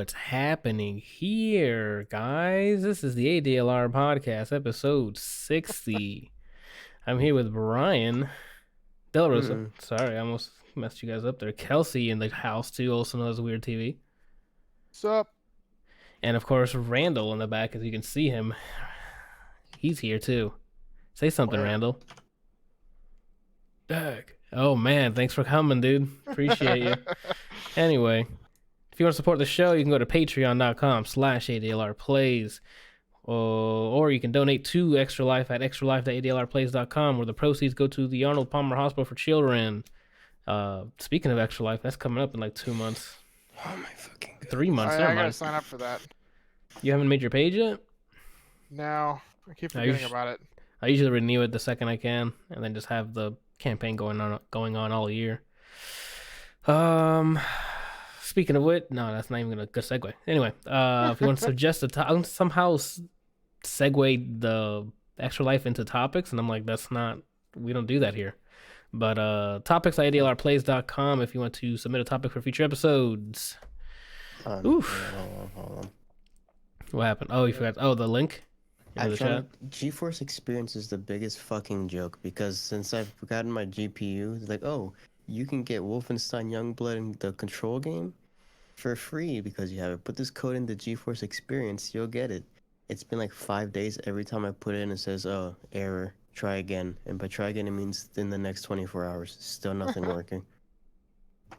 what's happening here, guys. This is the ADLR Podcast, episode 60. I'm here with Brian. Del Rosa. Sorry, I almost messed you guys up there. Kelsey in the house, too, also known as WyrdTv. What's up? And, of course, Randall in the back, as you can see him. He's here, too. Say something, Randall. Dag. Oh, man, thanks for coming, dude. Appreciate you. Anyway, if you want to support the show, you can go to patreon.com/ADLRplays. Or you can donate to Extra Life at extralife.adlrplays.com, where the proceeds go to the Arnold Palmer Hospital for Children. Speaking of Extra Life, that's coming up in like 2 months. Oh my fucking God. 3 months. I gotta sign up for that. You haven't made your page yet? No, I keep forgetting about it. I usually renew it the second I can, and then just have the campaign going on all year. Speaking of which, no, that's not even a good segue. Anyway, if you want to suggest somehow segue the Extra Life into topics, and I'm like, we don't do that here. But topics at adlrplays.com if you want to submit a topic for future episodes. Oof. Hold on. What happened? Oh, you forgot. Oh, the link? I found GeForce Experience is the biggest fucking joke, because since I've gotten my GPU, it's like, oh, you can get Wolfenstein Youngblood in the Control game for free because you have it. Put this code in the GeForce Experience, you'll get it. It's been like 5 days. Every time I put it in, it says, oh, error, try again. And by try again, it means in the next 24 hours. Still nothing working.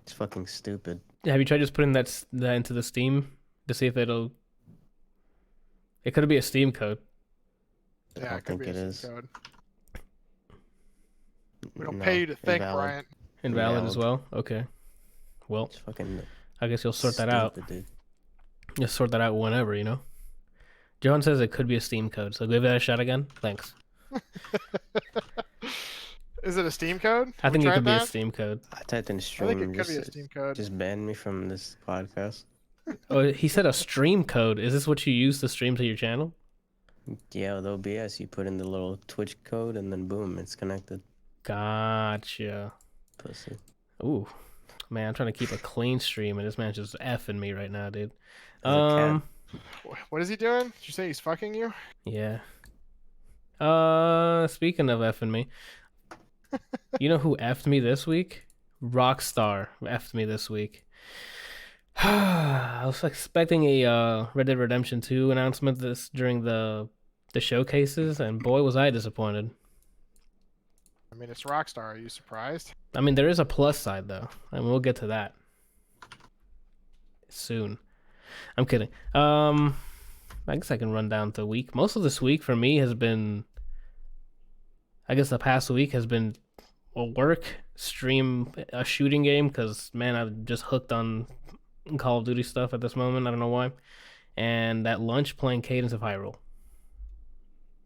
It's fucking stupid. Have you tried just putting that into the Steam to see if it'll... It could be a Steam code. Yeah, I think it is. Code. We don't pay you to think, Bryant. Invalid as well? Okay. Well, it's fucking I guess you'll sort that out. Dude. You'll sort that out whenever, you know? John says it could be a Steam code, so give that a shot again. Thanks. Is it a Steam code? I think it could be a Steam code. I typed in stream. I think it could be a Steam code. Just ban me from this podcast. Oh, he said a stream code. Is this what you use to stream to your channel? Yeah, with OBS, you put in the little Twitch code, and then boom, it's connected. Gotcha. Pussy. Ooh. Man, I'm trying to keep a clean stream, and this man's just effing me right now, dude. What is he doing? Did you say he's fucking you? Yeah. Speaking of effing me, you know who effed me this week? Rockstar effed me this week. I was expecting a Red Dead Redemption 2 announcement during the showcases, and boy was I disappointed. I mean, it's Rockstar. Are you surprised? I mean, there is a plus side, though, and we'll get to that soon. I'm kidding. I guess I can run down the week. Most of this week for me has been... I guess the past week has been work, stream a shooting game, because, man, I'm just hooked on Call of Duty stuff at this moment. I don't know why. And at lunch, playing Cadence of Hyrule.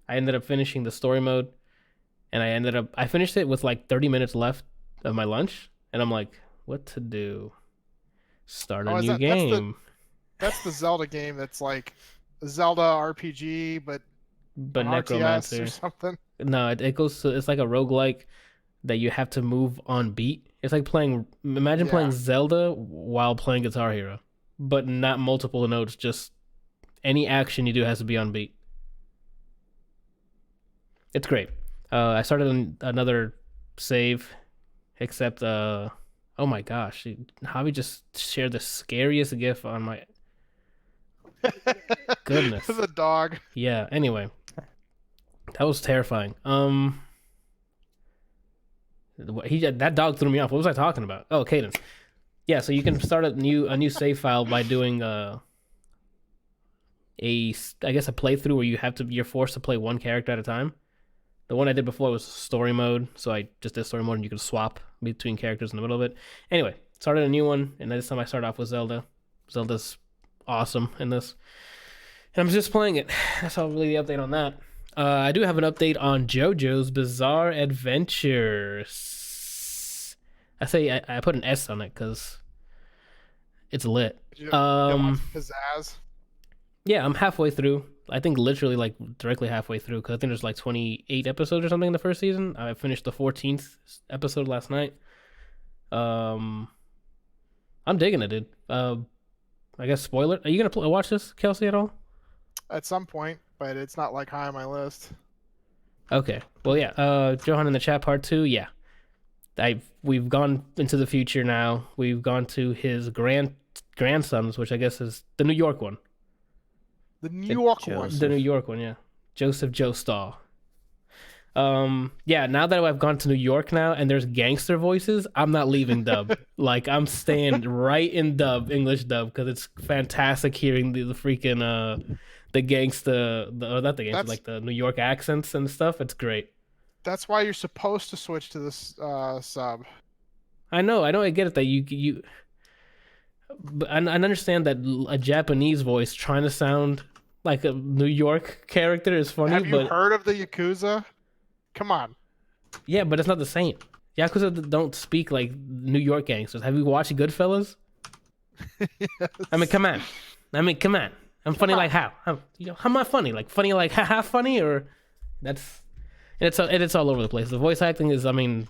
I ended up finishing the story mode, and I finished it with like 30 minutes left of my lunch, and I'm like, what to do? Start a new game. That's the Zelda game that's like a Zelda RPG, but Necromancer or something. No, it goes to, it's like a roguelike that you have to move on beat. It's like playing Zelda while playing Guitar Hero, but not multiple notes, just any action you do has to be on beat. It's great. I started another save, except, oh my gosh, Javi just shared the scariest GIF on my... Goodness. The dog. Yeah, anyway. That was terrifying. That dog threw me off. What was I talking about? Oh, Cadence. Yeah, so you can start a new save file by doing I guess a playthrough where you're forced to play one character at a time. The one I did before was story mode, so I just did story mode, and you could swap between characters in the middle of it. Anyway, started a new one, and this time I started off with Zelda. Zelda's awesome in this, and I'm just playing it. That's all really the update on that. I do have an update on JoJo's Bizarre Adventures. I put an S on it because it's lit. Pizzazz. Yeah, I'm halfway through. I think literally like directly halfway through, because I think there's like 28 episodes or something in the first season. I finished the 14th episode last night. I'm digging it, dude. I guess spoiler. Are you gonna watch this, Kelsey, at all? At some point, but it's not like high on my list. Okay. Well, yeah. Johan in the chat, part 2. Yeah. We've gone into the future now. We've gone to his grandsons, which I guess is the New York one. The New York one. The New York one, yeah. Joseph Joestar. Yeah, now that I've gone to New York now and there's gangster voices, I'm not leaving dub. Like, I'm staying right in dub, English dub, because it's fantastic hearing the freaking the gangsta, not the gangsta, like the New York accents and stuff. It's great. That's why you're supposed to switch to this sub. I know, I get it that you but I understand that a Japanese voice trying to sound like a New York character is funny. Have you heard of the Yakuza? Come on. Yeah, but it's not the same. Yakuza don't speak like New York gangsters. Have you watched Goodfellas? Yes. I mean, come on. I'm funny like how? How am I funny? Like funny like half funny, or that's it's all over the place. The voice acting is, I mean,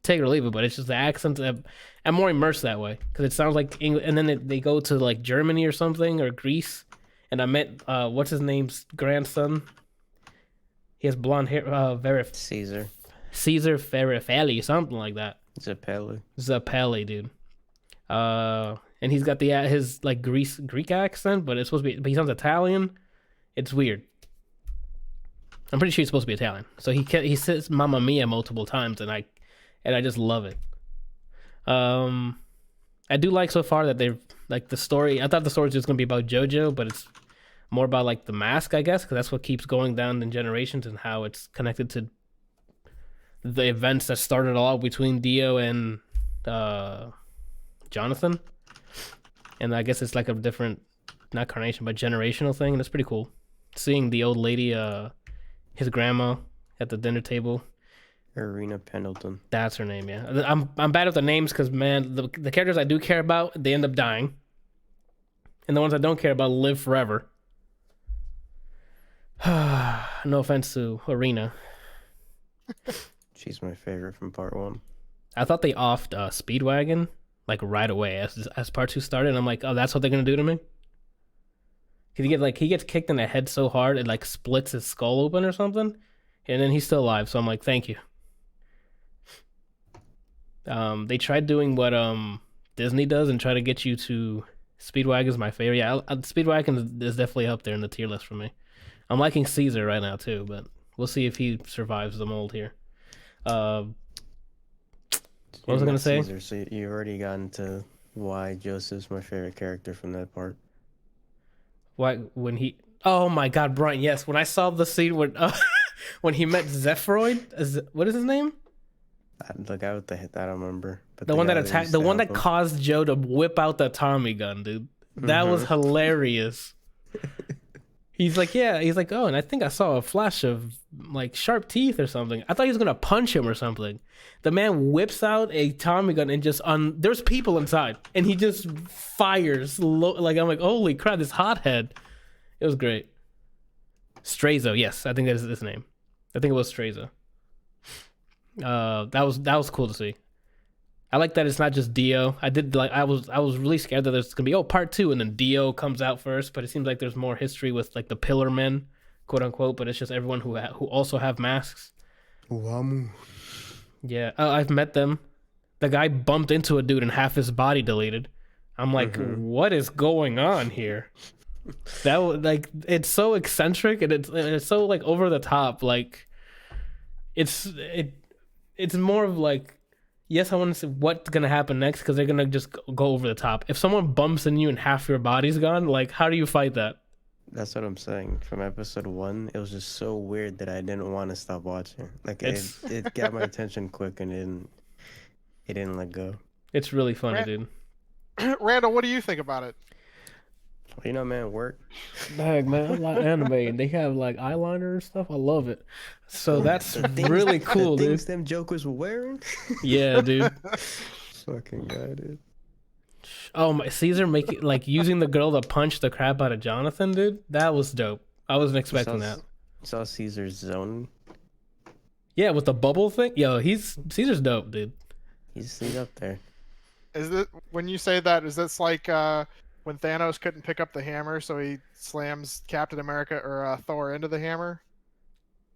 take it or leave it, but it's just the accents. I'm more immersed that way because it sounds like English, and then they go to like Germany or something or Greece, and I met what's his name's grandson. He has blonde hair. Caesar Farafelli, something like that. Zappelli, dude. And he's got his like Greek accent, but it's supposed to be. But he sounds Italian. It's weird. I'm pretty sure he's supposed to be Italian. So he says "Mamma Mia" multiple times, and I just love it. I do like so far that they've like the story. I thought the story was just gonna be about JoJo, but it's more about like the mask, I guess, because that's what keeps going down in generations and how it's connected to the events that started all between Dio and Jonathan. And I guess it's like a different, not carnation, but generational thing, and it's pretty cool. Seeing the old lady, his grandma at the dinner table. Irina Pendleton. That's her name, yeah. I'm bad with the names because, man, the characters I do care about, they end up dying. And the ones I don't care about live forever. No offense to Irina. She's my favorite from part 1. I thought they offed Speedwagon like right away as part 2 started. And I'm like, oh, that's what they're gonna do to me. He gets kicked in the head so hard it like splits his skull open or something, and then he's still alive. So I'm like, thank you. They tried doing what Disney does and try to get you to Speedwagon is my favorite. Yeah, Speedwagon is definitely up there in the tier list for me. I'm liking Caesar right now too, but we'll see if he survives the mold here. What was I gonna say? Caesar, so you already got into why Joseph's my favorite character from that part. Why when he? Oh my God, Bryant! Yes, when I saw the scene when he met Zephyroid, what is his name? The guy with the hit, I don't remember. But the one that attacked, the one that caused Joe to whip out the Tommy gun, dude. That was hilarious. He's like, yeah. He's like, oh, and I think I saw a flash of like sharp teeth or something. I thought he was gonna punch him or something. The man whips out a Tommy gun and just there's people inside, and he just fires. Like I'm like, holy crap, this hothead. It was great. Strazo, yes, I think that is his name. I think it was Strazo. That was cool to see. I like that it's not just Dio. I was really scared that there's gonna be part 2 and then Dio comes out first, but it seems like there's more history with like the Pillar Men, quote unquote. But it's just everyone who also have masks. Uamu. Yeah, I've met them. The guy bumped into a dude and half his body deleted. I'm like, what is going on here? That like it's so eccentric and it's so like over the top. Like it's more of like, yes, I want to see what's gonna happen next because they're gonna just go over the top. If someone bumps in you and half your body's gone, like how do you fight that? That's what I'm saying. From episode 1, it was just so weird that I didn't want to stop watching. Like it got my attention quick and it didn't let go. It's really funny, dude. Randall, what do you think about it? Well, you know, man, work. Dang, man, I like anime. They have like eyeliner and stuff. I love it. So that's really cool, the dude. things them jokers were wearing. Yeah, dude. Fucking guy, dude. Oh my, Caesar using the girl to punch the crap out of Jonathan, dude. That was dope. I wasn't expecting that. Saw Caesar's zone. Yeah, with the bubble thing. Yo, Caesar's dope, dude. He's up there. Is it when you say that? Is this like when Thanos couldn't pick up the hammer, so he slams Captain America or Thor into the hammer.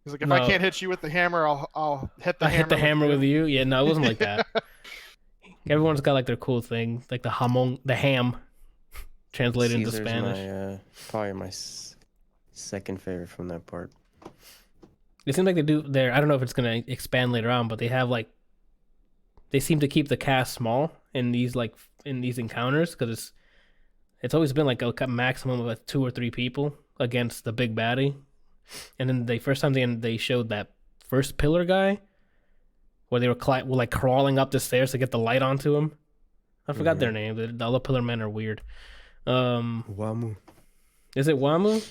He's like, if I No, can't hit you with the hammer, I'll hit the I hammer. hit the hammer with you. you. Yeah, no, it wasn't like that. Everyone's got like their cool thing, like the ham, translated into Caesar's Spanish. probably my second favorite from that part. It seems like they do there. I don't know if it's gonna expand later on, but they have like they seem to keep the cast small in these encounters because it's always been like a maximum of like 2 or 3 people against the big baddie. And then the first time they showed that first pillar guy, where they were like crawling up the stairs to get the light onto him. I forgot their name. The other pillar men are weird. Wamu. Is it Wamu?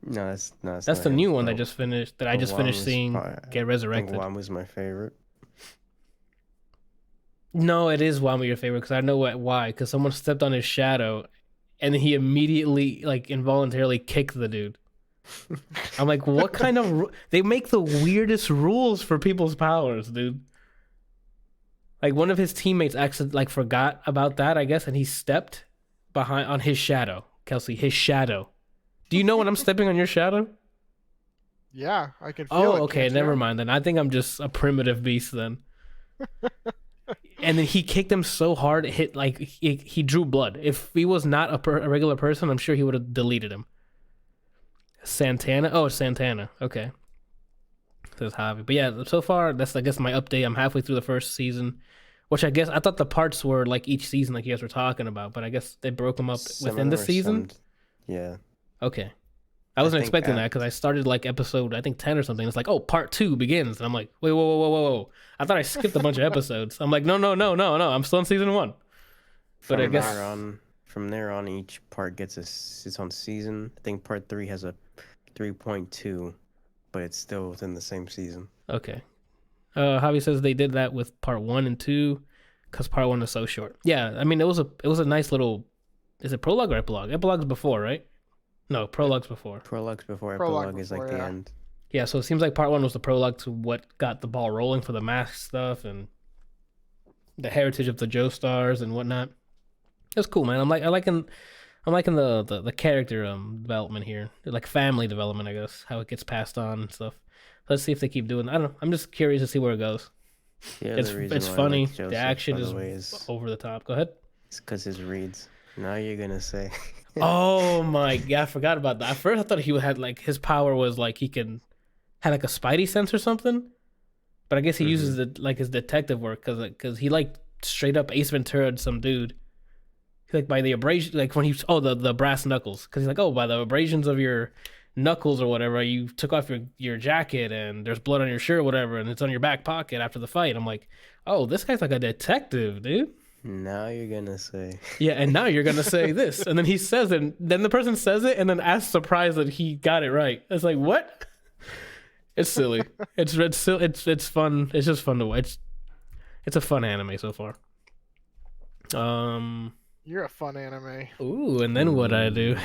No, that's the new one that just finished. That I just finished seeing get resurrected. I think Wamu's my favorite. No, it is Wamu your favorite because I know why. Because someone stepped on his shadow, and then he immediately like involuntarily kicked the dude. I'm like, what kind of... They make the weirdest rules for people's powers, dude. Like, one of his teammates actually, like, forgot about that, I guess, and he stepped behind on his shadow. Kelsey, his shadow. Do you know when I'm stepping on your shadow? Yeah, I can feel it. Oh, okay, never mind then. I think I'm just a primitive beast then. And then he kicked him so hard, it hit, like, he drew blood. If he was not a regular person, I'm sure he would have deleted him. Santana? Oh, it's Santana. Okay. Says Javi. But yeah, so far, that's, I guess, my update. I'm halfway through the first season, which I guess, I thought the parts were like each season, like you guys were talking about, but I guess they broke them up within the season? Yeah. Okay. I wasn't expecting that because I started like episode, I think 10 or something. It's like, oh, part 2 begins. And I'm like, wait, whoa. I thought I skipped a bunch of episodes. I'm like, no. I'm still in season 1. But I guess... From there on, each part gets its own season. I think part 3 has a 3.2, but it's still within the same season. Okay. Javi says they did that with part 1 and 2 because part 1 is so short. Yeah, I mean, it was a nice little... Is it prologue or epilogue? Epilogue's before, right? No, prologue's before. Prologue's before. Epilogue is like the end. Yeah, so it seems like part 1 was the prologue to what got the ball rolling for the mask stuff and the heritage of the Joestars and whatnot. It's cool, man. I'm liking the character development here, like family development, I guess, how it gets passed on and stuff. Let's see if they keep doing. I don't know. I'm just curious to see where it goes. Yeah, it's funny. The action is over the top. Go ahead. It's because his reads. Now you're gonna say. Oh my god, I forgot about that. At first, I thought he had like his power was like he had like a spidey sense or something. But I guess he uses his detective work because he like straight up Ace Ventura'd some dude. Like by the abrasion, like when the brass knuckles, because he's like, oh, by the abrasions of your knuckles or whatever, you took off your jacket and there's blood on your shirt or whatever, and it's on your back pocket after the fight. I'm like, oh, this guy's like a detective, dude. Now you're gonna say. Yeah, and now you're gonna say this, and then he says it, and then the person says it, and then acts surprised that he got it right. It's like, what? It's silly. It's fun. It's just fun to watch. It's a fun anime so far. You're a fun anime. Ooh, and then what I do?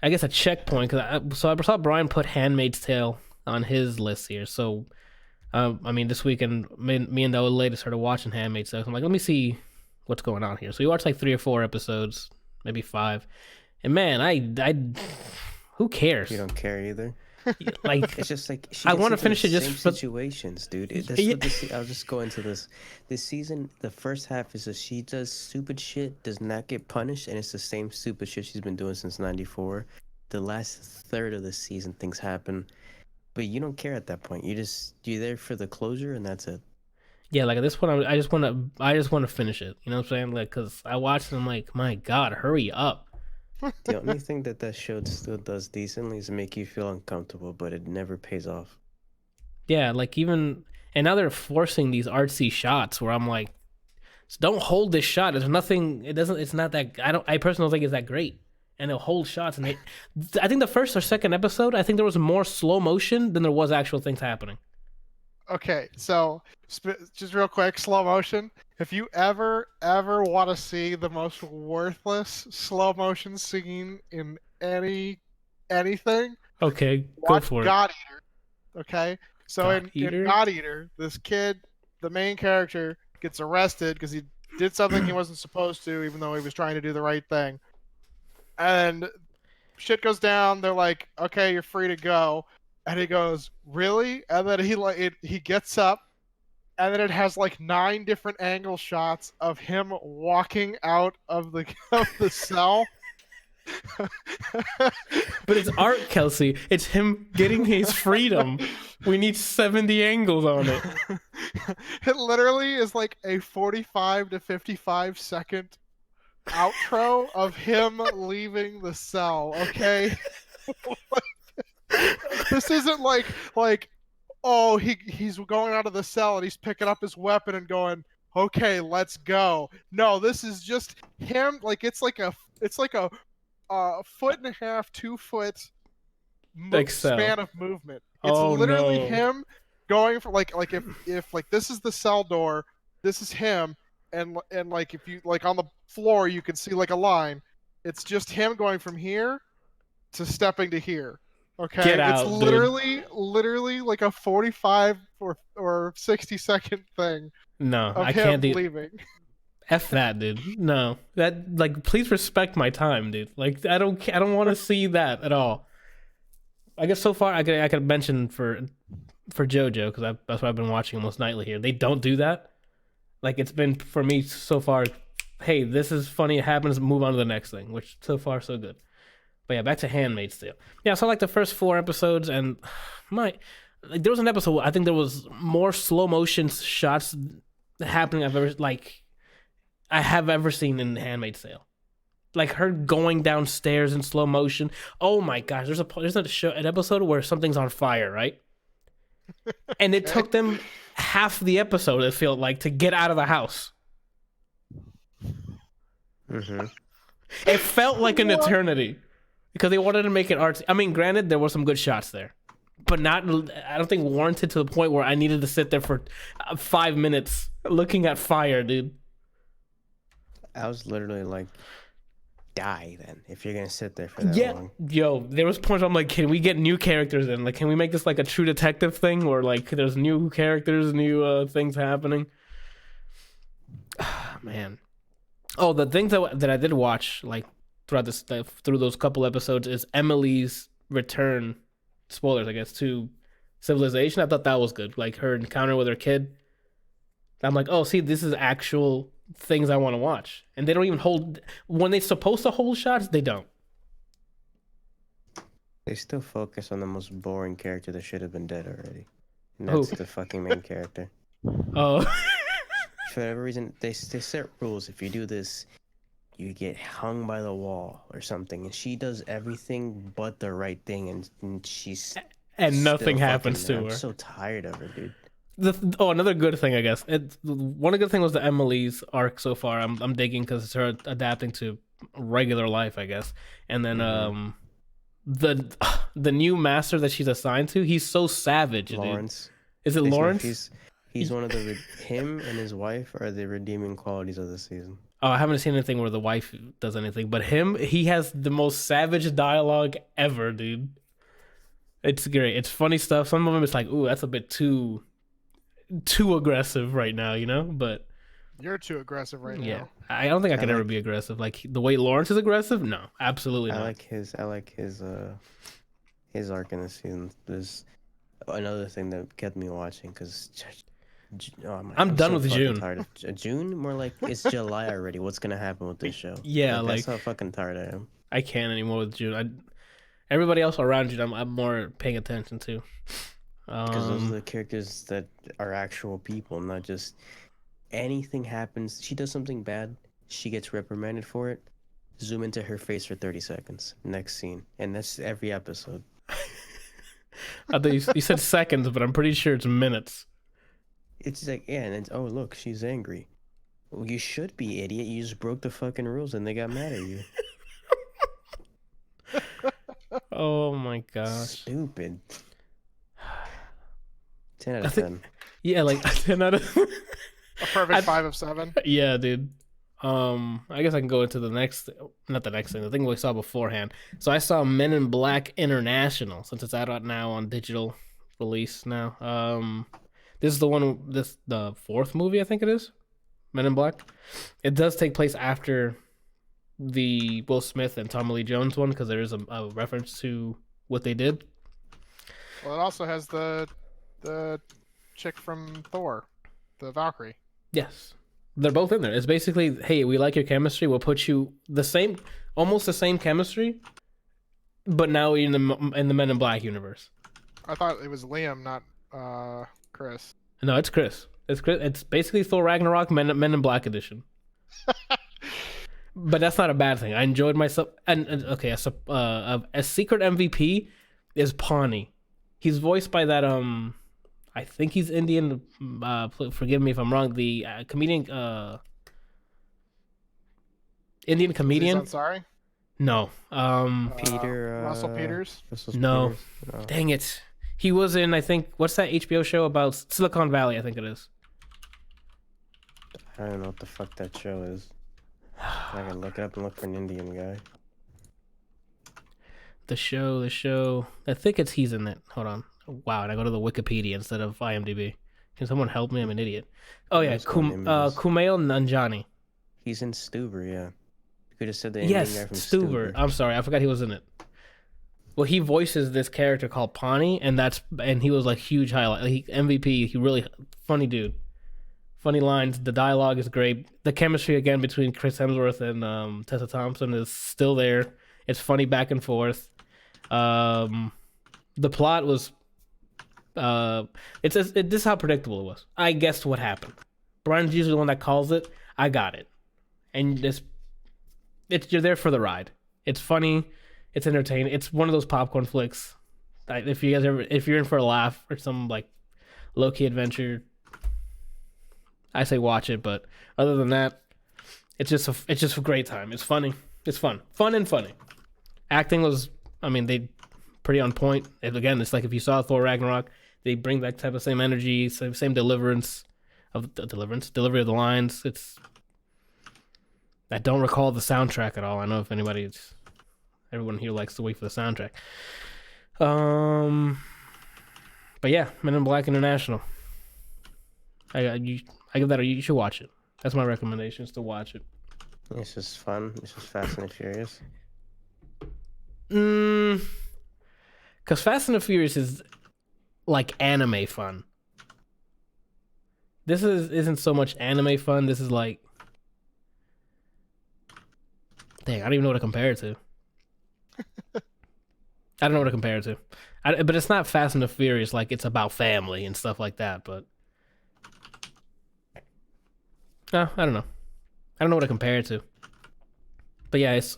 I guess a checkpoint. I saw Brian put Handmaid's Tale on his list here. So, I mean, this weekend, me and the old lady started watching Handmaid's Tale. So I'm like, let me see what's going on here. So we watched like 3 or 4 episodes, maybe 5. And man, I who cares? You don't care either. Like, it's just like I want to finish it just for situations, dude. I'll just go into this. This season, the first half is she does stupid shit, does not get punished, and it's the same stupid shit she's been doing since '94. The last third of the season, things happen, but you don't care at that point. You're there for the closure, and that's it. Yeah, like at this point, I just want to finish it. You know what I'm saying? Like, cause I watched it, I'm like, my God, hurry up. The only thing that show still does decently is make you feel uncomfortable, but it never pays off. Yeah, like and now they're forcing these artsy shots where I'm like, don't hold this shot. There's nothing. It's not that. I personally don't think it's that great. And they'll hold shots, and I think the first or second episode, I think there was more slow motion than there was actual things happening. Okay, so just real quick, slow motion. If you ever want to see the most worthless slow motion scene in anything, okay, watch go for God Eater. Okay, so in Eater? God Eater, this kid, the main character, gets arrested because he did something he wasn't supposed to, even though he was trying to do the right thing. and shit goes down. They're like, okay, you're free to go. And he goes, really? And then he gets up, and then it has like 9 different angle shots of him walking out of the cell. But it's art, Kelsey. It's him getting his freedom. We need 70 angles on it. It literally is like a 45 to 55 second outro of him leaving the cell, okay? This isn't like oh, he's going out of the cell and he's picking up his weapon and going, okay, let's go. No, this is just him. Like it's like a 1.5 to 2 foot span of movement. It's literally him going for like if like this is the cell door, this is him, and like if you like on the floor you can see like a line. It's just him going from here to stepping to here. Okay, Get out, it's literally like a 45 or 60-second thing. No, of I him can't do. leaving. F that, dude. No, that like, please respect my time, dude. Like, I don't want to see that at all. I guess so far I could mention for JoJo, because that's what I've been watching almost nightly here. They don't do that. Like, it's been for me so far. Hey, this is funny. It happens. Move on to the next thing. Which so far so good. But yeah, back to Handmaid's Tale. Yeah, so like the first 4 episodes, and there was an episode where I think there was more slow motion shots happening I have ever seen in Handmaid's Tale. Like her going downstairs in slow motion. Oh my gosh, there's an episode where something's on fire, right? And it took them half the episode, it felt like, to get out of the house. Mm-hmm. It felt like an eternity. Because they wanted to make it artsy. I mean, granted, there were some good shots there, but I don't think warranted to the point where I needed to sit there for 5 minutes looking at fire, dude. I was literally like, die then, if you're gonna sit there for that long. Yo, there was points where I'm like, can we get new characters in? Like, can we make this like a True Detective thing where like there's new characters, new things happening? Man. Oh, the things that I did watch, like, through those couple episodes is Emily's return, spoilers I guess, to civilization. I thought that was good, like her encounter with her kid. I'm like, oh, see, this is actual things I want to watch. And they don't even hold, when they're supposed to hold shots, they don't. They still focus on the most boring character that should have been dead already, and that's the fucking main character. Oh. For whatever reason, they set rules. If you do this, you get hung by the wall or something, and she does everything but the right thing, and she's and nothing happens to her. I'm so tired of her, dude. Another good thing, I guess. One good thing was the Emily's arc so far. I'm digging because it's her adapting to regular life, I guess. And then the new master that she's assigned to, he's so savage. Lawrence. Dude. Is it Lawrence? He's one of him and his wife are the redeeming qualities of the season. Oh, I haven't seen anything where the wife does anything, but he has the most savage dialogue ever, dude. It's great. It's funny stuff. Some of them it's like, ooh, that's a bit too aggressive right now, you know? But you're too aggressive right now. Yeah, I don't think I could ever be aggressive. Like the way Lawrence is aggressive? No, absolutely not. I like his arc in this season. There's another thing that kept me watching because. I'm done with June. Tired of June? More like it's July already. What's gonna happen with this show? Yeah, that's how fucking tired I am. I can't anymore with June. Everybody else around June, I'm more paying attention to. Because those are the characters that are actual people, not just anything happens. She does something bad, she gets reprimanded for it. Zoom into her face for 30 seconds. Next scene, and that's every episode. I thought you said seconds, but I'm pretty sure it's minutes. It's like, yeah, and it's, oh, look, she's angry. Well, you should be, idiot. You just broke the fucking rules and they got mad at you. Oh my gosh. Stupid. 10 out of 10. Yeah, like 10 out of... A perfect 5 of 7. Yeah, dude. I guess I can go into not the next thing, the thing we saw beforehand. So I saw Men in Black International, since it's out now on digital release now. This is the 4th movie, I think it is. Men in Black. It does take place after the Will Smith and Tommy Lee Jones one because there is a reference to what they did. Well, it also has the chick from Thor, the Valkyrie. Yes, they're both in there. It's basically, hey, we like your chemistry. We'll put you almost the same chemistry, but now in the Men in Black universe. I thought it was Liam, not Chris. No, it's Chris. It's Chris. It's basically Thor Ragnarok Men in Black edition. But that's not a bad thing. I enjoyed myself. And okay, a secret MVP is Pawnee. He's voiced by that I think he's Indian. Forgive me if I'm wrong. The comedian, Indian comedian. I'm sorry. No. Peter. Russell Peters. No. Peters? No. Dang it. He was in, I think, what's that HBO show about Silicon Valley? I think it is. I don't know what the fuck that show is. I can look it up and look for an Indian guy. The show. I think he's in it. Hold on. Wow, and I go to the Wikipedia instead of IMDb. Can someone help me? I'm an idiot. Oh yeah, Kumail Nanjiani. He's in Stuber, yeah. You could have said the Yes, Indian guy from Stuber. I'm sorry, I forgot he was in it. Well, he voices this character called Pawnee, and he was like huge highlight. MVP. He really funny dude. Funny lines. The dialogue is great. The chemistry again between Chris Hemsworth and Tessa Thompson is still there. It's funny back and forth. The plot was. This is how predictable it was. I guessed what happened. Brian's usually the one that calls it. I got it, and you're there for the ride. It's funny. It's entertaining. It's one of those popcorn flicks. If you're in for a laugh or some like low key adventure, I say watch it. But other than that, it's just a great time. It's funny. It's fun and funny. Acting was, they pretty on point. And again, it's like if you saw Thor Ragnarok, they bring that type of same energy, same delivery of the lines. I don't recall the soundtrack at all. I know if everyone here likes to wait for the soundtrack. But yeah, Men in Black International. I give that you should watch it. That's my recommendation, is to watch it. It's just fun. It's just Fast and the Furious. Because Fast and the Furious is like anime fun. This isn't so much anime fun. This is like, dang, I don't even know what to compare it to. I don't know what to compare it to. But it's not Fast and the Furious like it's about family and stuff like that. But no, I don't know. I don't know what to compare it to. But yeah, it's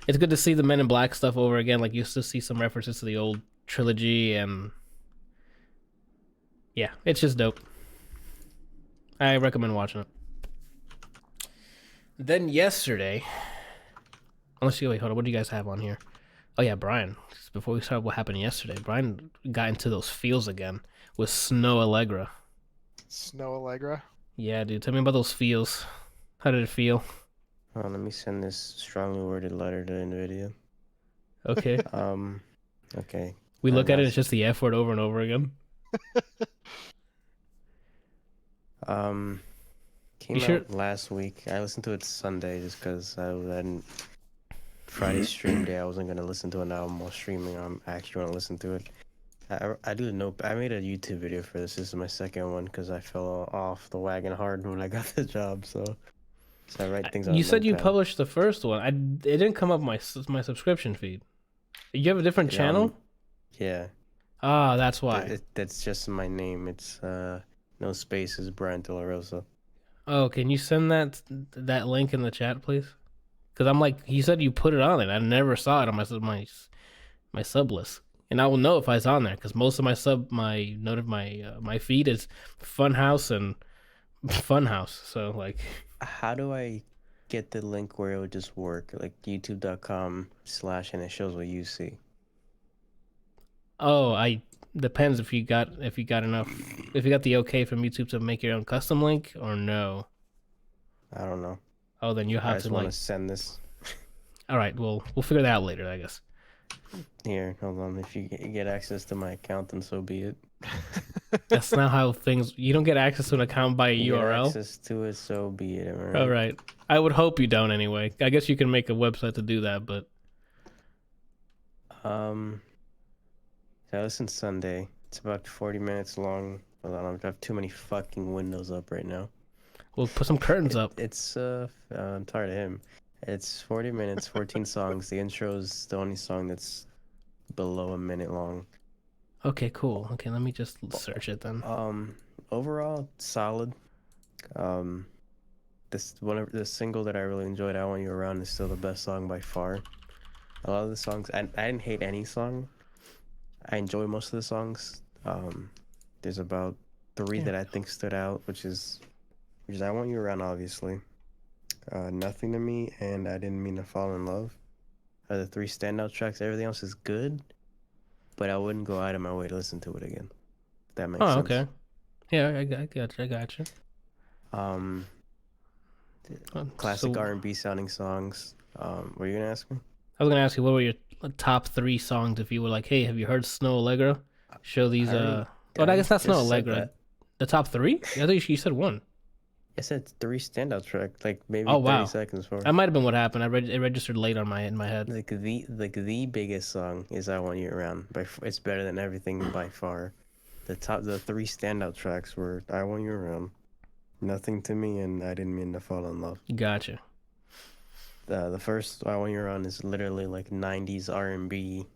good to see the Men in Black stuff over again. Like you used to see some references to the old trilogy, and yeah, it's just dope. I recommend watching it. Then yesterday, wait, hold on. What do you guys have on here? Oh yeah, Brian. Before we start, what happened yesterday? Brian got into those feels again with Snoh Aalegra. Snoh Aalegra. Yeah, dude. Tell me about those feels. How did it feel? Oh, let me send this strongly worded letter to NVIDIA. Okay. Okay. We look at it, it's just the F word over and over again. Came out last week. I listened to it Sunday just because I hadn't. Friday stream day, I wasn't gonna listen to an album while streaming. I'm actually gonna listen to it. I made a YouTube video for this. This is my second one because I fell off the wagon hard when I got the job. So I write things on. You said you Notepad. published the first one. It didn't come up my subscription feed. You have a different channel? Yeah. Ah, that's why. That's just my name. It's no spaces, Bryant De La Rosa. Oh, can you send that link in the chat, please? Because I'm like, you said you put it on it. I never saw it on my sub list, and I will know if I was on there because most of my feed is Funhouse and Funhouse. So like, how do I get the link where it would just work? Like youtube.com/ and it shows what you see. Oh, depends if you got the okay from YouTube to make your own custom link or no. I don't know. Oh, then you have I just to want to send this. All right, well, we'll figure that out later, I guess. Here, hold on. If you get access to my account, then so be it. That's not how things. You don't get access to an account by a URL. Get access to it, so be it. All right. I would hope you don't anyway. I guess you can make a website to do that, but So I listen Sunday. It's about 40 minutes long. Hold on, I have too many fucking windows up right now. we'll put some curtains up. It's I'm tired of him. It's 40 minutes, 14 songs. The intro is the only song that's below a minute long. Okay, cool. Okay, let me just search it then. Overall, solid. The single that I really enjoyed, "I Want You Around," is still the best song by far. A lot of the songs, I didn't hate any song. I enjoy most of the songs. There's about 3 that I think stood out, which is "I Want You Around," obviously. "Nothing to Me," and "I Didn't Mean to Fall in Love" are the 3 standout tracks. Everything else is good, but I wouldn't go out of my way to listen to it again. If that makes sense. Okay. Yeah, I got you. Classic So, R&B sounding songs. Were you gonna ask me? I was gonna ask you, what were your top 3 songs if you were like, hey, have you heard Snoh Aalegra? Show these. I guess that's Snoh Aalegra. The top 3? I think you said 1. I said 3 standout tracks, like maybe Oh, 30 wow. seconds for. That might have been what happened. It registered late in my head. Like the biggest song is "I Want You Around." It's better than everything by far. The 3 standout tracks were "I Want You Around," "Nothing to Me," and "I Didn't Mean to Fall in Love." Gotcha. The first "I Want You Around" is literally like 90s R&B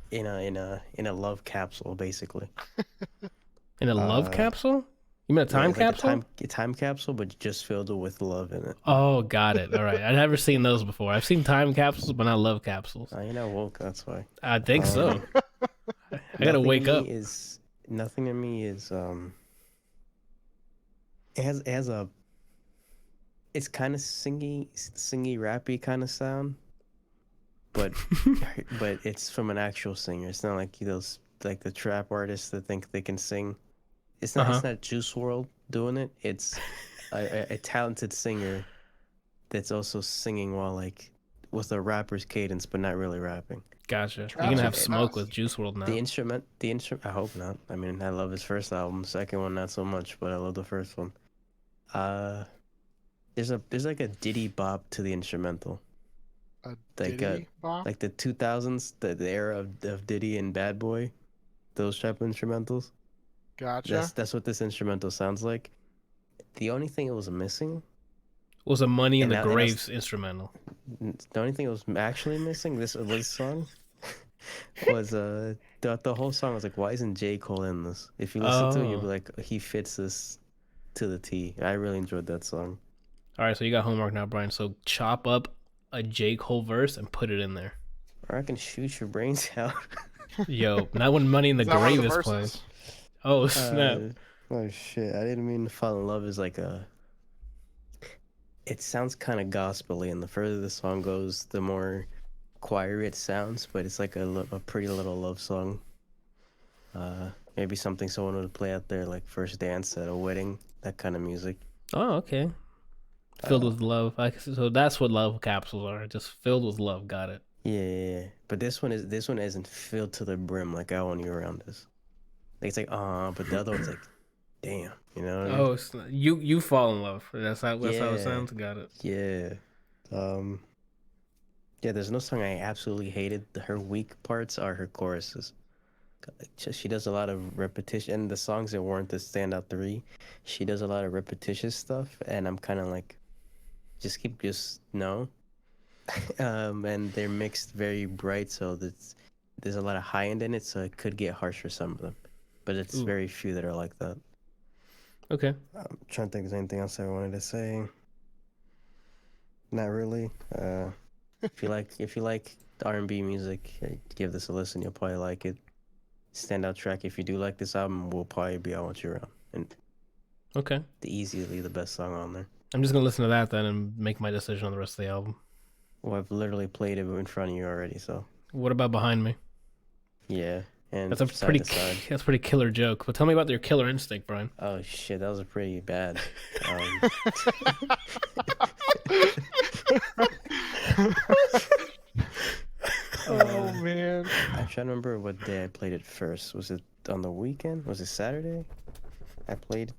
in a love capsule, basically. In a love capsule? You mean a time capsule? A time capsule, but just filled with love in it. Oh, got it. All right. I've never seen those before. I've seen time capsules, but not love capsules. You're not woke, that's why. I think so. I gotta wake up. Nothing to Me is it has a, it's kind of singy rappy kind of sound, but but it's from an actual singer. It's not like those, like the trap artists that think they can sing. It's not Juice WRLD doing it. It's a talented singer that's also singing while like with a rapper's cadence, but not really rapping. Gotcha. You're gonna have smoke with Juice WRLD now. The instrument. I hope not. I mean, I love his first album. Second one, not so much, but I love the first one. There's like a Diddy bop to the instrumental. Diddy bop? Like the 2000s, the era of Diddy and Bad Boy, those type of instrumentals. Gotcha. That's what this instrumental sounds like. The only thing it was missing was a Money in the Graves instrumental. The only thing it was actually missing this song was the whole song was like, why isn't J. Cole in this? If you listen to it, you'll be like, he fits this to the T. I really enjoyed that song. All right, so you got homework now, Brian. So chop up a J. Cole verse and put it in there. Or I can shoot your brains out. Yo, not when Money in the Grave is playing. Oh, snap. Oh, shit. I didn't mean to fall in love is like it sounds kind of gospel-y, and the further the song goes, the more choir it sounds, but it's like a pretty little love song. Maybe something someone would play out there, like first dance at a wedding, that kind of music. Oh, okay. Filled with love. So that's what love capsules are, just filled with love. Got it. Yeah. But this one isn't filled to the brim like "I Want You Around" is. Like, it's like, but the other one's like, damn, you know what I mean? Oh, it's, you fall in love. That's how it sounds. Got it. Yeah. Yeah, there's no song I absolutely hated. Her weak parts are her choruses. She does a lot of repetition, and the songs that weren't the standout 3, she does a lot of repetitious stuff, and I'm kind of like, no. And they're mixed very bright, so there's a lot of high end in it, so it could get harsh for some of them. But it's very few that are like that. Okay. I'm trying to think if there's anything else I wanted to say. Not really. If you like R&B music, give this a listen. You'll probably like it. Standout track, if you do like this album, will probably be "I Want You Around." And okay, easily the best song on there. I'm just gonna listen to that then and make my decision on the rest of the album. Well, I've literally played it in front of you already, so. What about behind me? Yeah, and that's a pretty killer joke. But tell me about your killer instinct, Brian. Oh shit, that was a pretty bad. Oh man! I'm trying to remember what day I played it first. Was it on the weekend? Was it Saturday? I played.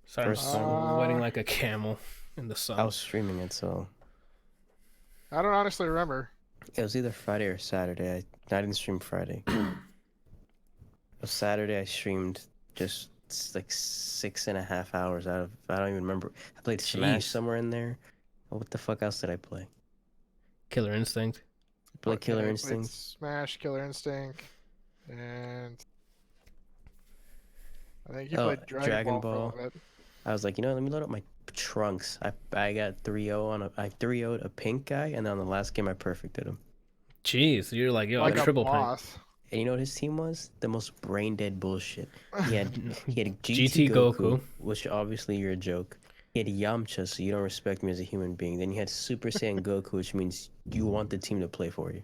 Sorry, I'm sweating like a camel. in the I sun. was streaming it, so I don't honestly remember. it was either Friday or Saturday. I didn't stream Friday. Saturday I streamed just like 6.5 hours out of, I don't even remember. I played Smash Jeez. somewhere in there. What the fuck else did I play? Killer Instinct. Play Okay, Killer I played Instinct. Smash, Killer Instinct, and I think you Oh, played Dragon Ball for a bit. I was like, let me load up my trunks. I got 3-0 on I 3-0'd a pink guy, and then on the last game I perfected him. Jeez, you're like, yo, I Like a triple pink. boss. And you know what his team was? The most brain dead bullshit. He had GT GT Goku, Goku. which obviously you're a joke. He had Yamcha, so you don't respect me as a human being. Then you had Super Saiyan Goku, which means you want the team to play for you.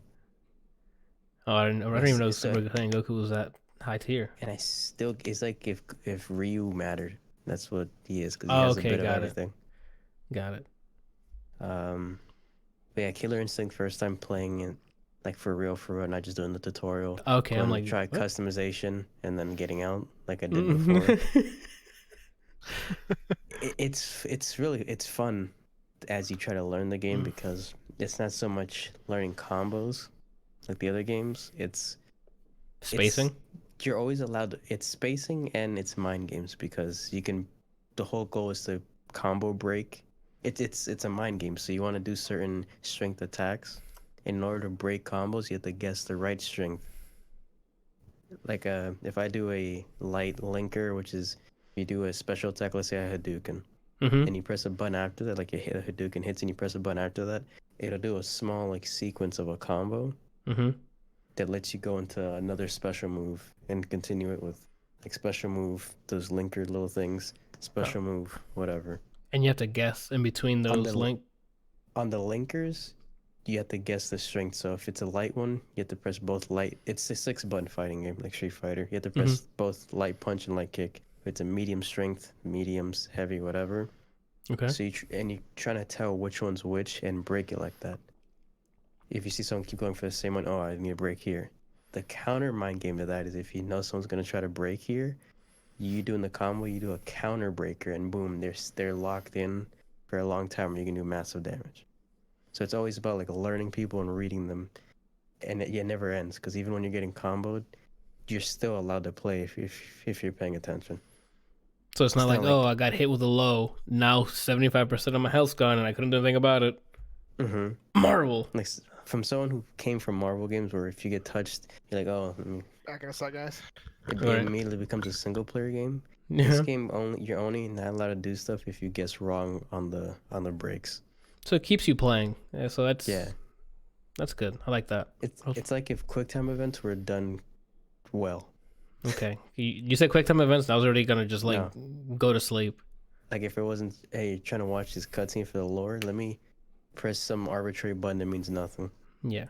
Oh, I don't even know So- Super Saiyan Goku was that high tier. And it's like if Ryu mattered. That's what he is, because he Oh, has okay, a bit of got it. everything. Got it. But yeah, Killer Instinct, first time playing it, like for real, not just doing the tutorial. Okay, I'm Going like, to try what? customization and then getting out like I did before. It's fun as you try to learn the game, because it's not so much learning combos like the other games. It's Spacing. you're always allowed to, it's spacing and it's mind games, because the whole goal is to combo break. It's a mind game, so you want to do certain strength attacks. In order to break combos, you have to guess the right strength. Like if I do a light linker, which is you do a special attack, let's say a Hadouken, Mm-hmm. and you press a button after that, like you hit a Hadouken hits and you press a button after that, it'll do a small like sequence of a combo Mm-hmm. that lets you go into another special move and continue it with like special move, those linker little things, special move, whatever. And you have to guess in between those On the linkers, you have to guess the strength. So if it's a light one, you have to press both light. It's a 6-button fighting game, like Street Fighter. You have to press both light punch and light kick. If it's a medium strength, mediums, heavy, whatever. Okay. So you're trying to tell which one's which and break it like that. If you see someone keep going for the same one, oh, I need a break here. The counter mind game to that is if you know someone's gonna try to break here, you doing the combo, you do a counter breaker, and boom, they're locked in for a long time, where you can do massive damage. So it's always about like learning people and reading them, and it never ends, because even when you're getting comboed, you're still allowed to play if you're paying attention. So it's not like, not like- oh, I got hit with a low. Now 75% of my health's gone and I couldn't do anything about it. Mm-hmm. Marvel. Like from someone who came from Marvel games, where if you get touched, you're like, oh, Back in a sec, guys. it Right. immediately becomes a single player game. Yeah. This game you're only not allowed to do stuff if you guess wrong on the breaks. So it keeps you playing. Yeah, so that's good. I like that. It's like if QuickTime events were done well. Okay. You said QuickTime events, and I was already gonna just go to sleep. Like if it wasn't, hey, you're trying to watch this cutscene for the lore, let me press some arbitrary button that means nothing. Yeah.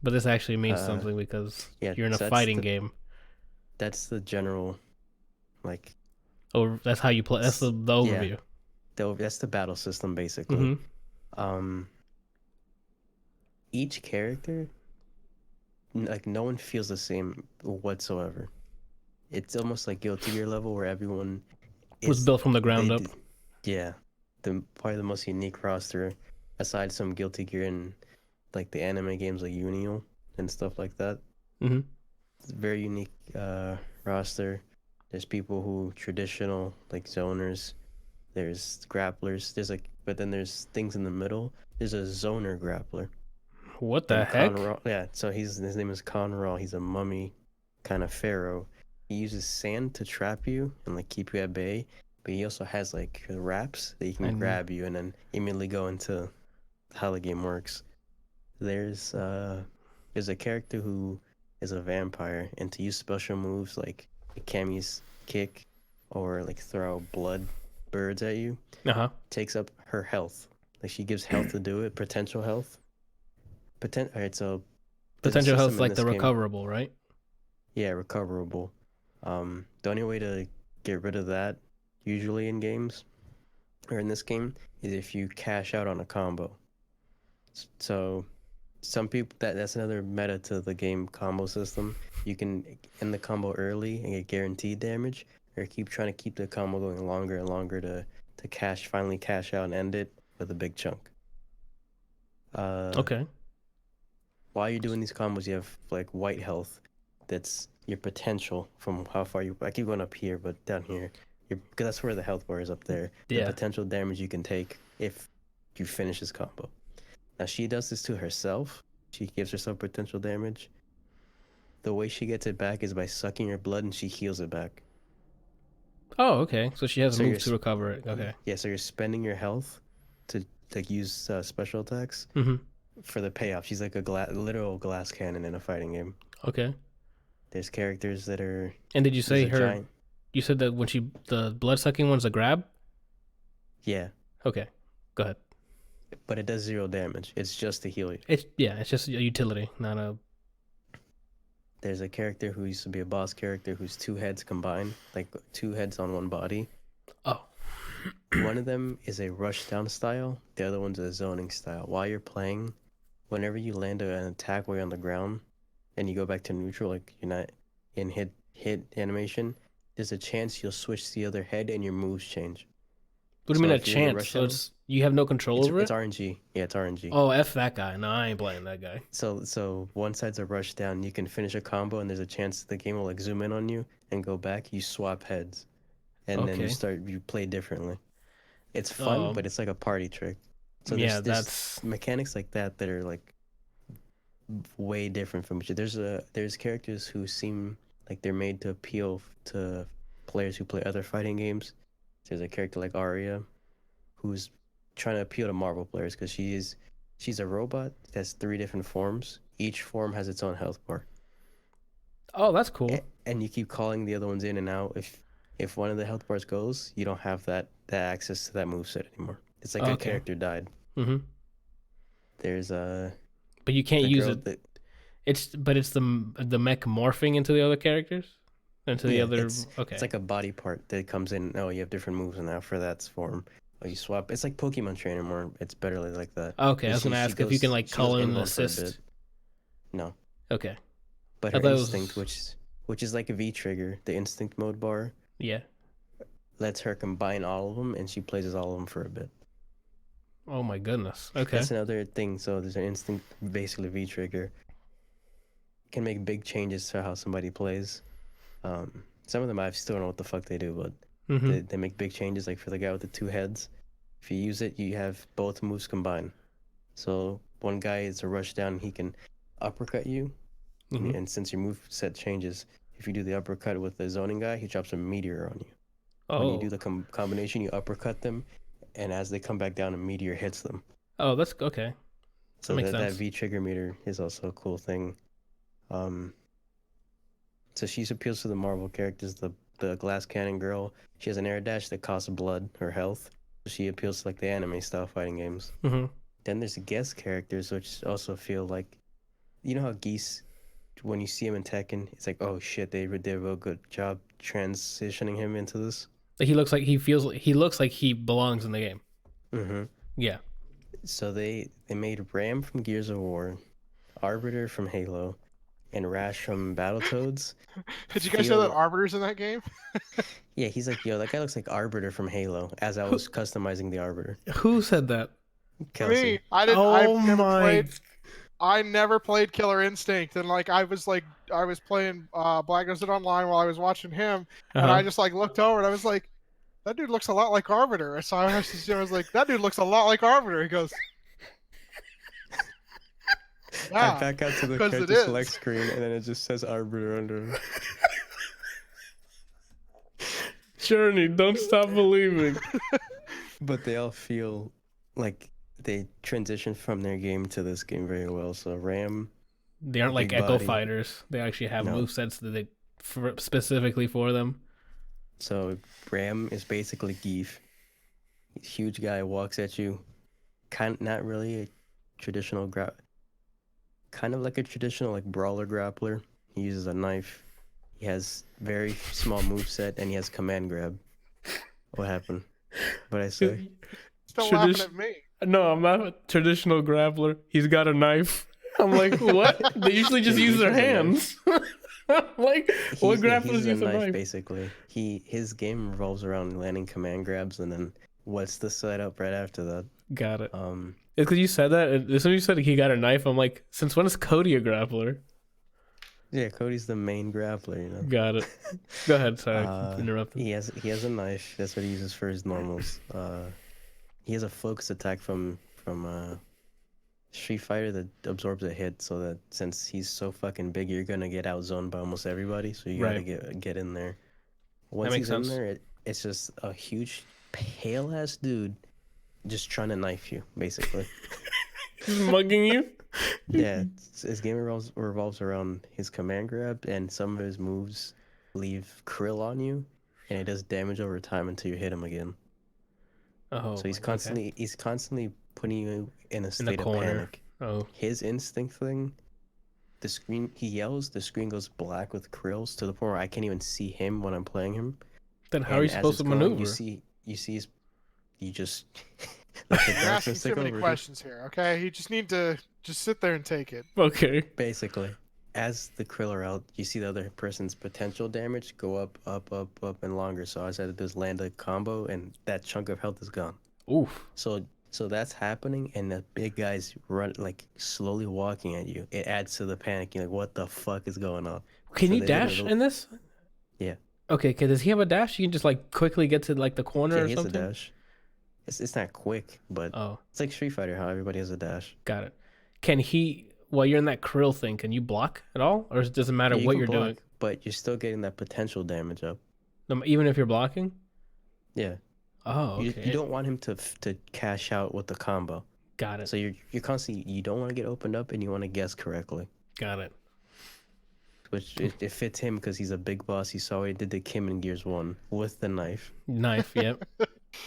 But this actually means something, because yeah, you're in a so fighting game. That's the general, like, Or that's how you play. That's the overview. that's the battle system basically. Mm-hmm. Each character, like no one feels the same whatsoever. It's almost like Guilty Gear level, where everyone Was built from the ground up. Yeah, probably the most unique roster, aside from Guilty Gear and like the anime games like Unio and stuff like that. Mm-hmm. It's a very unique roster. There's people who traditional like zoners. There's grapplers. But then there's things in the middle. There's a zoner grappler. What the heck? Yeah, so his name is Conral. He's a mummy kind of pharaoh. He uses sand to trap you and like keep you at bay, but he also has like wraps that he can grab you and then immediately go into how the game works. There's a character who is a vampire, and to use special moves like Cammy's kick or like throw blood birds at you, takes up her health. Like she gives health to do it, potential health. Alright, so Potential health, like the recoverable, right? Yeah, recoverable. The only way to get rid of that, usually in games, or in this game, is if you cash out on a combo. So, some people, that's another meta to the game combo system. You can end the combo early and get guaranteed damage, or keep trying to keep the combo going longer and longer to finally cash out and end it. with a big chunk. Okay. While you're doing these combos, you have like white health. That's your potential from how far you. I keep going up here, but down here, because that's where the health bar is up there. Yeah. The potential damage you can take if you finish this combo. Now she does this to herself. She gives herself potential damage. The way she gets it back is by sucking your blood, and she heals it back. Oh, okay. So she has a So move you're to recover it. Okay. Yeah, so you're spending your health to like use special attacks Mm-hmm. for the payoff. She's like a literal glass cannon in a fighting game. Okay. There's characters that are. And did you say there's a her? giant- You said that when the blood sucking one's a grab. Yeah, Okay. Go ahead. but it does 0 damage. It's just to heal you. It's just a utility, not a. There's a character who used to be a boss character who's 2 heads combined, like 2 heads on one body. Oh. One of them is a rush down style. The other one's a zoning style. While you're playing, whenever you land an attack while you're on the ground, and you go back to neutral, like you're not in hit animation, there's a chance you'll switch to the other head and your moves change. What do you mean a if you're in the chance? rush So down- it's you have no control over It's it. RNG. Yeah, it's RNG. Oh, F that guy. No, I ain't playing that guy. So one side's a rush down. You can finish a combo, and there's a chance the game will like zoom in on you and go back. You swap heads, and then Okay. you play differently. It's fun, Oh. but it's like a party trick. So Yeah, there's that's mechanics like that are like way different from each other. There's characters who seem like they're made to appeal to players who play other fighting games. There's a character like Arya, who's trying to appeal to Marvel players because she's a robot that has 3 different forms. Each form has its own health bar. oh, that's cool. And you keep calling the other ones in and out. If one of the health bars goes, you don't have that access to that moveset anymore. It's like a Okay. character died. Mm-hmm. There's a But you can't the use girl it. that- It's the mech morphing into the other characters, into the Yeah, other. it's Okay. like a body part that comes in. Oh, you have different moves now for that form. Oh, you swap. It's like Pokemon Trainer more. It's better like that. Okay, I was She- gonna she ask if you can goes- like she call goes in an inbound for a assist. bit. No, Okay. but I her thought it was- instinct, which is like a V trigger, the instinct mode bar, Yeah. lets her combine all of them, and she plays as all of them for a bit. Oh my goodness. Okay. That's another thing. So there's an instinct, basically V trigger, can make big changes to how somebody plays. Some of them I still don't know what the fuck they do, but Mm-hmm. they make big changes. Like for the guy with the 2 heads, if you use it, you have both moves combined. So one guy is a rush down, he can uppercut you, Mhm. and since your move set changes, if you do the uppercut with the zoning guy, he drops a meteor on you. When Oh. you do the combination, you uppercut them, and as they come back down, a meteor hits them. Oh, that's okay. So Makes that sense. V trigger meter is also a cool thing. So she appeals to the Marvel characters. The glass cannon girl, she has an air dash that costs blood or health. She appeals to like the anime style fighting games. Mm-hmm. Then there's the guest characters, which also feel like, you know how Geese, when you see him in Tekken, it's like, oh shit, they did a real good job transitioning him into this. He looks like he belongs in the game. Mm-hmm. Yeah. So they made Ram from Gears of War, Arbiter from Halo, and Rash from Battletoads. Did you guys know that Arbiter's in that game? Yeah, he's like, yo, that guy looks like Arbiter from Halo, as I was customizing the Arbiter. Who said that? Kelsey. Me. I didn't. Oh I my. never played Killer Instinct, and I was playing Black Desert Online while I was watching him, and I just looked over and I was like, that dude looks a lot like Arbiter. So I was like, that dude looks a lot like Arbiter. He goes, yeah. I back out to the 'cause it character is. select screen, and then it just says Arbiter under it. Journey, don't stop believing. But they all feel like they transition from their game to this game very well. So Ram, They aren't like Big Echo body. Fighters. They actually have No. movesets that specifically for them. so Ram is basically Geef. Huge guy, walks at you. Not really a traditional kind of like a traditional like brawler grappler. He uses a knife. He has very small moveset, and he has command grab. What happened? What'd I say? Still Tradition- laughing at me. No, I'm not a traditional grappler. He's got a knife. I'm like, what? They usually just He use their uses a knife. hands. Like, what grapplers use a knife? Basically. His game revolves around landing command grabs, and then what's the setup right after that? Got it. It's because you said that. And as soon as you said he got a knife, I'm like, since when is Cody a grappler? Yeah, Cody's the main grappler, you know. Got it. Go ahead. Sorry, I interrupted. He has a knife. That's what he uses for his normals. He has a focus attack from Street Fighter that absorbs a hit, so that since he's so fucking big, you're gonna get outzoned by almost everybody. So you gotta get in there. Once he's in there, it's just a huge pale ass dude just trying to knife you, basically. He's mugging you. Yeah, his game revolves around his command grab, and some of his moves leave krill on you, and it does damage over time until you hit him again. Oh, so he's constantly putting you in a state of panic. Oh, his instinct thing, the screen, he yells, the screen goes black with krills to the point where I can't even see him when I'm playing him. Then how are you supposed to maneuver? You just You're asking too many questions here, okay? You just need to just sit there and take it. Okay. Basically, as the krill are out, you see the other person's potential damage go up, and longer. So all I had to do is land a combo, and that chunk of health is gone. Oof. So that's happening, and the big guy's like slowly walking at you. It adds to the panic. You're like, what the fuck is going on? Can you dash in this? Yeah. Okay, does he have a dash? You can just like quickly get to like the corner or something? He has a dash. It's not quick, but it's like Street Fighter, how everybody has a dash. Got it. Can he, while you're in that krill thing, can you block at all? Or does it matter what you're doing? But you're still getting that potential damage up. Even if you're blocking? Yeah. Oh, okay. You don't want him to cash out with the combo. Got it. So you're constantly, you don't want to get opened up, and you want to guess correctly. Got it. Which it fits him because he's a big boss. You saw what he did to Kim in Gears 1 with the knife. Yep.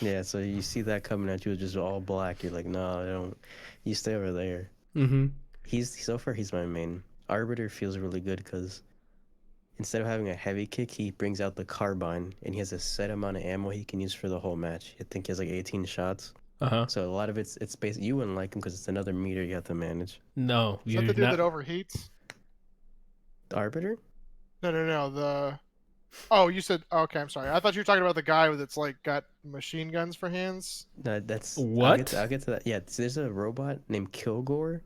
Yeah, so you see that coming at you just all black. You're like, no, I don't. You stay over there. Mm-hmm. He's my main. Arbiter feels really good because instead of having a heavy kick, he brings out the carbine, and he has a set amount of ammo he can use for the whole match. I think he has like 18 shots. So a lot of it's basically, you wouldn't like him because it's another meter you have to manage. No, is that the dude that overheats? The Arbiter? No. Oh, you said, okay, I'm sorry. I thought you were talking about the guy that's like got machine guns for hands. No, that's what? I'll get to that. Yeah, there's a robot named Kilgore.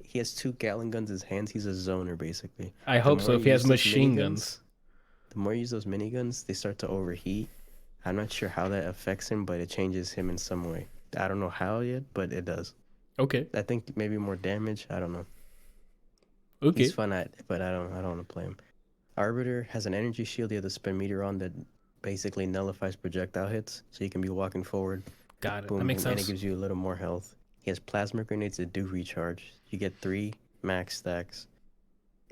He has 2 Gatling guns in his hands. He's a zoner, basically. I hope so, if he has machine guns. The more you use those miniguns, they start to overheat. I'm not sure how that affects him, but it changes him in some way. I don't know how yet, but it does. Okay. I think maybe more damage. I don't know. Okay. He's fun at it, but I don't want to play him. Arbiter has an energy shield. You have the spin meter on that basically nullifies projectile hits, so you can be walking forward. Got it. Boom, that makes boom, sense. And it gives you a little more health. He has plasma grenades that do recharge. You get 3 max stacks.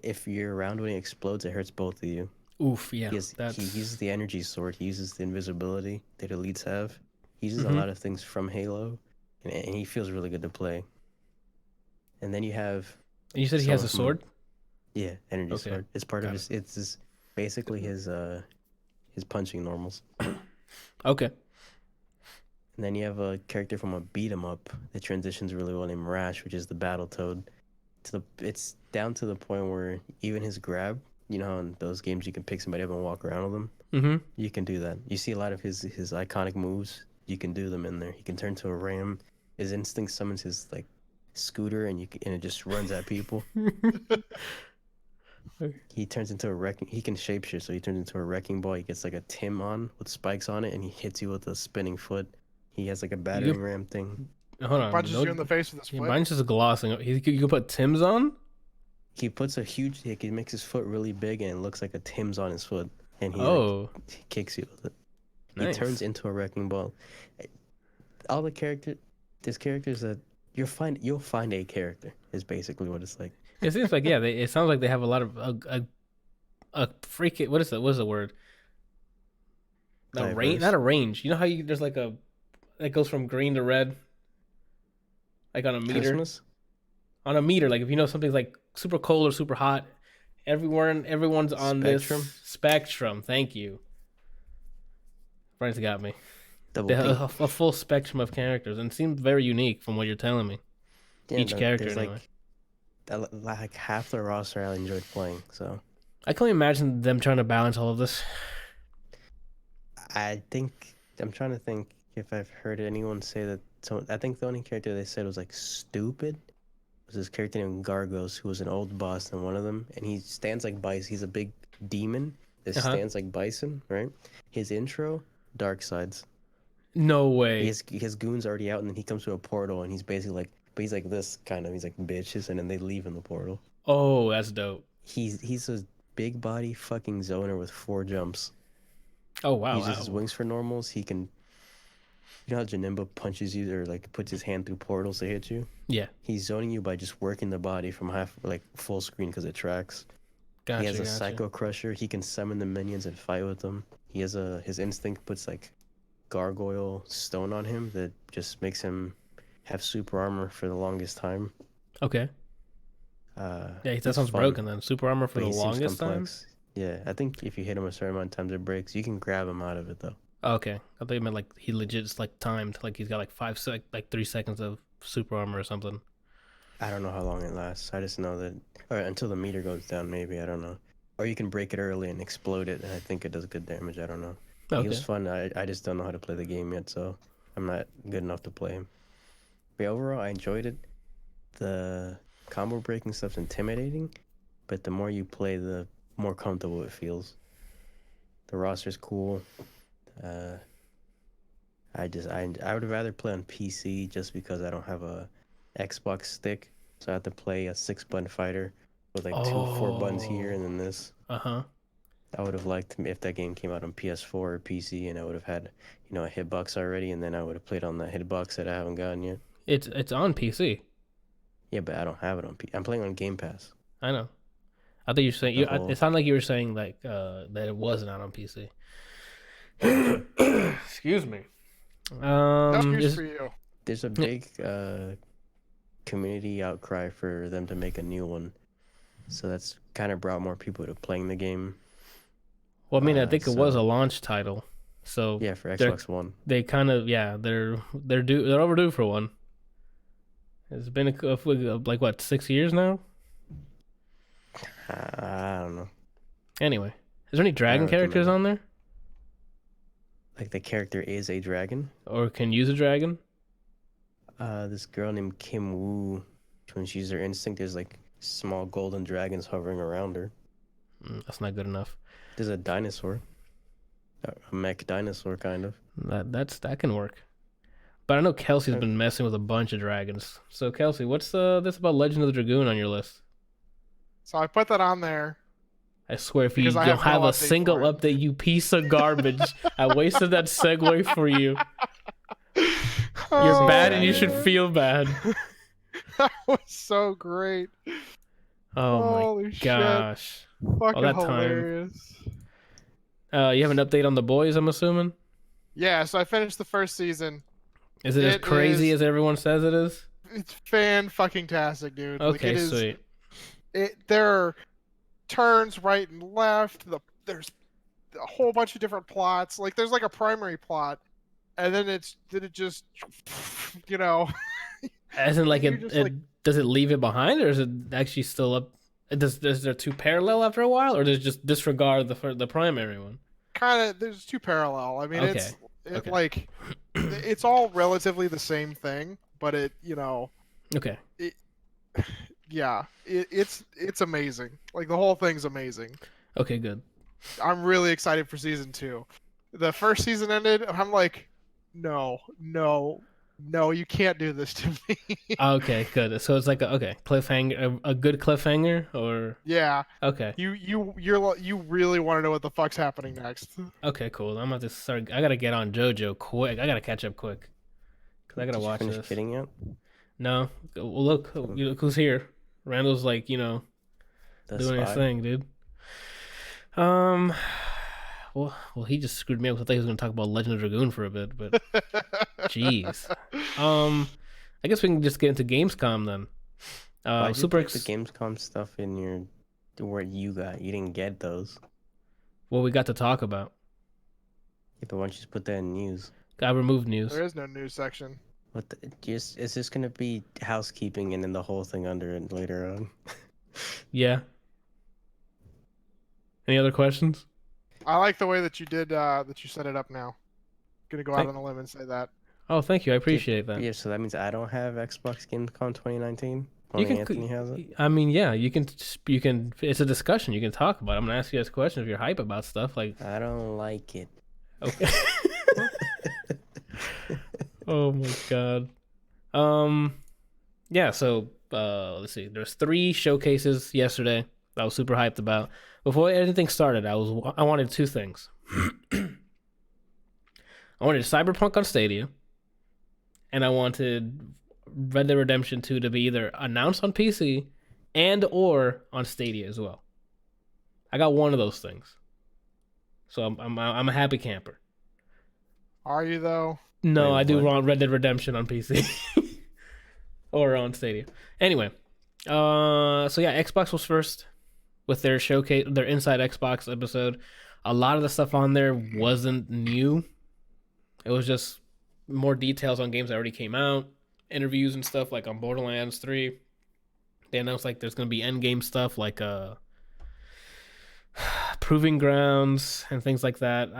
If you're around when he explodes, it hurts both of you. Oof, yeah. He uses the energy sword. He uses the invisibility that elites have. He uses a lot of things from Halo, and he feels really good to play. And then you have... And you said he has a sword? Yeah, energy sword. It's part of his... It's basically his punching normals. Okay. And then you have a character from a beat 'em up that transitions really well named Rash, which is the Battletoad. It's down to the point where even his grab, you know how in those games you can pick somebody up and walk around with them? Mm-hmm. You can do that. You see a lot of his iconic moves. You can do them in there. He can turn to a ram. His instinct summons his like scooter, and it just runs at people. He turns into a wrecking. He can shapeshift, so he turns into a wrecking ball. He gets like a Tim on with spikes on it, and he hits you with a spinning foot. He has like a battering ram thing. Hold on. Punches you in the face with his foot. Mine's just glossing. You can put Tim's on. He puts a huge. He makes his foot really big, and it looks like a Tim's on his foot, and he he kicks you with it. Nice. He turns into a wrecking ball. All the there's characters that you'll find a character is basically what it's like. It seems like it sounds like they have a lot of a freaking what is the word? Range, not a range. You know how there's like that goes from green to red, like on a meter. Christmas? On a meter, like if you know something's like super cold or super hot, everyone's on spectrum? This spectrum. Thank you. Bryant's got me. A full spectrum of characters, and it seems very unique from what you're telling me. Yeah, each character, anyway. Like half the roster I enjoyed playing. So I can't imagine them trying to balance all of this. I'm trying to think if I've heard anyone say that So I think the only character they said was like stupid was this character named Gargos, who was an old boss in one of them, and he stands like Bison. He's a big demon that stands like Bison, right? His intro, Dark Sides. No way. His goons already out, and then he comes to a portal, and he's basically like, but he's like this kind of. He's like bitches, and then they leave in the portal. Oh, that's dope. He's a big body fucking zoner with 4 jumps. Oh wow. He uses his wings for normals. He can. You know how Janemba punches you or like puts his hand through portals to hit you? Yeah. He's zoning you by just working the body from full screen because it tracks. Gotcha, he has a Psycho Crusher. He can summon the minions and fight with them. He has his instinct puts like gargoyle stone on him that just makes him have super armor for the longest time. Okay. Yeah, that sounds broken then. Super armor for the longest time? Yeah, I think if you hit him a certain amount of times it breaks. You can grab him out of it though. Okay, I thought you meant like he legit just like timed, like he's got like 3 seconds of super armor or something. I don't know how long it lasts. I just know that, or until the meter goes down, maybe. I don't know. Or you can break it early and explode it, and I think it does good damage. I don't know. Okay. He was fun. I just don't know how to play the game yet, so I'm not good enough to play him. But overall, I enjoyed it. The combo breaking stuff's intimidating, but the more you play, the more comfortable it feels. The roster's cool. I would rather play on PC just because I don't have a Xbox stick, so I have to play a 6-button fighter with like 4 buttons here and then this. I would have liked if that game came out on PS4 or PC, and I would have had a hitbox already, and then I would have played on that hitbox that I haven't gotten yet. It's on PC. Yeah, but I don't have it on PC. I'm playing on Game Pass. I know. I thought you were saying it sounded like you were saying like that it wasn't out on PC. Excuse me. Excuse for you. There's a big community outcry for them to make a new one, so that's kind of brought more people to playing the game. Well, I mean, I think it was a launch title, so yeah, for Xbox One. They kind of they're overdue for one. It's been like what 6 years now. I don't know. Anyway, is there any dragon characters on there? Like the character is a dragon? Or can use a dragon? This girl named Kim Woo, when she uses her instinct, there's like small golden dragons hovering around her. That's not good enough. There's a dinosaur. A mech dinosaur, kind of. That can work. But I know Kelsey's been messing with a bunch of dragons. So Kelsey, what's this about Legend of the Dragoon on your list? So I put that on there. I swear, if you don't have a single update, you piece of garbage. I wasted that segue for you. You're bad and you should feel bad. That was so great. Oh my gosh. Fucking hilarious. Time. You have an update on The Boys, I'm assuming? Yeah, so I finished the first season. Is it as crazy as everyone says it is? It's fan-fucking-tastic, dude. Okay, sweet. There are turns right and left. There's a whole bunch of different plots. Like there's like a primary plot, and then it just As in, like does it leave it behind, or is it actually still up? Is there 2 parallel after a while, or does it just disregard the primary one? Kind of. There's 2 parallel. I mean, like it's all relatively the same thing, but Okay. It's amazing. Like the whole thing's amazing. Okay, good. I'm really excited for season 2. The first season ended, and I'm like, no, you can't do this to me. Okay, good. So it's like cliffhanger, a good cliffhanger, or yeah. Okay. You really want to know what the fuck's happening next. Okay, cool. I'm about to start. I gotta get on JoJo quick. I gotta catch up quick. Cause I gotta watch this. Kidding yet? No. Well, look who's here. Randall's like, doing his thing, dude. Well, he just screwed me up. I thought he was going to talk about Legend of Dragoon for a bit, but jeez. I guess we can just get into Gamescom then. Why'd you put the Gamescom stuff in where you didn't get those? What we got to talk about. Yeah, but why don't you just put that in news? I removed news. There is no news section. Is this going to be housekeeping and then the whole thing under it later on? Yeah. Any other questions? I like the way that you did that you set it up now. Gonna go out on a limb and say that. Oh, thank you. I appreciate that. Yeah, so that means I don't have Xbox Gamescom 2019. You Only Anthony has it. I mean, yeah, you can. It's a discussion. You can talk about it. I'm gonna ask you guys questions if you're hype about stuff. Like, I don't like it. okay. Oh my god. Yeah. So, let's see. There's 3 showcases yesterday that I was super hyped about. Before anything started, I wanted 2 things. I wanted Cyberpunk on Stadia, and I wanted Red Dead Redemption 2 to be either announced on PC and or on Stadia as well. I got one of those things, so I'm a happy camper. Are you though? No, Wait, I do what? want Red Dead Redemption on PC or on Stadia. Anyway, so yeah, Xbox was first with their showcase, their Inside Xbox episode. A lot of the stuff on there wasn't new. It was just more details on games that already came out, interviews and stuff like on Borderlands 3. They announced like there's gonna be endgame stuff like Proving Grounds and things like that.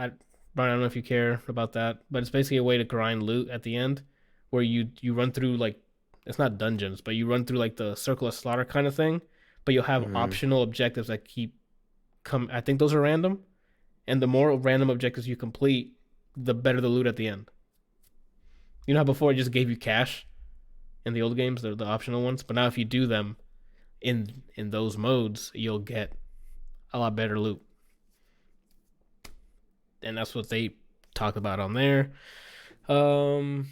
Brian, I don't know if you care about that, but it's basically a way to grind loot at the end, where you run through like, it's not dungeons, but you run through like the Circle of Slaughter kind of thing, but you'll have optional objectives that keep come. I think those are random, and the more random objectives you complete, the better the loot at the end. You know how before it just gave you cash in the old games, the optional ones, but now if you do them in those modes, you'll get a lot better loot. And that's what they talk about on there. The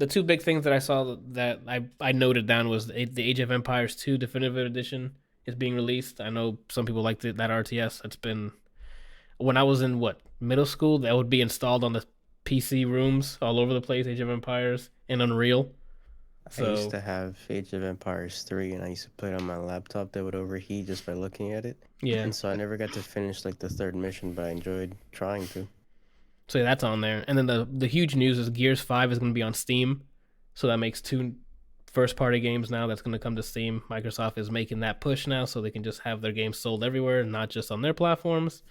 2 big things that I saw that I noted down was the Age of Empires 2 Definitive Edition is being released. I know some people like that RTS. It's been, when I was in middle school, that would be installed on the PC rooms all over the place, Age of Empires and Unreal. I used to have Age of Empires 3, and I used to play it on my laptop that would overheat just by looking at it. Yeah. And so I never got to finish like the 3rd mission, but I enjoyed trying to. So yeah, that's on there. And then the huge news is Gears 5 is going to be on Steam. So that makes 2 first-party games now that's going to come to Steam. Microsoft is making that push now so they can just have their games sold everywhere, not just on their platforms.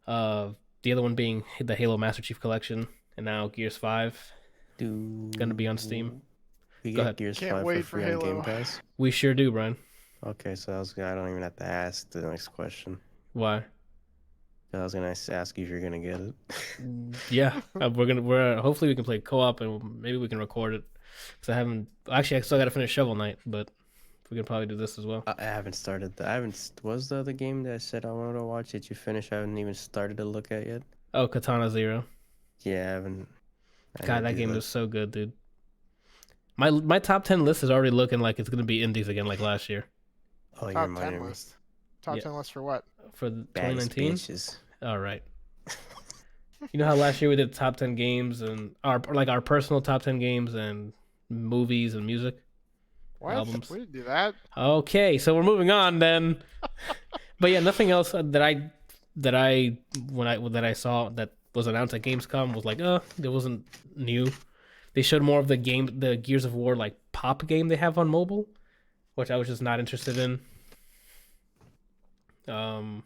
The other one being the Halo Master Chief Collection, and now Gears 5 going to be on Steam. We Go get ahead. Gears Can't 5 for wait free for on Halo. Game Pass. We sure do, Brian. Okay, so I don't even have to ask the next question. Why? I was gonna ask you if you're gonna get it. Yeah, we're hopefully we can play co-op and maybe we can record it. Because I still got to finish Shovel Knight, but we can probably do this as well. I haven't started. Was the other game that I said I wanted to watch that you finished? I haven't even started to look at yet. Oh, Katana Zero. Yeah, I haven't. God, that game is so good, dude. My top 10 list is already looking like it's gonna be indies again, like last year. Oh, you're Top reminding 10 me. list. Top Yeah. 10 list for what? For Baddest 2019. bitches. All right. You know how last year we did top 10 games and our personal top 10 games and movies and music. What? Albums. We didn't do that. Okay, so we're moving on then. But yeah, nothing else that I saw that was announced at Gamescom was like, it wasn't new. They showed more of the Gears of War like pop game they have on mobile, which I was just not interested in. And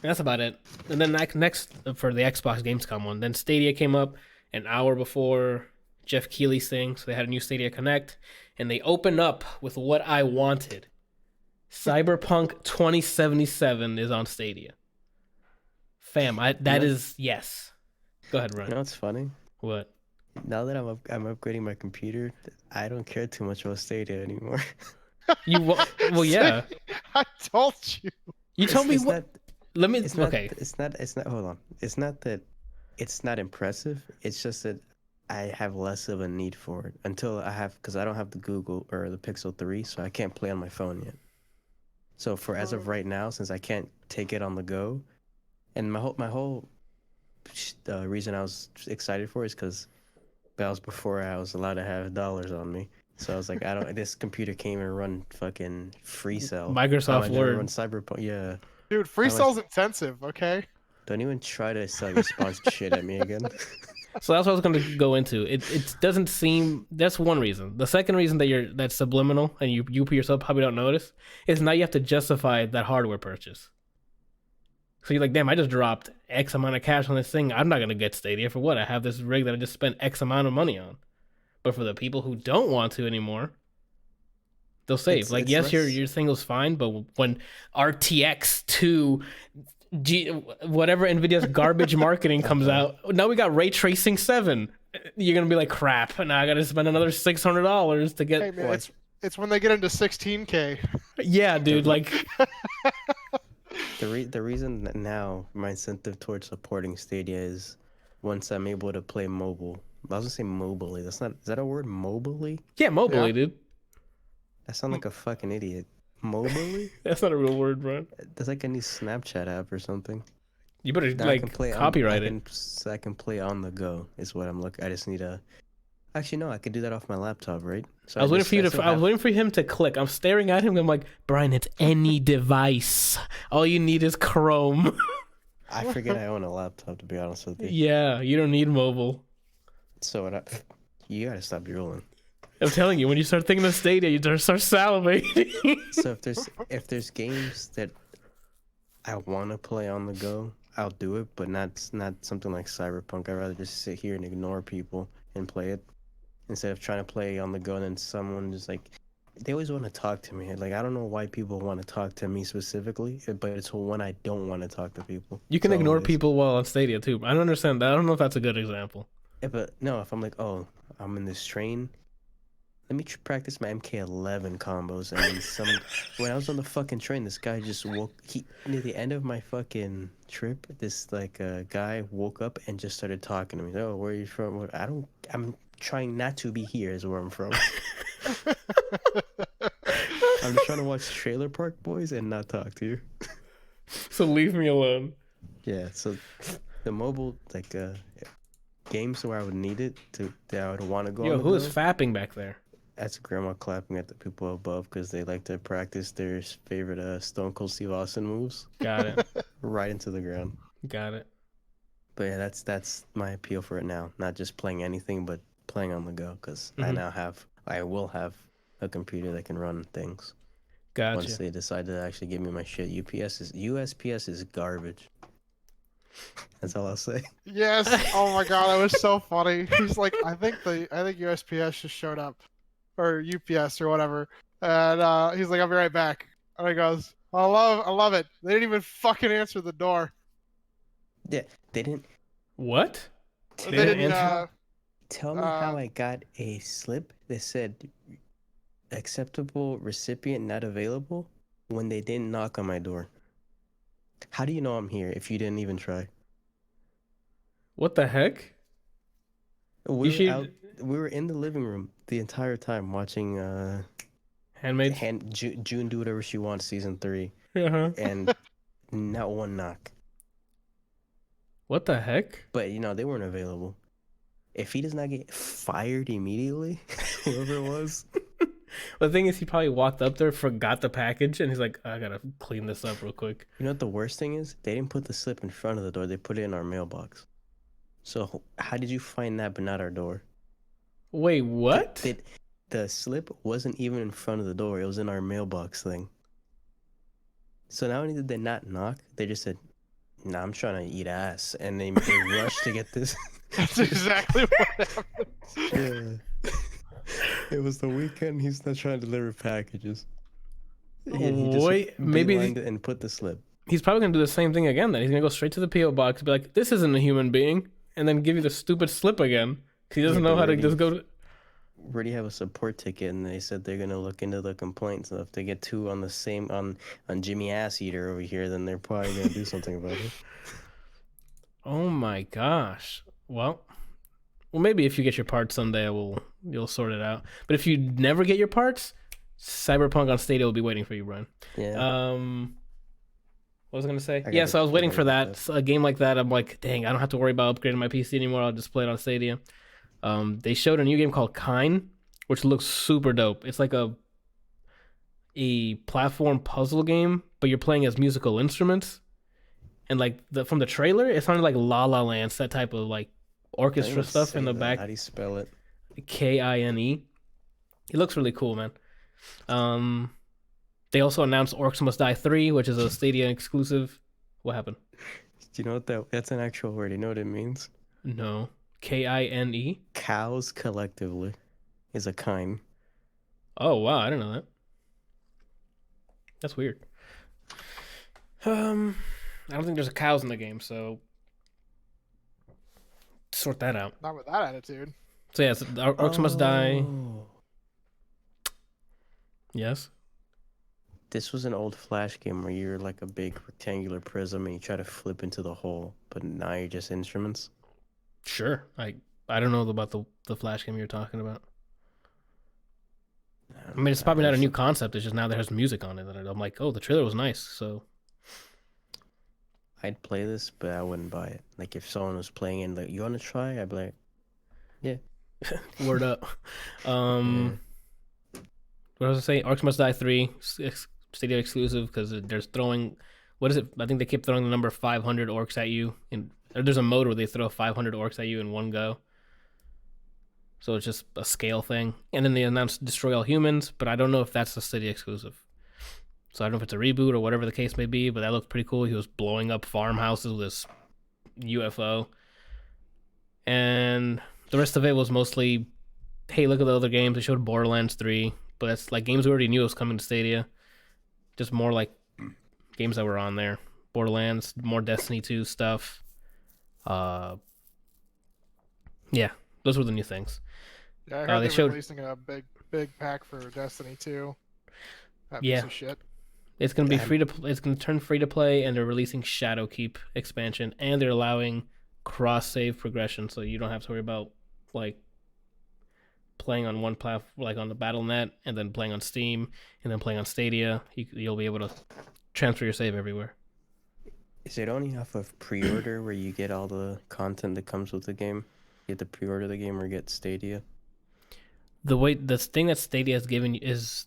that's about it. And then next for the Xbox Gamescom one, then Stadia came up an hour before Jeff Keighley's thing, so they had a new Stadia Connect, and they opened up with what I wanted. Cyberpunk 2077 is on Stadia. Fam, that is yes. Go ahead, Ryan. You know what's funny? What? Now that I'm upgrading my computer, I don't care too much about Stadia anymore. Well, yeah. I told you. You told me It's what? Let me. It's not, Okay. It's not. Hold on. It's not that it's not impressive. It's just that I have less of a need for it because I don't have the Google or the Pixel 3, so I can't play on my phone yet. So as of right now, since I can't take it on the go, and my whole reason I was excited for it is because that was before I was allowed to have dollars on me. So I was like, this computer can't even run fucking free cell. Microsoft Word. Run Cyberpunk. Yeah. Dude, free How much- cell's intensive, okay? Don't even try to sell your sponsor shit at me again. So that's what I was going to go into. It doesn't seem. That's one reason. The second reason that's subliminal and you yourself probably don't notice is now you have to justify that hardware purchase. So you're like, damn, I just dropped X amount of cash on this thing. I'm not gonna get Stadia for what? I have this rig that I just spent X amount of money on. But for the people who don't want to anymore, they'll save. It's Yes, less... your thing was fine, but when RTX 2 whatever Nvidia's garbage marketing comes out, now we got ray tracing 7. You're gonna be like, crap. Now I gotta spend another $600 to get. Hey, man, it's when they get into 16K. Yeah, dude. Like, The reason that now my incentive towards supporting Stadia is once I'm able to play mobile. I was gonna say mobily. Is that a word? Mobily? yeah, mobily, dude. I sound like a fucking idiot. Mobily? That's not a real word, bro. That's like a new Snapchat app or something. You better Now I can play copyright it. So I can play on the go is what I'm looking. I just need a. Actually, no, I could do that off my laptop, right? So I was waiting for him to click. I'm staring at him. I'm like, Brian, it's any device. All you need is Chrome. I forget I own a laptop, to be honest with you. Yeah, you don't need mobile. So you gotta stop drooling. I'm telling you, when you start thinking of Stadia, you start salivating. So if there's games that I want to play on the go, I'll do it, but not something like Cyberpunk. I'd rather just sit here and ignore people and play it instead of trying to play on the go and then someone just like they always want to talk to me. Like I don't know why people want to talk to me specifically, but it's when I don't want to talk to people. You can ignore people while on Stadia too. I don't understand that. I don't know if that's a good example. Yeah, but no, if I'm like, oh, I'm in this train. Let me practice my MK11 combos. And then when I was on the fucking train, this guy just near the end of my fucking trip, this like guy woke up and just started talking to me. Oh, where are you from? I'm trying not to be here is where I'm from. I'm just trying to watch Trailer Park Boys and not talk to you. So leave me alone. Yeah, so the mobile, like, games where I would need it that I would want to go. Yo, who is fapping back there? That's grandma clapping at the people above because they like to practice their favorite Stone Cold Steve Austin moves. Got it. Right into the ground. Got it. But yeah, that's my appeal for it now. Not just playing anything, but playing on the go because I will have a computer that can run things. Gotcha. Once they decide to actually give me my shit. USPS is garbage. That's all I'll say. Yes. Oh my god, that was so funny. He's like, I think USPS just showed up, or UPS or whatever, and he's like, I'll be right back. And he goes, I love it. They didn't even fucking answer the door. Yeah, they didn't. What? They didn't. Tell me how I got a slip that said acceptable recipient not available when they didn't knock on my door. How do you know I'm here if you didn't even try? What the heck? We were in the living room the entire time watching Handmaids? June Do Whatever She Wants season 3. Uh-huh. And not one knock. What the heck? But they weren't available. If he does not get fired immediately, whoever it was. Well, the thing is, he probably walked up there, forgot the package, and he's like, I gotta clean this up real quick. You know what the worst thing is? They didn't put the slip in front of the door. They put it in our mailbox. So how did you find that but not our door? Wait, what? The slip wasn't even in front of the door. It was in our mailbox thing. So not only did they not knock, they just said, nah, I'm trying to eat ass. And they rushed to get this. That's exactly what happened. Yeah. It was the weekend. He's not trying to deliver packages. Maybe and put the slip. He's probably gonna do the same thing again. Then he's gonna go straight to the PO box, and be like, "This isn't a human being," and then give you the stupid slip again. He doesn't know how to just go. We already have a support ticket, and they said they're gonna look into the complaints. So if they get two on the same on Jimmy Ass Eater over here, then they're probably gonna do something about it. Oh my gosh! Well, maybe if you get your parts someday, you'll sort it out. But if you never get your parts, Cyberpunk on Stadia will be waiting for you, Brian. Yeah. What was I gonna say? So I was waiting for that. A game like that, I'm like, dang, I don't have to worry about upgrading my PC anymore. I'll just play it on Stadia. They showed a new game called Kine, which looks super dope. It's like a platform puzzle game, but you're playing as musical instruments. And like from the trailer, it sounded like La La Land, that type of like orchestra stuff in the back. How do you spell it? Kine. It looks really cool, man. They also announced Orcs Must Die 3, which is a Stadia exclusive. What happened? Do you know what that's an actual word? You know what it means? No. Kine? Cows collectively is a kind. Oh wow, I didn't know that. That's weird. I don't think there's cows in the game, so sort that out. Not with that attitude. So yes, orcs must die. Oh. Yes. This was an old Flash game where you're like a big rectangular prism and you try to flip into the hole, but now you're just instruments. Sure. I don't know about the Flash game you're talking about. I mean, it's probably not a new concept. It's just now there's music on it. And I'm like, oh, the trailer was nice. So I'd play this, but I wouldn't buy it. Like if someone was playing and like, you want to try? I'd be like, yeah. Word up. What was I saying? Orcs Must Die 3, Stadia exclusive, because there's throwing. What is it? I think they keep throwing the number 500 orcs at you. There's a mode where they throw 500 orcs at you in one go. So it's just a scale thing. And then they announced Destroy All Humans, but I don't know if that's a Stadia exclusive. So I don't know if it's a reboot or whatever the case may be, but that looked pretty cool. He was blowing up farmhouses with his UFO. And the rest of it was mostly, hey, look at the other games. They showed Borderlands 3, but that's like games we already knew was coming to Stadia. Just more like games that were on there. Borderlands, more Destiny 2 stuff. Yeah, those were the new things. Yeah, I heard they they're showed releasing a big pack for Destiny 2. That Yeah. piece of shit. It's gonna be free to. It's gonna turn free to play, and they're releasing Shadowkeep expansion, and they're allowing cross save progression, so you don't have to worry about like playing on one platform, like on the BattleNet, and then playing on Steam, and then playing on Stadia. You'll be able to transfer your save everywhere. Is it only off of pre-order where you get all the content that comes with the game? You get to pre-order the game or get Stadia? The thing that Stadia has given you is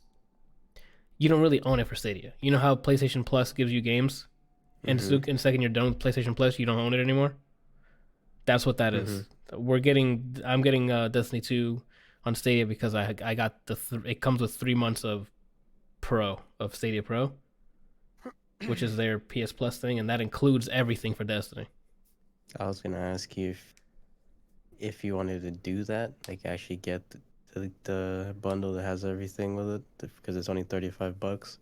you don't really own it for Stadia. You know how PlayStation Plus gives you games, and in a second you're done with PlayStation Plus, you don't own it anymore. That's what that is. I'm getting Destiny 2 on Stadia because I got it comes with 3 months of Stadia Pro, which is their PS Plus thing, and that includes everything for Destiny. I was gonna ask you if you wanted to do that, like actually get the bundle that has everything with it, because it's only $35.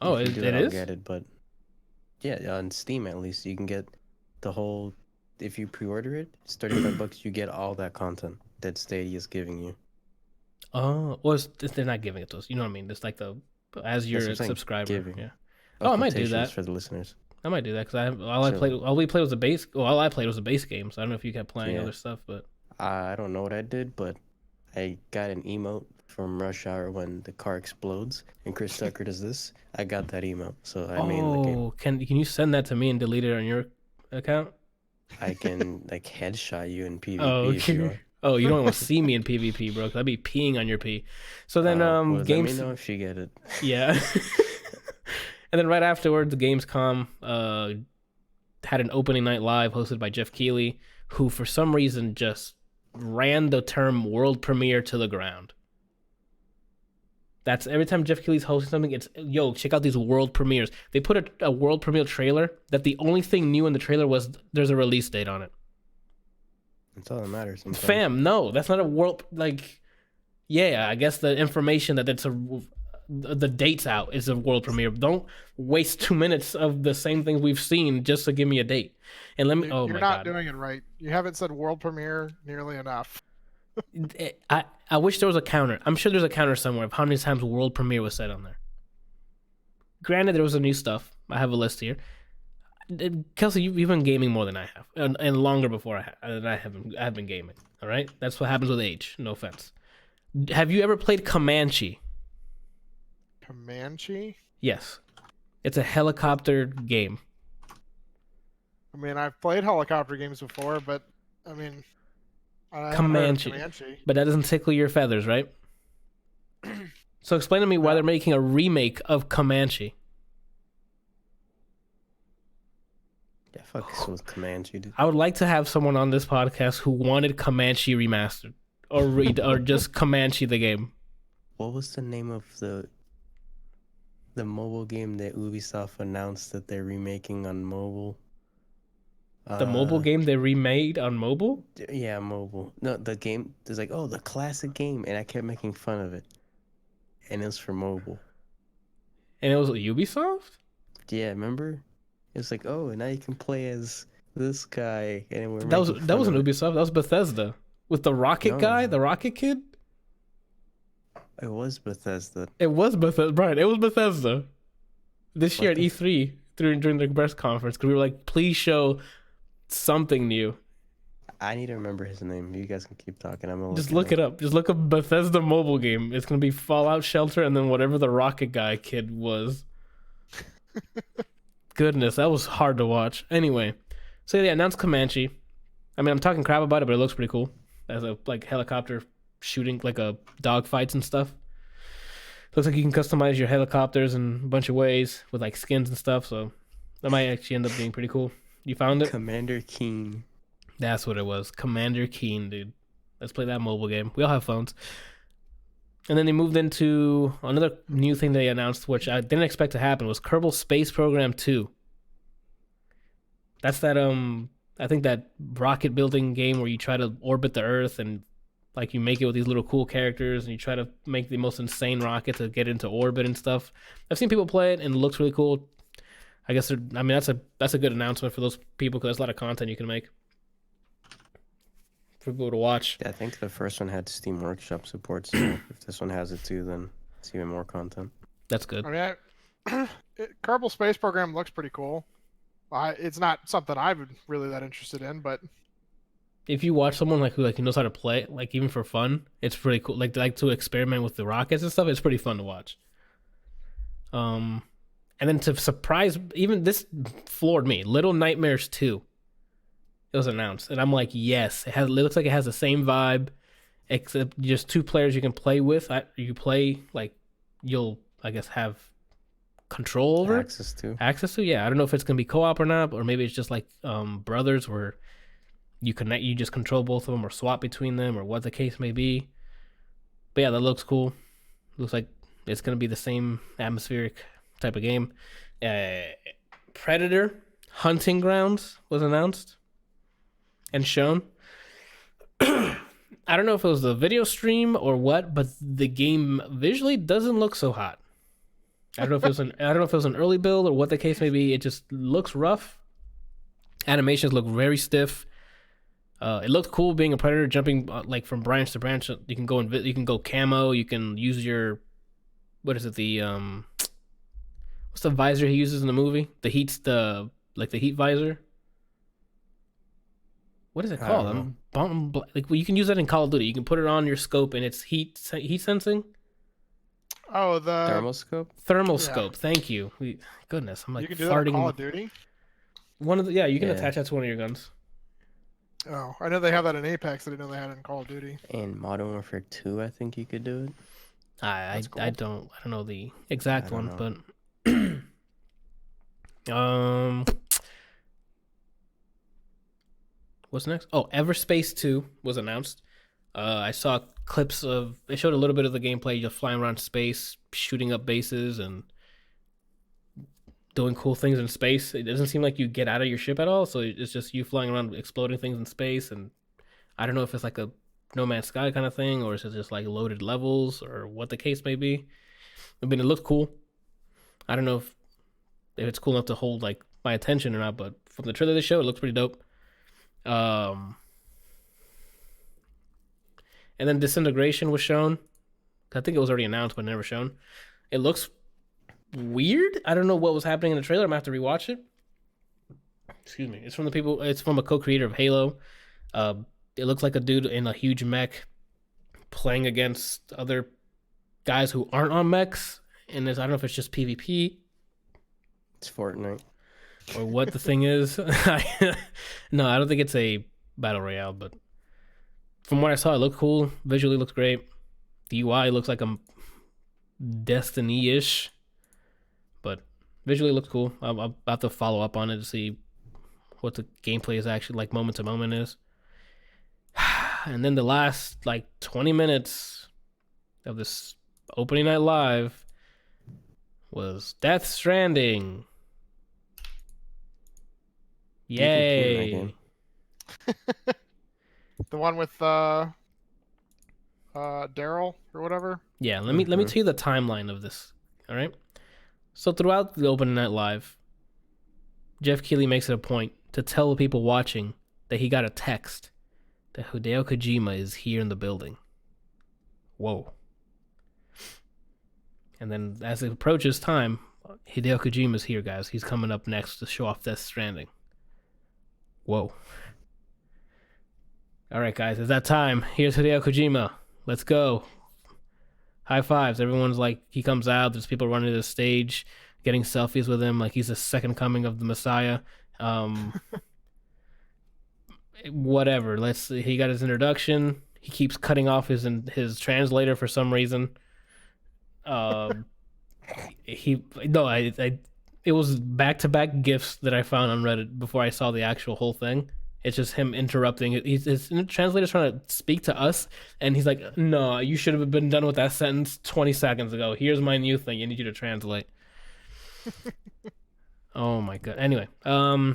Oh, if you do it I'll is? get it, but yeah, on Steam at least you can get the whole. If you pre-order it, it's $35. You get all that content that Stadia is giving you. Oh, well, they're not giving it to us. You know what I mean? It's like as you're a subscriber. Giving. Yeah. Oh, I might do that for the listeners. I might do that because all we played was the base. Well, all I played was the base game. So I don't know if you kept playing other stuff, but I don't know what I did, but I got an emote from Rush Hour when the car explodes, and Chris Tucker does this. I got that emote, so I made the game. Can you send that to me and delete it on your account? I can like headshot you in PvP. Oh, if you okay. want. Oh, you don't want to see me in PvP, bro? Because I'd be peeing on your pee. So then, Let me know if you get it. Yeah. And then right afterwards, the Gamescom had an opening night live hosted by Jeff Keighley, who for some reason just ran the term world premiere to the ground. That's every time Jeff Keighley's hosting something, it's, yo, check out these world premieres. They put a world premiere trailer that the only thing new in the trailer was there's a release date on it. That's all that matters. Sometimes. Fam, no, that's not a world, like, yeah, I guess the information that the date's out is a world premiere. Don't waste 2 minutes of the same things we've seen just to give me a date. And let me, You're not doing it right. You haven't said world premiere nearly enough. I wish there was a counter. I'm sure there's a counter somewhere of how many times world premiere was said on there. Granted, there was a new stuff. I have a list here. Kelsey, you've been gaming more than I have, and longer before I have been gaming. All right, that's what happens with age. No offense. Have you ever played Comanche? Comanche? Yes, it's a helicopter game. I mean, I've played helicopter games before, but I mean, Comanche. But that doesn't tickle your feathers, right? So explain to me why they're making a remake of Comanche. Yeah, fuck with Comanche, dude. I would like to have someone on this podcast who wanted Comanche remastered, or just Comanche the game. What was the name of the the mobile game that Ubisoft announced that they're remaking on mobile. The mobile game they remade on mobile? Yeah, mobile. No, the game. There's like, oh, the classic game, and I kept making fun of it, and it was for mobile. And it was Ubisoft? Yeah, remember? It's like, oh, and now you can play as this guy, and we're That making wasn't fun of it. Ubisoft. That was Bethesda with the rocket guy, No. the rocket kid. It was Bethesda. It was Bethesda, Brian. It was Bethesda this year at What the E3 during the press conference because we were like, please show something new. I need to remember his name. You guys can keep talking. I'm gonna Just look it up. Just look up Bethesda mobile game. It's gonna be Fallout Shelter and then whatever the rocket guy kid was. Goodness, that was hard to watch. Anyway, so they announced Comanche. I mean, I'm talking crap about it, but it looks pretty cool. As a like helicopter shooting, like a dog fights and stuff. Looks like you can customize your helicopters in a bunch of ways with like skins and stuff. So that might actually end up being pretty cool. You found it? Commander Keen. That's what it was. Commander Keen, dude. Let's play that mobile game. We all have phones. And then they moved into another new thing they announced, which I didn't expect to happen, was Kerbal Space Program 2. That's that I think that rocket building game where you try to orbit the Earth and like you make it with these little cool characters and you try to make the most insane rocket to get into orbit and stuff. I've seen people play it and it looks really cool. I guess that's a good announcement for those people because there's a lot of content you can make for people to watch. Yeah, I think the first one had Steam Workshop support, so if this one has it too, then it's even more content. That's good. I mean, Kerbal Space Program looks pretty cool. It's not something I'm really that interested in, but If you watch someone like who knows how to play, like even for fun, it's pretty cool. Like they like to experiment with the rockets and stuff. It's pretty fun to watch. And then to surprise, even this floored me. Little Nightmares 2. It was announced, and I'm like, yes, it looks like it has the same vibe, except just 2 players you can play with. You play like you'll, I guess, have control over Access to. Yeah. I don't know if it's gonna be co-op or not, or maybe it's just like brothers where you just control both of them or swap between them or what the case may be. But yeah, that looks cool. Looks like it's going to be the same atmospheric type of game. Predator Hunting Grounds was announced and shown. I don't know if it was the video stream or what, but the game visually doesn't look so hot. I don't know if it was an early build or what the case may be. It just looks rough. Animations look very stiff. It looked cool being a predator, jumping like from branch to branch. You can go camo. You can use your, what is it? The what's the visor he uses in the movie? The heat visor. What is it called? Like you can use that in Call of Duty. You can put it on your scope and it's heat sensing. oh, the Thermal scope? Scope. Thank you. Goodness, I'm like you can do farting. that in Call of Duty. You can Yeah. attach that to one of your guns. Oh, I know they have that in Apex. I didn't know they had it in Call of Duty. And Modern Warfare 2, I think you could do it. I Cool. don't know the exact I one, don't but what's next? Oh, Everspace 2 was announced. I saw clips of it showed a little bit of the gameplay, just flying around space, shooting up bases and doing cool things in space. It doesn't seem like you get out of your ship at all, so it's just you flying around exploding things in space. And I don't know if it's like a No Man's Sky kind of thing or is it just like loaded levels or what the case may be. I mean, it looked cool. I don't know if it's cool enough to hold like my attention or not, but from the trailer they showed, it looks pretty dope. And then Disintegration was shown. I think it was already announced but never shown. It looks weird. I don't know what was happening in the trailer. I'm gonna have to rewatch it. Excuse me. It's from a co-creator of Halo. It looks like a dude in a huge mech playing against other guys who aren't on mechs. And I don't know if it's just PvP It's Fortnite. or what the thing is. No, I don't think it's a battle royale, but from what I saw, it looked cool. Visually looks great. The UI looks like a Destiny-ish, but visually looks cool. I'll have to follow up on it to see what the gameplay is actually like moment to moment is. And then the last like 20 minutes of this opening night live was Death Stranding. You can pee in that Yay! game. The one with Daryl or whatever. Yeah, let me tell you the timeline of this. All right. So throughout the opening night live, Jeff Keighley makes it a point to tell the people watching that he got a text that Hideo Kojima is here in the building. Whoa. And then as it approaches time, Hideo Kojima's here, guys. He's coming up next to show off Death Stranding. Whoa. All right, guys, it's that time. Here's Hideo Kojima. Let's go. High fives. Everyone's like, he comes out. There's people running to the stage, getting selfies with him like he's the second coming of the Messiah. Whatever. Let's see. He got his introduction. He keeps cutting off his translator for some reason. It was back-to-back GIFs that I found on Reddit before I saw the actual whole thing. It's just him interrupting. His translator's trying to speak to us, and he's like, "No, you should have been done with that sentence 20 seconds ago. Here's my new thing. I need you to translate." Oh my god. Anyway, so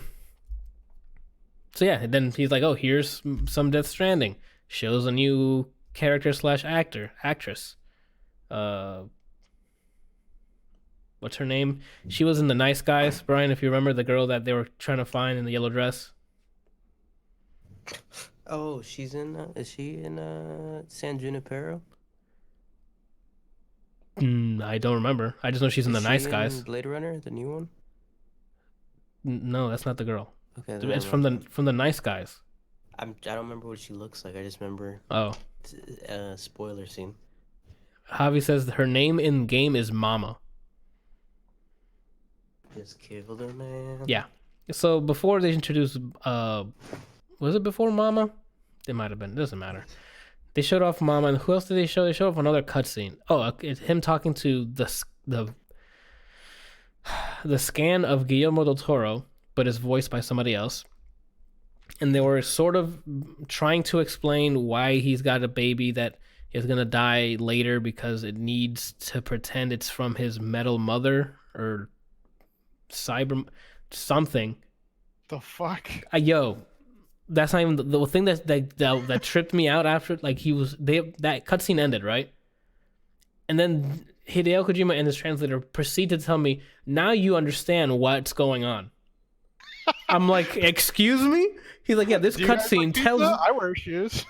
yeah, then he's like, "Oh, here's some Death Stranding." Shows a new character / actress. What's her name? She was in The Nice Guys, Brian, if you remember, the girl that they were trying to find in the yellow dress. Oh, she's in. Is she in San Junipero? I don't remember. I just know she's in The Nice Guys. Blade Runner, the new one. No, that's not the girl. Okay, It's from the Nice Guys. I don't remember what she looks like. I just remember. Oh. Spoiler scene. Javi says her name in game is Mama. Just killed her, man. Yeah. So before they introduced, was it before Mama? It might have been. It doesn't matter. They showed off Mama, and who else did they show? They showed off another cutscene. Oh, it's him talking to the scan of Guillermo del Toro, but it's voiced by somebody else. And they were sort of trying to explain why he's got a baby that is gonna die later because it needs to pretend it's from his metal mother or cyber something. The fuck? That's not even the thing that tripped me out after. Like that cutscene ended, right? And then Hideo Kojima and his translator proceed to tell me, now you understand what's going on. I'm like, excuse me? He's like, yeah, this cutscene tells. I wear shoes.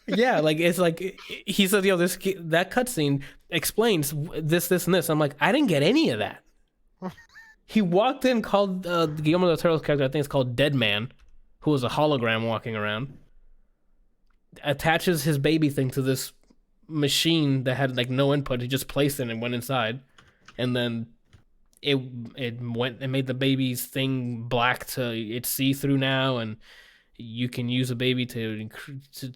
Yeah, like it's like he said, that cutscene explains this, and this. I'm like, I didn't get any of that. He walked in, called Guillermo del Toro's character, I think it's called Dead Man, who was a hologram walking around, attaches his baby thing to this machine that had like no input. He just placed it and went inside, and then it made the baby's thing black to it's see-through now, and you can use a baby to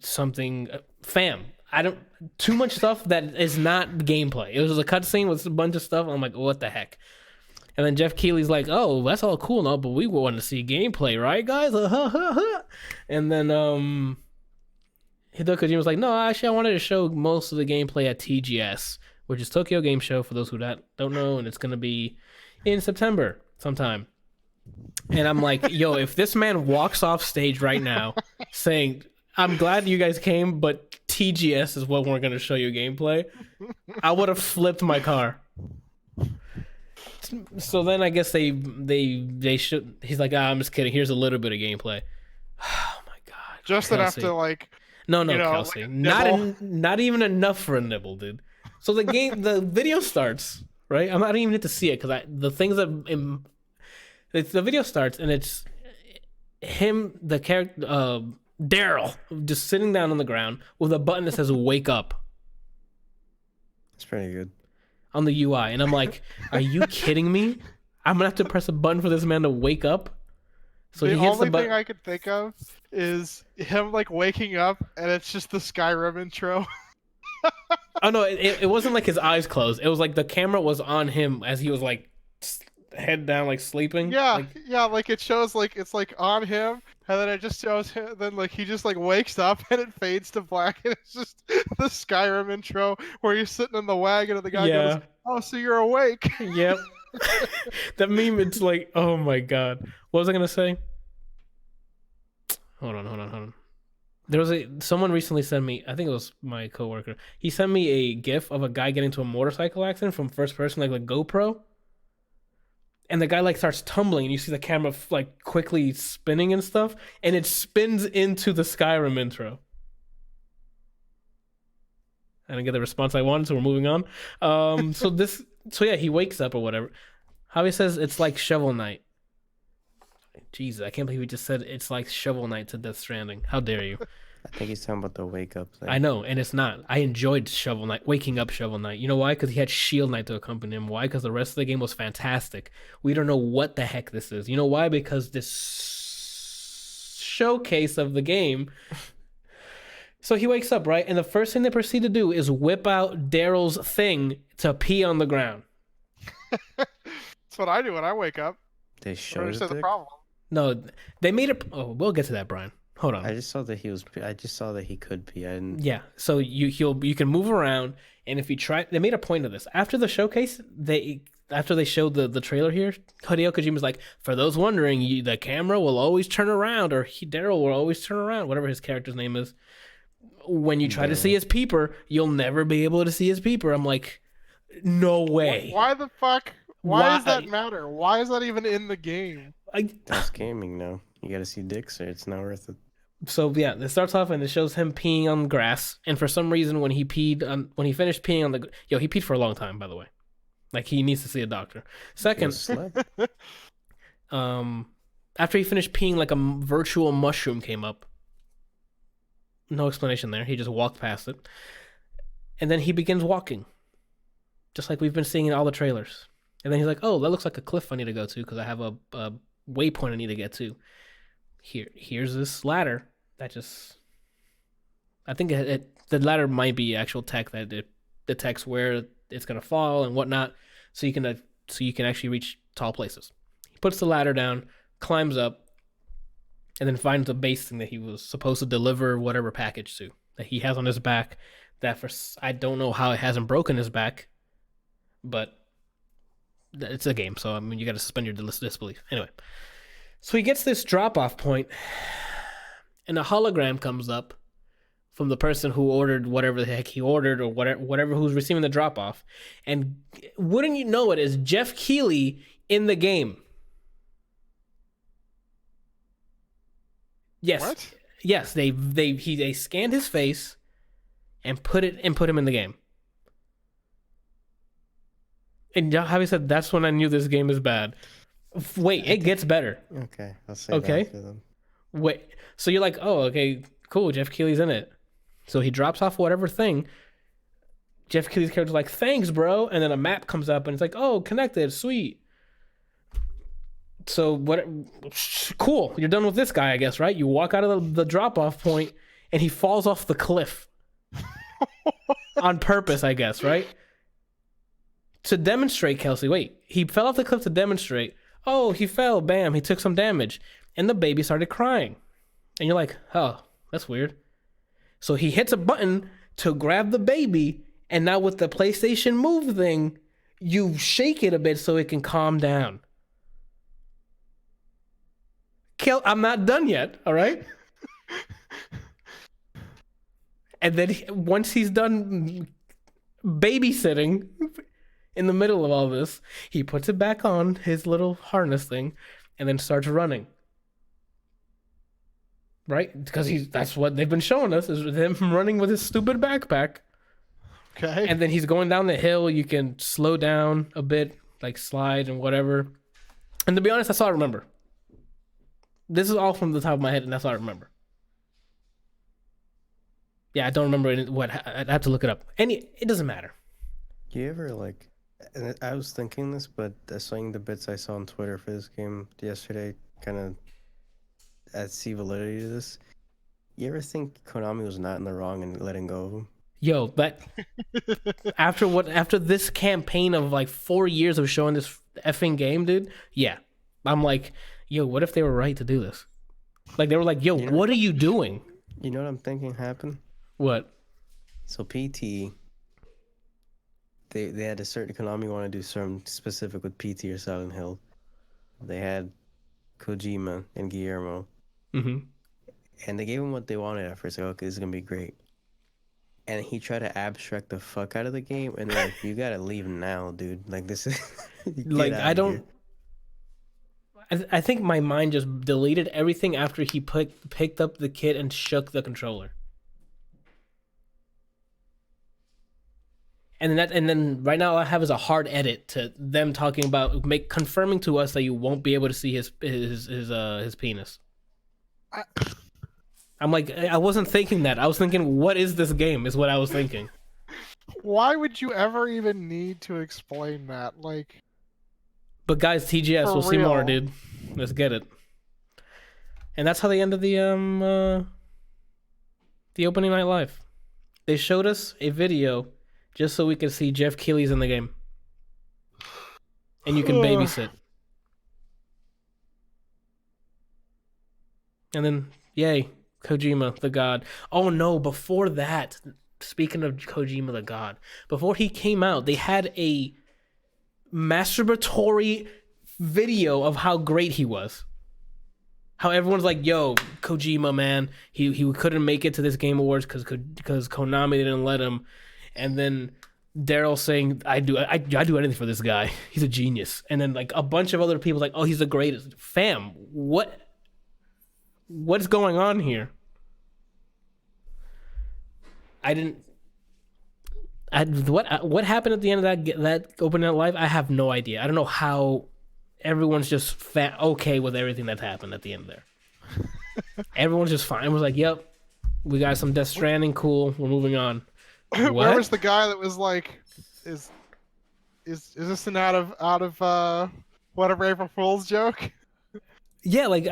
something. Fam, I don't too much stuff that is not gameplay. It was a cutscene with a bunch of stuff. I'm like, what the heck? And then Jeff Keighley's like, oh, that's all cool now, but we want to see gameplay, right, guys? And then Hideo Kojima was like, no, actually, I wanted to show most of the gameplay at TGS, which is Tokyo Game Show, for those who don't know, and it's going to be in September sometime. And I'm like, yo, if this man walks off stage right now saying, I'm glad you guys came, but TGS is what we're going to show you gameplay, I would have flipped my car. So then I guess they should. He's like, I'm just kidding. Here's a little bit of gameplay. Oh my god! Just Kelsey. enough to like. No, Kelsey. Like not even enough for a nibble, dude. So the video starts, right? I don't even need to see it because the video starts and it's him, the character Daryl, just sitting down on the ground with a button that says "Wake Up." It's pretty good. On the UI, and I'm like, are you kidding me? I'm gonna have to press a button for this man to wake up. So the he hits only the button. thing I could think of is him like waking up, and it's just the Skyrim intro. Oh no, it wasn't like his eyes closed. It was like the camera was on him as he was like head down, like sleeping. Yeah, like it shows like it's like on him, and then it just shows him. Then like he just like wakes up, and it fades to black, and it's just the Skyrim intro where he's sitting in the wagon, and the guy goes, "Oh, so you're awake?" Yep. That meme, it's like, oh my god. What was I gonna say? Hold on. There was someone recently sent me, I think it was my coworker. He sent me a GIF of a guy getting into a motorcycle accident from first person, like GoPro. And the guy like starts tumbling, and you see the camera like quickly spinning and stuff, and it spins into the Skyrim intro. I didn't get the response I wanted, so we're moving on. So yeah, he wakes up or whatever. Javi says it's like Shovel Knight. Jesus, I can't believe we just said it's like Shovel Knight to Death Stranding. How dare you? I think he's talking about the wake up thing. I know, and it's not. I enjoyed Shovel Knight, waking up Shovel Knight. You know why? Because he had Shield Knight to accompany him. Why? Because the rest of the game was fantastic. We don't know what the heck this is. You know why? Because this showcase of the game. So he wakes up, right? And the first thing they proceed to do is whip out Daryl's thing to pee on the ground. That's what I do when I wake up. They I showed understand it. the problem. No, they made it. Oh, we'll get to that, Brian. Hold on. I just saw that he could pee. I didn't. Yeah, so you can move around, and if you try, they made a point of this after the showcase. After they showed the trailer here, Hideo Kojima's like, for those wondering, the camera will always turn around, or Daryl will always turn around, whatever his character's name is. When you try to see his peeper, you'll never be able to see his peeper. I'm like, no way. Why the fuck? Why does that matter? Why is that even in the game? That's gaming now. You gotta see dicks, or it's not worth it. So yeah, it starts off and it shows him peeing on grass, and for some reason when he finished peeing on he peed for a long time, by the way. Like he needs to see a doctor. Second, after he finished peeing, like a virtual mushroom came up. No explanation there. He just walked past it. And then he begins walking. Just like we've been seeing in all the trailers. And then he's like, oh, that looks like a cliff I need to go to because I have a waypoint I need to get to. Here's this ladder that just... I think the ladder might be actual tech that it detects where it's going to fall and whatnot, so you can actually reach tall places. He puts the ladder down, climbs up, and then finds a base thing that he was supposed to deliver whatever package to that he has on his back. I don't know how it hasn't broken his back, but it's a game, so I mean you got to suspend your disbelief. Anyway, so he gets this drop-off point, and a hologram comes up from the person who ordered whatever the heck he ordered, or whatever who's receiving the drop-off, and wouldn't you know it is Jeff Keighley in the game. Yes. What? Yes, they scanned his face and put him in the game. And Javi said that's when I knew this game is bad. Wait, it gets better. Okay, I'll say okay. that for them. Wait, so you're like, oh, okay, cool, Jeff Keighley's in it. So he drops off whatever thing. Jeff Keighley's character's like, thanks, bro. And then a map comes up and it's like, oh, connected, sweet. So what? Cool. You're done with this guy, I guess, right? You walk out of the drop-off point, and he falls off the cliff on purpose, I guess, right? To demonstrate, Kelsey. Wait, he fell off the cliff to demonstrate. Oh, he fell. Bam. He took some damage, and the baby started crying. And you're like, oh, that's weird. So he hits a button to grab the baby, and now with the PlayStation Move thing, you shake it a bit so it can calm down. I'm not done yet, all right? And then once he's done babysitting in the middle of all this, he puts it back on, his little harness thing, and then starts running. Right? Because that's what they've been showing us, is him running with his stupid backpack. Okay. And then he's going down the hill. You can slow down a bit, like slide and whatever. And to be honest, that's all I remember. This is all from the top of my head, and that's all I remember. Yeah, I don't remember what. I'd have to look it up. It doesn't matter. Do you ever like? And I was thinking this, but seeing the bits I saw on Twitter for this game yesterday, kind of see validity to this. You ever think Konami was not in the wrong in letting go of him? Yo, but after this campaign of like 4 years of showing this effing game, dude. Yeah, I'm like, yo, what if they were right to do this? Like they were like, yo, what are you doing? You know what I'm thinking happened? What? So PT they had a certain Konami want to do something specific with PT or Silent Hill. They had Kojima and Guillermo, Mm-hmm. and they gave him what they wanted at first. Like, okay, this is gonna be great. And he tried to abstract the fuck out of the game, and they're like, you gotta leave now, dude. Like, this is Like, I don't. I think my mind just deleted everything after he picked up the kit and shook the controller. And then right now all I have is a hard edit to them talking about confirming to us that you won't be able to see his penis. I'm like, I wasn't thinking that. I was thinking, what is this game? Is what I was thinking. Why would you ever even need to explain that? Like, but guys, TGS, for we'll see more, real. dude. Let's get it. And that's how they ended the opening night live. They showed us a video just so we could see Jeff Keighley's in the game, and you can babysit. And then, yay, Kojima, the god. Oh no, before that, speaking of Kojima, the god, before he came out, they had a masturbatory video of how great he was. How everyone's like, yo, Kojima, man, he couldn't make it to this Game Awards because Konami didn't let him. And then Daryl saying, I do anything for this guy. He's a genius. And then like a bunch of other people like, oh, he's the greatest. Fam, what's going on here? What happened at the end of that opening night live? I have no idea. I don't know how everyone's just okay with everything that happened at the end there. Everyone's just fine. It was like, yep, we got some Death Stranding, cool. We're moving on. Where was the guy that was like, is this an out of whatever April Fool's joke? Yeah, like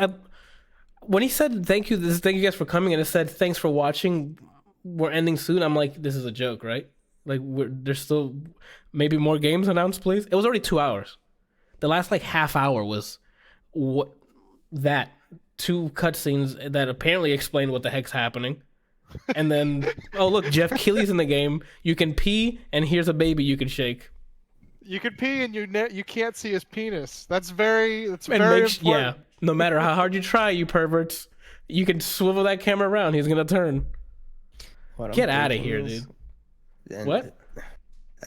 when he said thank you guys for coming, and it said thanks for watching, we're ending soon. I'm like, this is a joke, right? Like there's still maybe more games announced, please. It was already 2 hours. The last like half hour was that 2 cutscenes that apparently explained what the heck's happening. And then, oh look, Jeff Keighley's in the game. You can pee, and here's a baby you can shake. You can pee, and you can't see his penis. That's very important. Yeah, no matter how hard you try, you perverts, you can swivel that camera around. He's gonna turn. Get out of here, dude. What?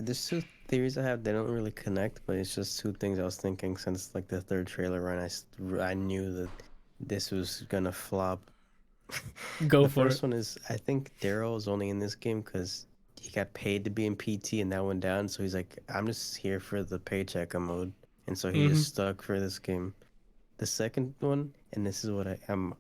There's 2 theories I have. They don't really connect, but it's just 2 things I was thinking since like the 3rd trailer run. I knew that this was gonna flop. Go the for first it. one is, I think Daryl is only in this game because he got paid to be in PT and that went down. So he's like, I'm just here for the paycheck mode, and so he just stuck for this game. The second one, and this is what I'm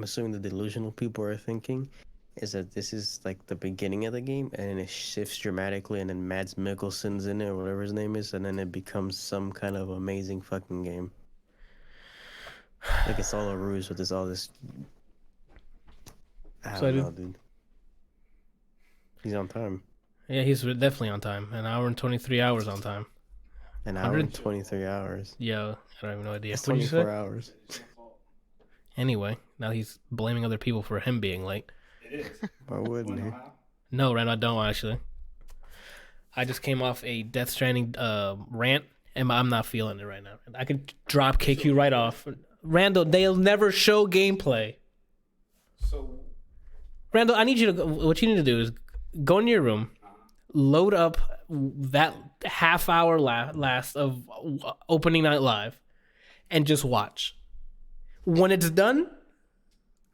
assuming the delusional people are thinking, is that this is like the beginning of the game and then it shifts dramatically and then Mads Mikkelsen's in it or whatever his name is, and then it becomes some kind of amazing fucking game. Like it's all a ruse with all this. I don't know, dude. He's on time. Yeah, he's definitely on time. An hour and 23 hours on time. An hour and 23 hours. Yeah, I don't have no idea. That's What'd you say? 24 hours. Anyway, now he's blaming other people for him being late. It is. Why wouldn't he? No, Randall, I don't actually. I just came off a Death Stranding rant, and I'm not feeling it right now. I could drop kick you right off. Randall, they'll never show gameplay. So, Randall, I need you to. What you need to do is go into your room, load up that half hour last of opening night live, and just watch. When it's done,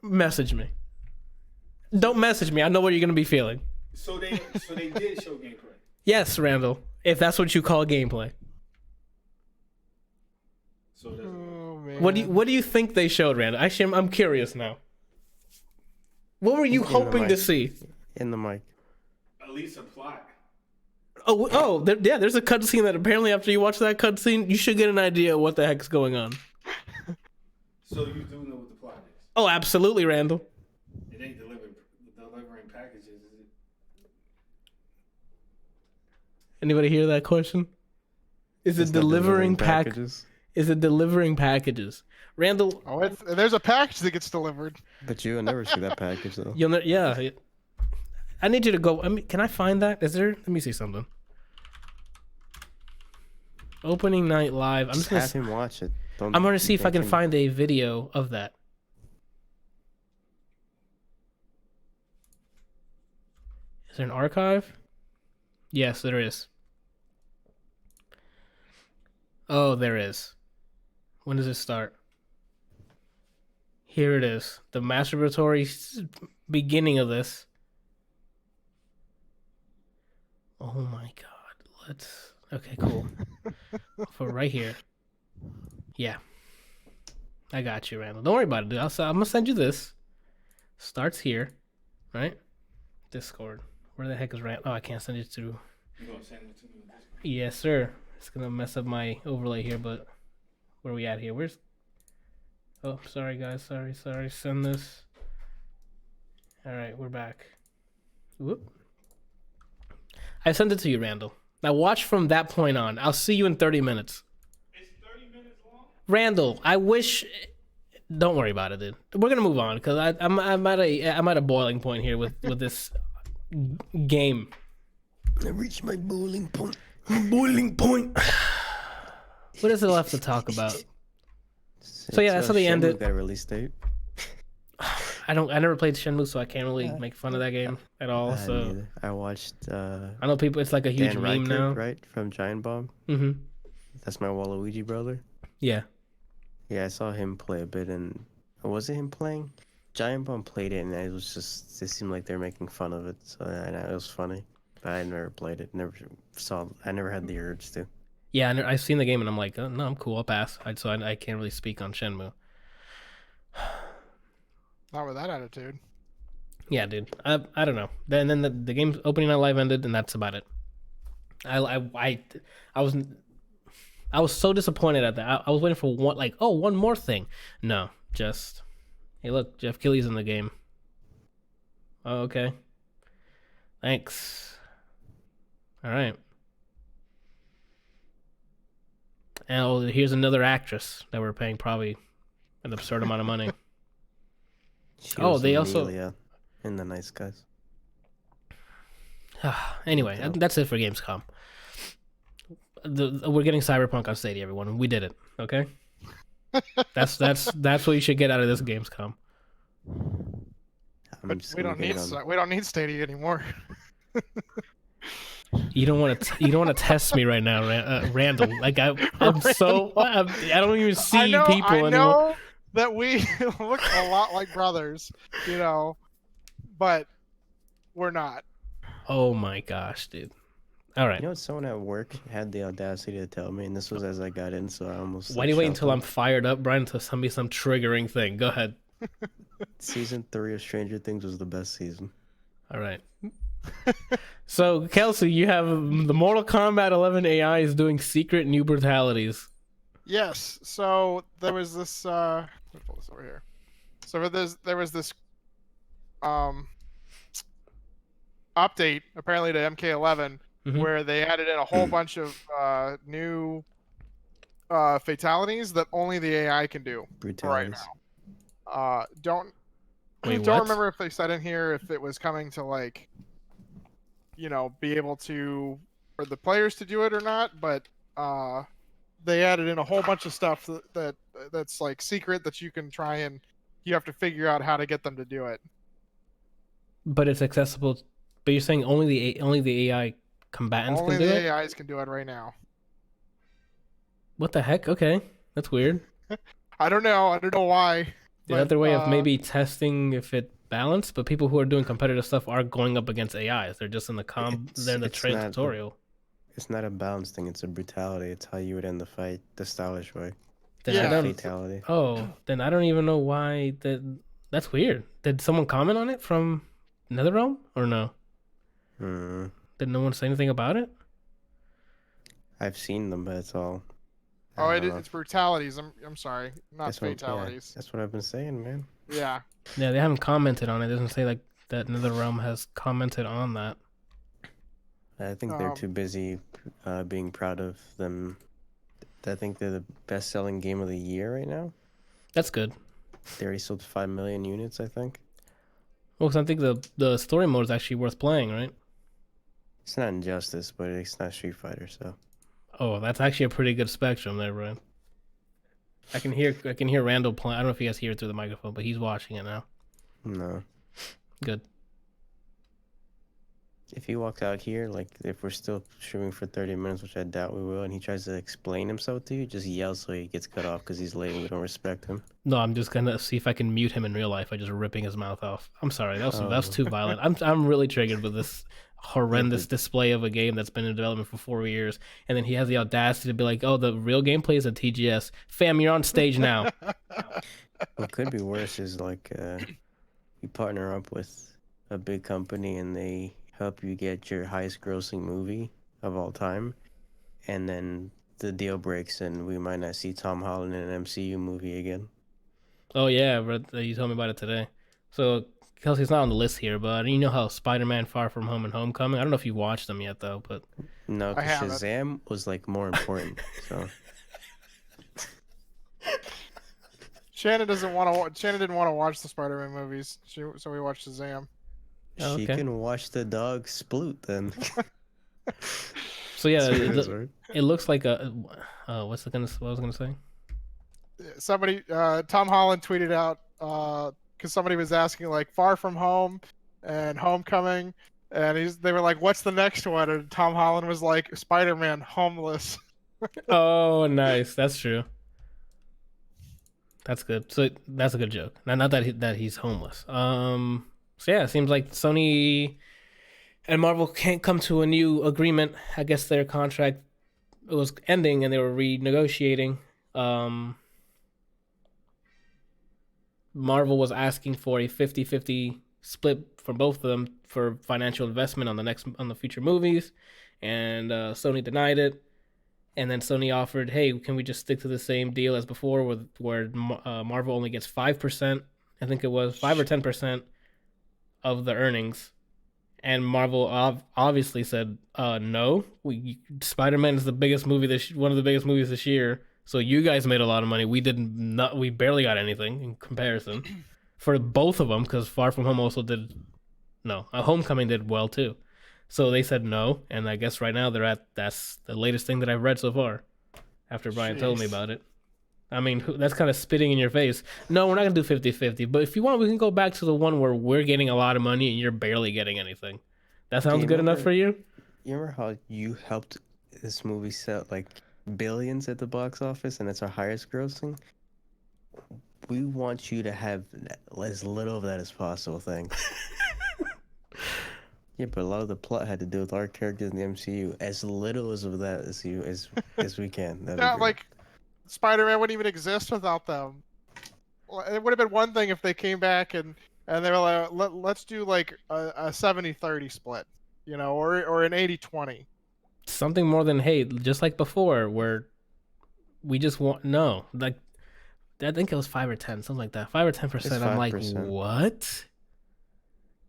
message me. Don't message me. I know what you're gonna be feeling. so they did show gameplay. Yes, Randall, if that's what you call gameplay. So it doesn't. Oh man. What do you think they showed, Randall? Actually, I'm curious now. What were you hoping to see? In the mic. At least a plot. There's a cutscene that apparently after you watch that cutscene, you should get an idea of what the heck's going on. So you do know what the plot is. Oh, absolutely, Randall. It ain't delivering packages, is it? Anybody hear that question? Is it It's not delivering packages? Is it delivering packages? Randall, Oh, there's a package that gets delivered. But you'll never see that package though. I need you to go. I mean, can I find that? Is there? Let me see something. Opening night live. I'm just gonna. have him watch it. I'm gonna see if I can find a video of that. Is there an archive? Yes, there is. Oh, there is. When does it start? Here it is. The masturbatory beginning of this. Oh my god. Let's... Okay, cool. For right here. Yeah. I got you, Randall. Don't worry about it, dude. I'm gonna send you this. Starts here. Right? Discord. Where the heck is Randall? Oh, I can't send it to... You gonna send it to me? Yes, sir. It's gonna mess up my overlay here, but... Where are we at here? Where's... Oh, sorry, guys. Sorry. Send this. Alright, we're back. Whoop. I sent it to you, Randall. Now watch from that point on. I'll see you in 30 minutes. It's 30 minutes long? Randall, I wish... Don't worry about it, dude. We're gonna move on, because I'm at a boiling point here with this game. I reached my boiling point. Boiling point. What is it left to talk about? So yeah, that's how they ended. Got a release date. I never played Shenmue, so I can't really make fun of that game at all. So Neither. I watched. I know people. It's like a huge Dan meme Reichert, now. right? From Giant Bomb. Mm-hmm. That's my Waluigi brother. Yeah. Yeah, I saw him play a bit, and was it him playing? Giant Bomb played it, and it seemed like they're making fun of it. So and it was funny, but I never played it. I never had the urge to. Yeah, I've seen the game, and I'm like, oh, no, I'm cool. I'll pass. So I can't really speak on Shenmue. Not with that attitude. Yeah, dude. I don't know. Then the game's opening night live ended, and that's about it. I was so disappointed at that. I was waiting for one more thing. No, just hey, look, Jeff Keighley's in the game. Oh, okay. Thanks. All right. And here's another actress that we're paying probably an absurd amount of money. They also in the Nice Guys. Anyway, that's it for Gamescom. We're getting Cyberpunk on Stadia, everyone. We did it. Okay. That's what you should get out of this Gamescom. But we don't need Stadia anymore. You don't want to test me right now, Randall. Like I don't even see people anymore. I know that we look a lot like brothers, but we're not. Oh my gosh, dude. All right. You know, someone at work had the audacity to tell me, and this was as I got in, so I almost. Why do you wait until I'm fired up, Brian, to send me some triggering thing? Go ahead. Season 3 of Stranger Things was the best season. All right. So, Kelsey, you have the Mortal Kombat 11 AI is doing secret new brutalities. Yes. So there was this. Let me pull this over here. So there was this update apparently to MK11 where they added in a whole bunch of new fatalities that only the AI can do right now. Don't remember if they said in here if it was coming to be able to for the players to do it or not, but they added in a whole bunch of stuff that's like secret that you can try and you have to figure out how to get them to do it. But it's accessible. But you're saying only the AI combatants can do it? Only the AIs can do it right now. What the heck? Okay, that's weird. I don't know why. Another way of maybe testing if it balanced, but people who are doing competitive stuff are going up against AIs. They're just in the tutorial. It's not a balance thing. It's a brutality. It's how you would end the fight, the stylish way. Fatality. Oh, then I don't even know why that's weird. Did someone comment on it from NetherRealm or no? Did no one say anything about it? I've seen them, but it's all. It's brutalities. I'm sorry, not fatalities. That's what I've been saying, man. Yeah. Yeah, they haven't commented on it. It doesn't say like that NetherRealm has commented on that. I think they're too busy being proud of them. I think they're the best-selling game of the year right now. That's good. They already sold 5 million units, I think. Well, because I think the story mode is actually worth playing, right? It's not Injustice, but it's not Street Fighter, so. Oh, that's actually a pretty good spectrum there, Brian. I can hear Randall playing. I don't know if you guys hear it through the microphone, but he's watching it now. No. Good. If he walks out here, like if we're still streaming for 30 minutes, which I doubt we will, and he tries to explain himself to you, just yell so he gets cut off because he's late and we don't respect him. No, I'm just gonna see if I can mute him in real life by just ripping his mouth off. I'm sorry, that was too violent. I'm really triggered with this horrendous display of a game that's been in development for 4 years, and then he has the audacity to be like, "Oh, the real gameplay is at TGS." Fam, you're on stage now. What could be worse is like you partner up with a big company and they help you get your highest grossing movie of all time, and then the deal breaks and we might not see Tom Holland in an MCU movie again. Oh yeah, but you told me about it today. So Kelsey's not on the list here, but you know how Spider-Man: Far From Home and Homecoming. I don't know if you watched them yet though, but No, I 'cause haven't. Shazam was like more important. So Shannon didn't want to watch the Spider-Man movies, so we watched Shazam. Oh, she okay. can watch the dog sploot then. so yeah, Spoilers, right? it looks like a. What was I gonna say? Somebody, Tom Holland tweeted out because somebody was asking like Far From Home and Homecoming, and they were like, "What's the next one?" And Tom Holland was like, "Spider-Man: Homeless." Oh, nice. That's true. That's good. So that's a good joke. Not that he's homeless. So yeah, it seems like Sony and Marvel can't come to a new agreement. I guess their contract was ending and they were renegotiating. Marvel was asking for a 50-50 split for both of them for financial investment on the future movies, and Sony denied it. And then Sony offered, "Hey, can we just stick to the same deal as before, where Marvel only gets 5%? I think it was 5 or 10% of the earnings." And Marvel obviously said, "No, Spider-Man is the biggest movie one of the biggest movies this year. So you guys made a lot of money. We barely got anything in comparison for both of them, because Far From Home also did. No, Homecoming did well too." So they said no, and I guess right now that's the latest thing that I've read so far, after Bryant told me Jeez. about it. I mean, that's kind of spitting in your face. No, we're not going to do 50-50, but if you want, we can go back to the one where we're getting a lot of money and you're barely getting anything. That sounds good enough for you? You remember how you helped this movie sell like billions at the box office and it's our highest grossing? We want you to have as little of that as possible, thanks. Yeah, but a lot of the plot had to do with our characters in the MCU. As little as of that as we can. That'd be Yeah, great. like Spider-Man wouldn't even exist without them. It would have been one thing if they came back and they were like, let's do like a 70-30 split, or an 80-20. Something more than, hey, just like before, where we just want, no. Like, I think it was 5 or 10, something like that. 5 or 10%. It's I'm like, 5%. what?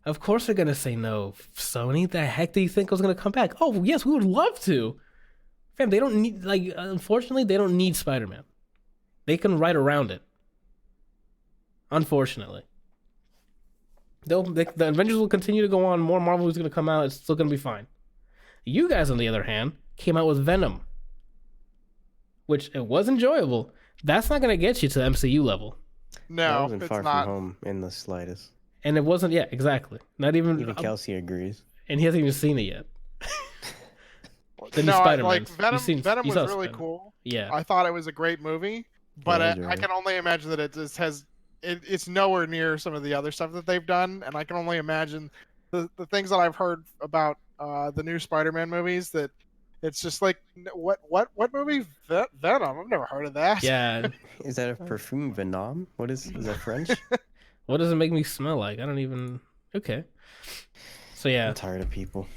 Of course they're going to say no. Sony, the heck do you think was going to come back? Oh, yes, we would love to. Fam, they don't need, unfortunately, they don't need Spider-Man. They can write around it. Unfortunately. The Avengers will continue to go on. More Marvel is going to come out. It's still going to be fine. You guys, on the other hand, came out with Venom, which it was enjoyable. That's not going to get you to the MCU level. That No, wasn't it's Far not. From Home in the slightest. And it wasn't, yeah, exactly. Not even, Even Kelsey agrees. and he hasn't even seen it yet. The new No, Spider-Man. like Venom You was saw really Spider-Man. cool. Yeah. I thought it was a great movie, but Yeah, I I enjoyed can only imagine that it just it's nowhere near some of the other stuff that they've done, and I can only imagine the things that I've heard about the new Spider-Man movies, that it's just like, what movie? Venom? I've never heard of that. Yeah. Is that a perfume Venom? Is that French? What does it make me smell like? I don't even. Okay. So yeah. I'm tired of people.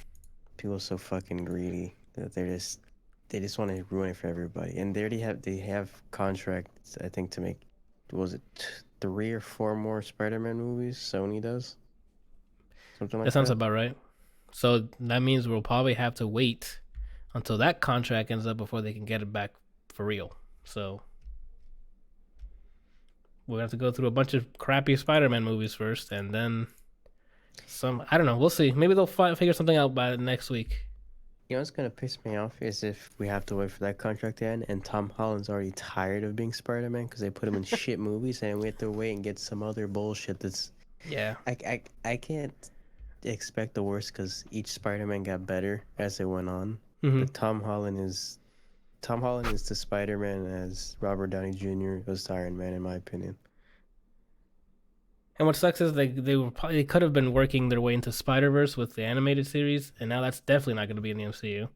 People are so fucking greedy that they just want to ruin it for everybody. And they have contracts, I think, to make, what was it, 3 or 4 more Spider-Man movies? Sony does. Something like That that. sounds about right. So that means we'll probably have to wait until that contract ends up before they can get it back for real. So we'll have to go through a bunch of crappy Spider-Man movies first, and then some. I don't know. We'll see. Maybe they'll figure something out by next week. You know what's gonna piss me off is if we have to wait for that contract to end and Tom Holland's already tired of being Spider-Man because they put him in shit movies and we have to wait and get some other bullshit that's... Yeah. I can't expect the worst because each Spider-Man got better as it went on. Hmm. But Tom Holland is the Spider-Man as Robert Downey Jr. was to Iron Man, in my opinion. And what sucks is they could have been working their way into Spider-Verse with the animated series, and now that's definitely not going to be in the MCU.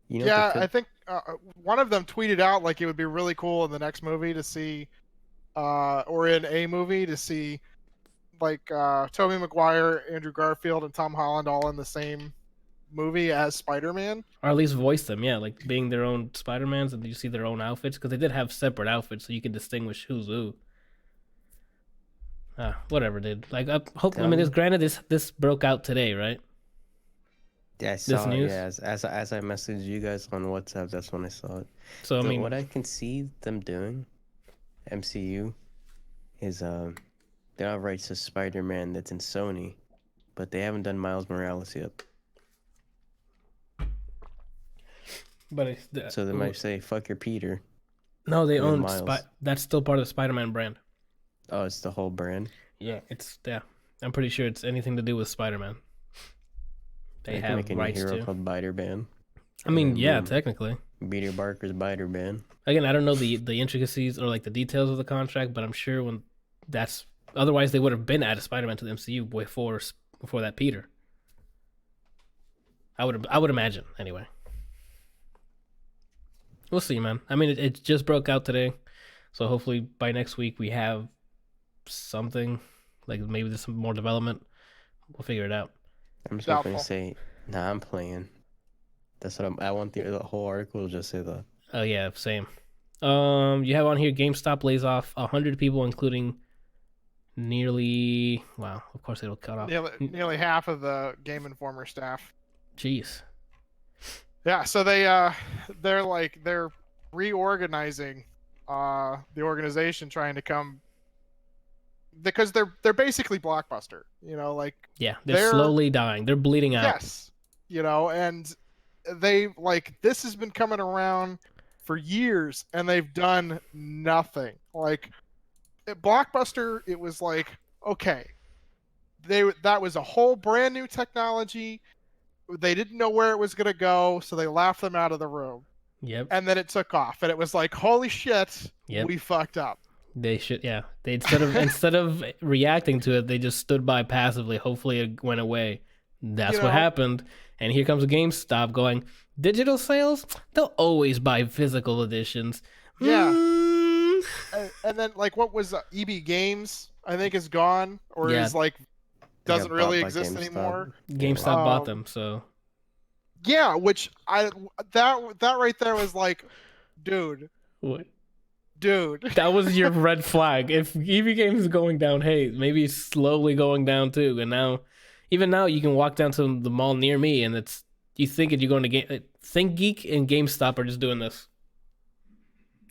You know Yeah, what they I think one of them tweeted out like it would be really cool in the next movie to see, or in a movie to see, like Tobey Maguire, Andrew Garfield, and Tom Holland all in the same movie as Spider-Man. Or at least voice them, yeah, like being their own Spider-Mans, and you see their own outfits, because they did have separate outfits, so you can distinguish who's who. Whatever, dude. Like, I mean, this broke out today, right? Yeah, I saw it. news? Yeah, as I messaged you guys on WhatsApp, that's when I saw it. So, I So mean, what I can see them doing, MCU, is they don't have rights to Spider-Man that's in Sony, but they haven't done Miles Morales yet. but So they might say, "Fuck your Peter." no, they with own Miles. that's still part of the Spider-Man brand. Oh, it's the whole brand. Yeah, I'm pretty sure it's anything to do with Spider-Man. They can have make a new rights hero to. called Biter-Man. I mean, and yeah, boom. technically. Peter Parker's Biter-Man. Again, I don't know the intricacies or like the details of the contract, but I'm sure when that's otherwise they would have been added Spider-Man to the MCU before that Peter. I would imagine anyway. We'll see, man. I mean, it just broke out today, so hopefully by next week we have something, like maybe there's some more development. We'll figure it out. I'm just hoping to Doubtful. say, "Nah, I'm playing." That's what I want. The whole article to just say that. Oh yeah, same. You have on here GameStop lays off 100 people, including nearly. Wow, of course it'll cut off. Nearly half of the Game Informer staff. Jeez. Yeah, so they're reorganizing the organization, trying to come, because they're basically Blockbuster, like Yeah, they're slowly dying. They're bleeding out. yes, and they this has been coming around for years and they've done nothing. Like at Blockbuster, it was like, okay, that was a whole brand new technology. They didn't know where it was going to go, so they laughed them out of the room. Yep. And then it took off, and it was like, holy shit, Yep. we fucked up. They should. Yeah. They instead of reacting to it, they just stood by passively. Hopefully, it went away. That's what happened. And here comes GameStop going, digital sales? They'll always buy physical editions. Yeah. And then what was EB Games? I think is gone, or Yeah. is doesn't got really bought by exist GameStop. anymore. GameStop bought them, so Yeah, which that right there was like, dude. what? Dude. That was your red flag. If EV Games is going down, hey, maybe it's slowly going down too. And now, even now, you can walk down to the mall near me, and you think you're going to ThinkGeek and GameStop are just doing this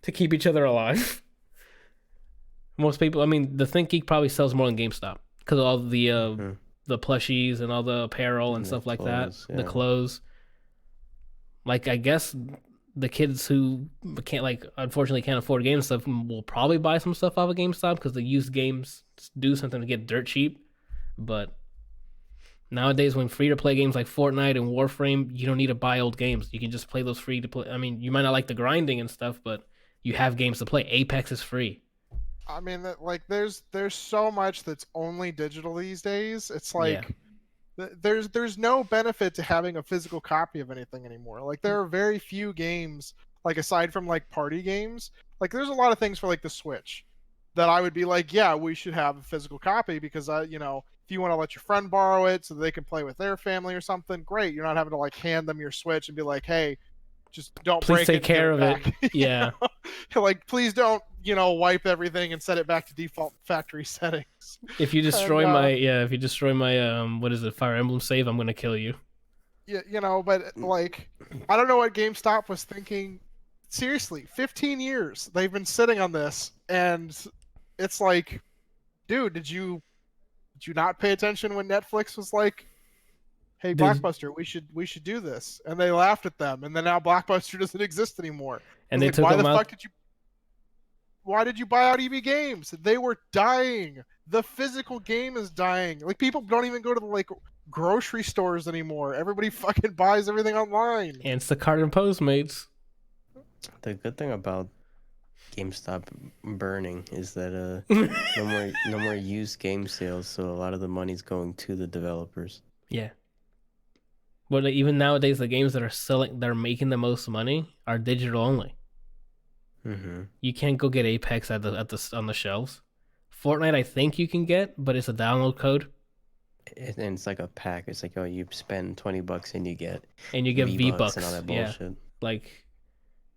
to keep each other alive. Most people, I mean, the ThinkGeek probably sells more than GameStop because of all the plushies and all the apparel and stuff like that, the clothes. Like, I guess the kids who unfortunately can't afford games stuff will probably buy some stuff off of GameStop because the used games do something to get dirt cheap. But nowadays, when free-to-play games like Fortnite and Warframe, you don't need to buy old games. You can just play those free-to-play. I mean, you might not like the grinding and stuff, but you have games to play. Apex is free. I mean, there's so much that's only digital these days. It's like there's no benefit to having a physical copy of anything anymore. Like there are very few games, aside from party games. There's a lot of things for the Switch that I would be like, yeah, we should have a physical copy because if you want to let your friend borrow it so they can play with their family or something, great. You're not having to hand them your Switch and be like, hey, just don't please break take care of it. Yeah. Please don't, wipe everything and set it back to default factory settings. If you destroy my what is it, Fire Emblem save, I'm gonna kill you. Yeah, but I don't know what GameStop was thinking. Seriously, 15 years they've been sitting on this, and it's like, dude, did you not pay attention when Netflix was "Hey, Dude. Blockbuster, we should do this," and they laughed at them, and then now Blockbuster doesn't exist anymore. And I they was took like, them out. why did you buy out EB Games? They were dying. The physical game is dying. Like, people don't even go to the like grocery stores anymore. Everybody fucking buys everything online. Instacart and Postmates. The good thing about GameStop burning is that no more used game sales, so a lot of the money's going to the developers. Yeah. But like, even nowadays, the games that are making the most money are digital only. Mm-hmm. You can't go get Apex on the shelves. Fortnite, I think you can get, but it's a download code, And it's like a pack. It's like, oh, you spend $20 and you get V-Bucks and all that Yeah, bullshit. like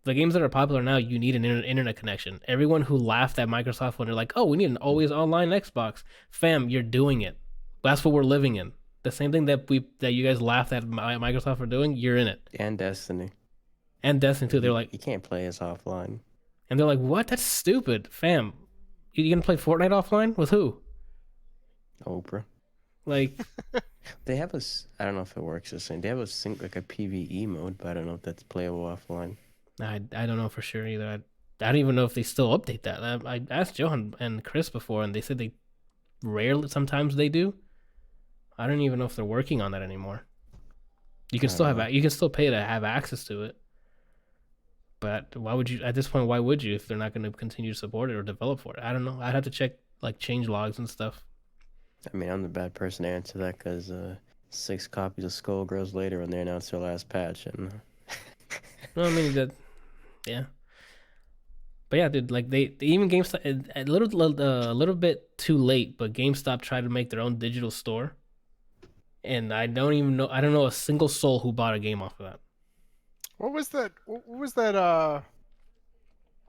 the games that are popular now, you need an internet connection. Everyone who laughed at Microsoft when they're like, "Oh, we need an always online Xbox," fam, you're doing it. That's what we're living in. The same thing that you guys laughed at Microsoft for doing, you're in it. And Destiny. And Destiny too. They're like, you can't play as offline. and they're like, "What? That's stupid, fam. You gonna play Fortnite offline with who?" Oprah. Like, They have I don't know if it works the same. They have like a PvE mode, but I don't know if that's playable offline. I don't know for sure either. I don't even know if they still update that. I asked Johan and Chris before, and they said they rarely, sometimes they do. I don't even know if they're working on that anymore. You can still you can still pay to have access to it. But why would you, at this point, why would you if they're not going to continue to support it or develop for it? I don't know. I'd have to check like change logs and stuff. I mean, I'm the bad person to answer that because 6 copies of Skullgirls later when they announced their last patch. And No, I mean, yeah. But yeah, dude, like they even GameStop, a little bit too late, but GameStop tried to make their own digital store. And I don't know a single soul who bought a game off of that. What was that?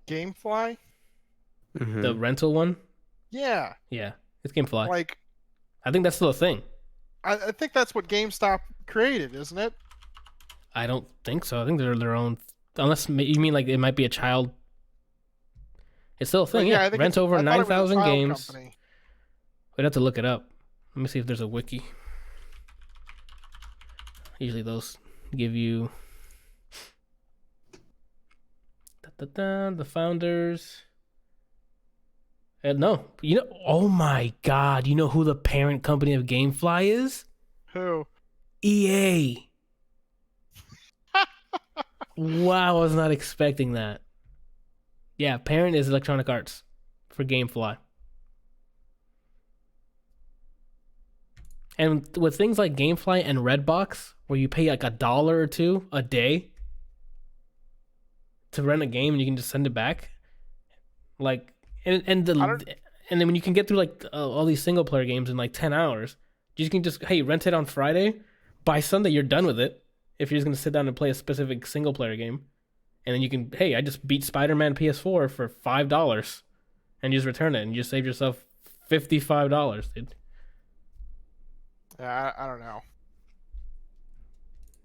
GameFly? Mhm. The rental one? Yeah. Yeah, it's GameFly. Like, I think that's still a thing. I think that's what GameStop created, isn't it? I don't think so. I think they're their own, unless you mean like it might be a child. It's still a thing. Like, Yeah, I think rent over I thought it was a 9,000 child games. company. We'd have to look it up. Let me see if there's a wiki. Usually those give you the founders. No, oh my God, you know who the parent company of GameFly is? Who? EA. Wow, I was not expecting that. Yeah, parent is Electronic Arts for GameFly. And with things like GameFly and Redbox, where you pay like $1 or $2 a day to rent a game and you can just send it back, like, and then when you can get through like all these single player games in like 10 hours, you can just rent it on Friday, by Sunday you're done with it. If you're just gonna sit down and play a specific single player game, and then you can, I just beat Spider-Man PS4 for $5, and you just return it and you just save yourself $55, dude. Yeah, I don't know.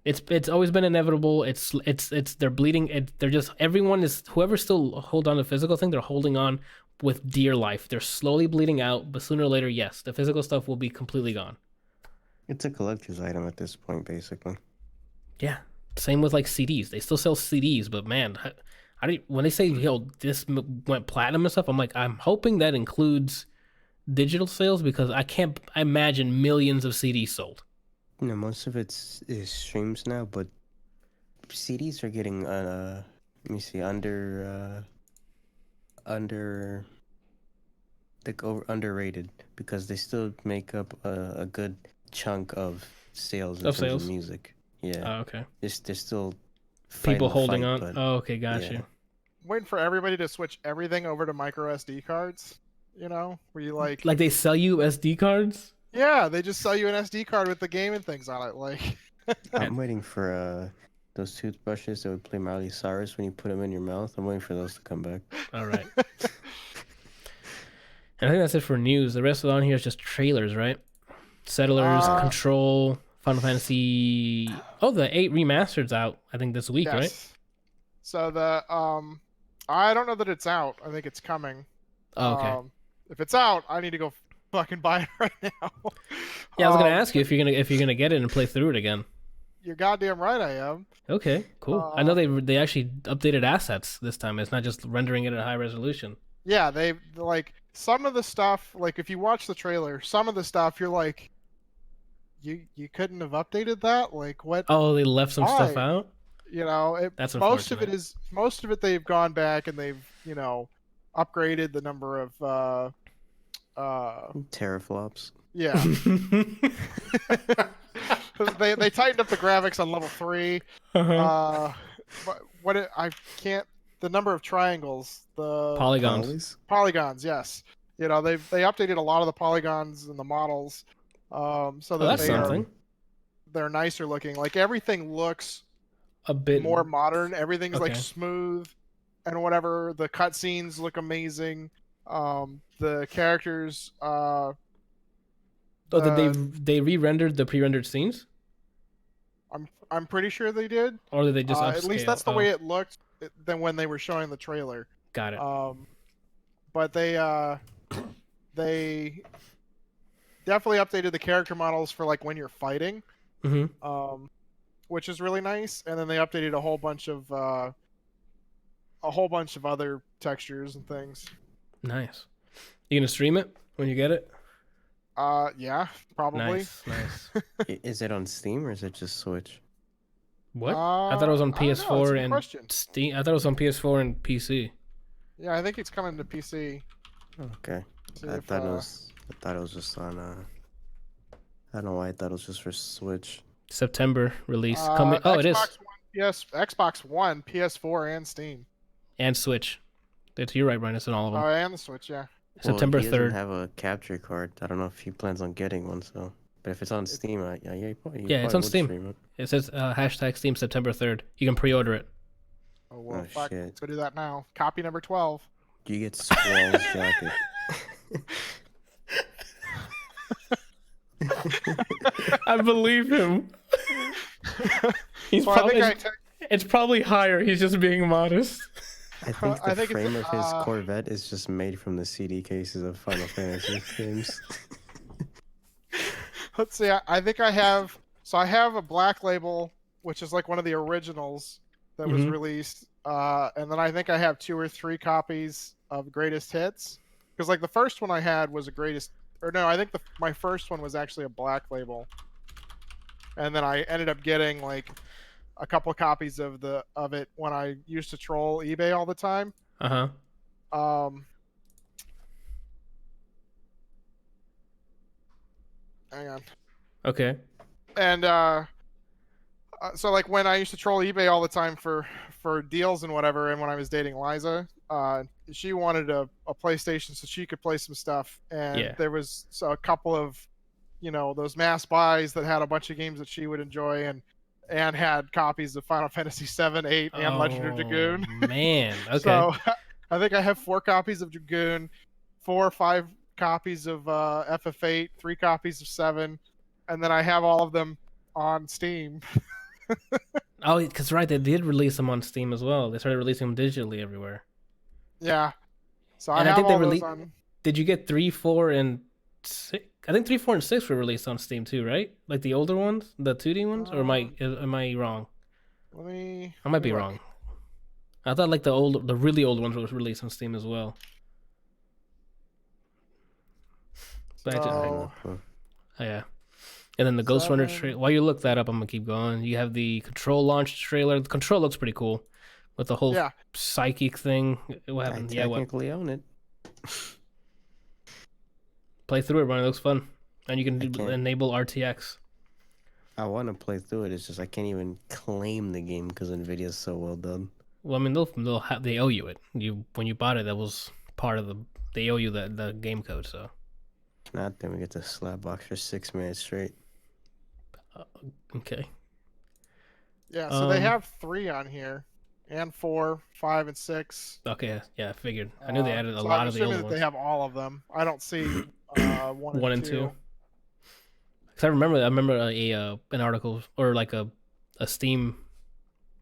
It's always been inevitable. It's they're bleeding. They're just, everyone is, whoever's still hold on to the physical thing, they're holding on with dear life. They're slowly bleeding out, but sooner or later, yes, the physical stuff will be completely gone. It's a collector's item at this point, basically. Yeah, same with like CDs. They still sell CDs, but man, when they say this went platinum and stuff, I'm like, I'm hoping that includes digital sales, because I can't imagine millions of CDs sold. Most of it is streams now, but CDs are getting let me see, underrated, because they still make up a good chunk of sales in terms of music. Yeah. Oh, okay. They're still people holding fight, on. but, Oh, okay, gotcha. yeah. Waiting for everybody to switch everything over to micro SD cards. Where you like they sell you SD cards. Yeah, they just sell you an SD card with the game and things on it. Like, I'm waiting for those toothbrushes that would play Miley Cyrus when you put them in your mouth. I'm waiting for those to come back. All right. And I think that's it for news. The rest of it on here is just trailers, right? Settlers, Control, Final Fantasy. Oh, the 8 remastered's out, I think, this week, yes. Right? So the I don't know that it's out. I think it's coming. Oh, okay. If it's out, I need to go fucking buy it right now. Yeah, I was gonna ask you if you're gonna get it and play through it again. You're goddamn right, I am. Okay, cool. I know they actually updated assets this time. It's not just rendering it at high resolution. Yeah, they like some of the stuff. Like if you watch the trailer, some of the stuff you're like, you couldn't have updated that. Like what? Oh, they left some stuff Why? out. You know, That's most of unfortunate. it they've gone back and they've upgraded the number of Teraflops. yeah. they tightened up the graphics on level 3. Uh-huh. I can't the number of triangles, the Polygons. polygons, yes. They updated a lot of the polygons and the models, so Oh, that that's something. they're nicer looking. Like everything looks A bit more modern. Everything's like Okay. smooth and whatever. The cutscenes look amazing. The characters. did they re-rendered the pre-rendered scenes, I'm pretty sure they did. or did they just At least upscale? that's the Oh, way it looked than when they were showing the trailer. Got it. But they definitely updated the character models for like when you're fighting, Mm-hmm. which is really nice. And then they updated a whole bunch of other textures and things. Nice. You gonna stream it when you get it? Yeah, probably. Nice. Is it on Steam or is it just Switch? What? I thought it was on I don't know, it's a PS4 good and question. Steam. I thought it was on PS4 and PC. Yeah, I think it's coming to PC. Okay. See I if, thought it was just on I don't know why I thought it was just for Switch. September release coming. Oh, it is. Xbox One, PS4, and Steam. And Switch. You're right, Brian. It's on all of them. And the Switch, yeah. September Well, he doesn't 3rd. have a capture card. I don't know if he plans on getting one. So, but if it's on Steam, he probably It's on would Steam. stream it. It says hashtag Steam September 3rd. You can pre-order it. Oh well, Oh, fuck. shit. Let's go do that now. Copy number 12. Do you get Squall's jacket? I believe him. He's So probably. I think It's probably higher. He's just being modest. I think I the think it's, frame of his Corvette is just made from the CD cases of Final Fantasy games. let's see. I think I have. So I have a Black Label, which is like one of the originals that was Mhm. released, and then I think I have 2 or 3 copies of Greatest Hits, because like the first one I had was a Greatest, or no, I think my first one was actually a Black Label, and then I ended up getting like a couple copies of it when I used to troll eBay all the time. Uh huh. Hang on. Okay. And so like when I used to troll eBay all the time for deals and whatever, and when I was dating Liza, she wanted a PlayStation so she could play some stuff, and Yeah. there was a couple of those mass buys that had a bunch of games that she would enjoy, and had copies of Final Fantasy 7, 8, and Legend of Dragoon. Man. Okay. So I think I have 4 copies of Dragoon, 4 or 5 copies of FF8, 3 copies of 7, and then I have all of them on Steam. Oh, because right, they did release them on Steam as well. They started releasing them digitally everywhere. Yeah. So And I I have think they all those released. on. Did you get 3, 4, and 6? I think 3, 4, and 6 were released on Steam too, right? Like the older ones, the 2D ones, or am I wrong? Let me. I might be wrong. I thought like the really old ones were released on Steam as well. But So, oh, yeah. And then the Ghost Runner 7. trailer. While you look that up, I'm gonna keep going. You have the Control launch trailer. The Control looks pretty cool, with the whole Yeah. psychic thing. What I happened? Yeah, what? technically own it. Play through it, Ron. It looks fun, and you can can't. enable RTX. I want to play through it. It's just I can't even claim the game because Nvidia's so well done. Well, I mean, they owe you it. When you bought it, that was part of they owe you the game code. So Not then we get to slapbox for 6 minutes straight. okay. Yeah. So they have 3 on here, and 4, 5, and 6. Okay, yeah, I figured. I knew they added a So lot I'm of the assuming old that ones. they have all of them. I don't see 1 and 2. Because I remember an article or like a Steam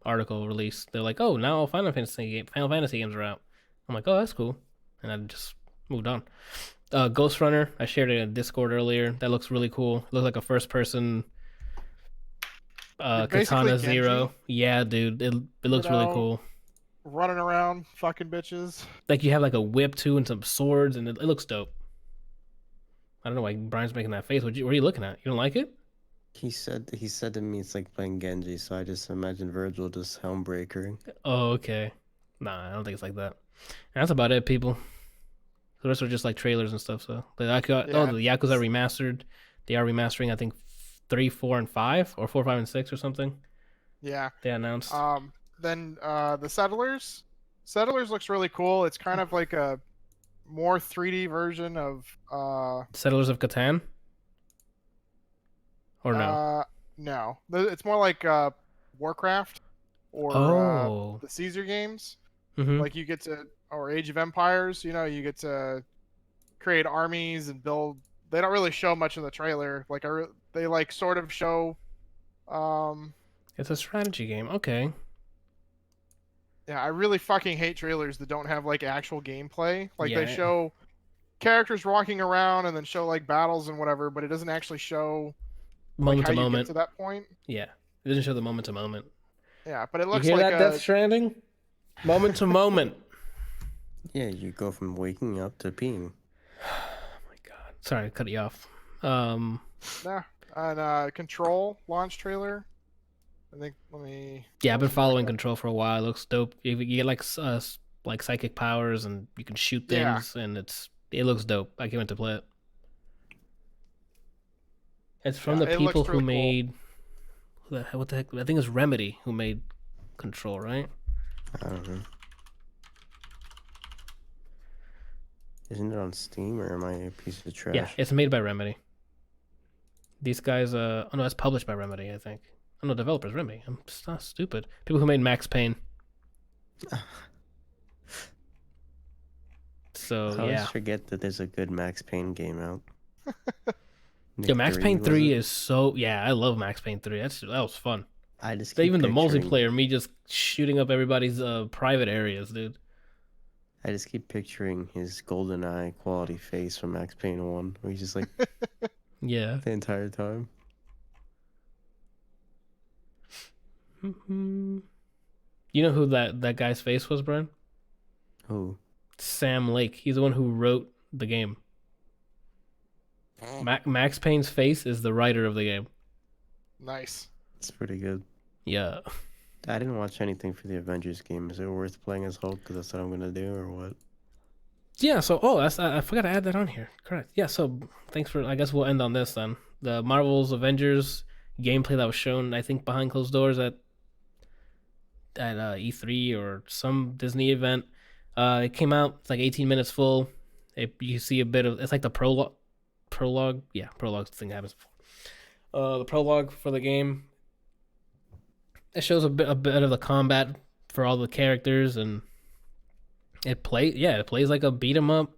article release. They're like, oh, now Final Fantasy games are out. I'm like, oh, that's cool. And I just moved on. Ghost Runner, I shared it in Discord earlier. That looks really cool. It looks like a first-person basically Katana Genji, Zero. Yeah, dude, it looks really cool. running around, fucking bitches. Like you have like a whip too and some swords, and it looks dope. I don't know why Brian's making that face. What are you looking at? You don't like it? He said to me it's like playing Genji, so I just imagine Virgil just helmbreakering. Oh, okay. Nah, I don't think it's like that. And that's about it, people. The rest are just like trailers and stuff. So the Yakuza remastered. They are remastering, I think, 3, 4, and 5, or 4, 5, and 6, or something. Yeah. They announced. Then the Settlers. Settlers looks really cool. It's kind of like a more 3D version of Settlers of Catan. Or no? No. It's more like Warcraft or the Caesar games. Mm-hmm. Like you get to, or Age of Empires. You know, you get to create armies and build. They don't really show much in the trailer. Like they like sort of show. It's a strategy game. Okay. Yeah, I really fucking hate trailers that don't have like actual gameplay. Like Yeah. they show characters walking around and then show like battles and whatever, but it doesn't actually show Moment how to you moment. get to that point. Yeah. It doesn't show the moment to moment. Yeah, but it You looks hear like that, Death Stranding? Moment to moment. Yeah, you go from waking up to peeing. Oh my god. Sorry, I cut you off. Nah. And Control launch trailer. I think. Yeah, I've been following Control for a while. It looks dope. You get like psychic powers, and you can shoot things, and it looks dope. I can't wait to play it. It's from the people who made. What the heck? I think it's Remedy who made Control, right? I don't know. Isn't it on Steam, or am I a piece of trash? Yeah, it's made by Remedy. These guys, oh no, it's published by Remedy, I think. Oh no, developers, Remedy. I'm so stupid. People who made Max Payne. So, I always forget that there's a good Max Payne game out. Yeah, Max Payne 3 is so... Yeah, I love Max Payne 3. That was fun. I just even the multiplayer, me just shooting up everybody's private areas, dude. I just keep picturing his GoldenEye quality face from Max Payne 1, where he's just like... Yeah. The entire time. You know who that guy's face was, Brian? Who? Sam Lake. He's the one who wrote the game. Max Payne's face is the writer of the game. Nice. It's pretty good. Yeah. I didn't watch anything for the Avengers game. Is it worth playing as Hulk because that's what I'm going to do, or what? Yeah, so, I forgot to add that on here. Correct. Yeah, so thanks for, I guess we'll end on this then. The Marvel's Avengers gameplay that was shown, I think, behind closed doors at E3 or some Disney event. It came out, it's like 18 minutes full. You see a bit of, it's like the prologue. Yeah, prologue thing happens before. The prologue for the game. It shows a bit of the combat for all the characters, and it plays like a beat 'em up.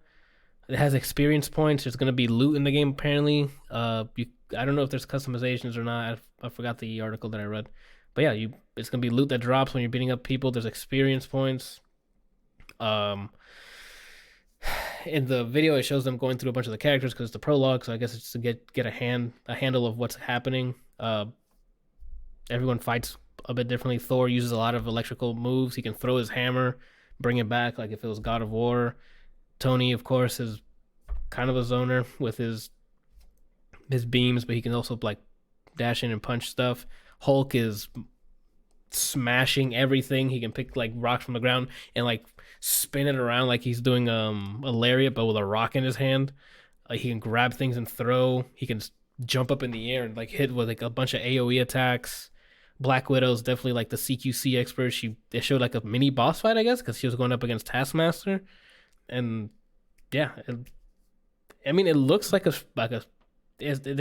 It has experience points. There's gonna be loot in the game apparently. I don't know if there's customizations or not. I forgot the article that I read, but yeah, it's gonna be loot that drops when you're beating up people. There's experience points. In the video, it shows them going through a bunch of the characters because it's the prologue. So I guess it's to get a handle of what's happening. Everyone fights a bit differently. Thor uses a lot of electrical moves. He can throw his hammer, bring it back like if it was God of War. Tony, of course, is kind of a zoner with his beams, but he can also like dash in and punch stuff. Hulk is smashing everything. He can pick like rocks from the ground and like spin it around like he's doing a lariat, but with a rock in his hand. He can grab things and throw. He can jump up in the air and like hit with like a bunch of AoE attacks. Black Widow's definitely like the CQC expert. They showed like a mini boss fight, I guess, because she was going up against Taskmaster, and yeah, I mean, it looks like they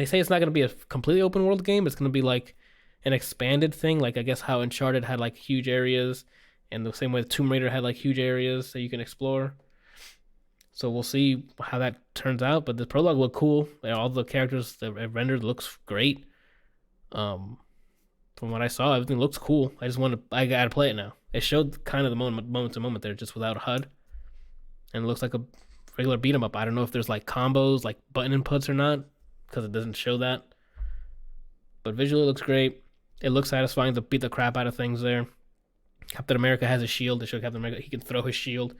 say it's not going to be a completely open world game. It's going to be like an expanded thing, like I guess how Uncharted had like huge areas, and the same way Tomb Raider had like huge areas that you can explore. So we'll see how that turns out. But the prologue looked cool. All the characters that rendered looks great. From what I saw, everything looks cool. I gotta play it now. It showed kind of the moment to moment there, just without HUD, and it looks like a regular beat 'em up. I don't know if there's like combos, like button inputs or not, because it doesn't show that. But visually, it looks great. It looks satisfying to beat the crap out of things there. Captain America has a shield. They show Captain America. He can throw his shield.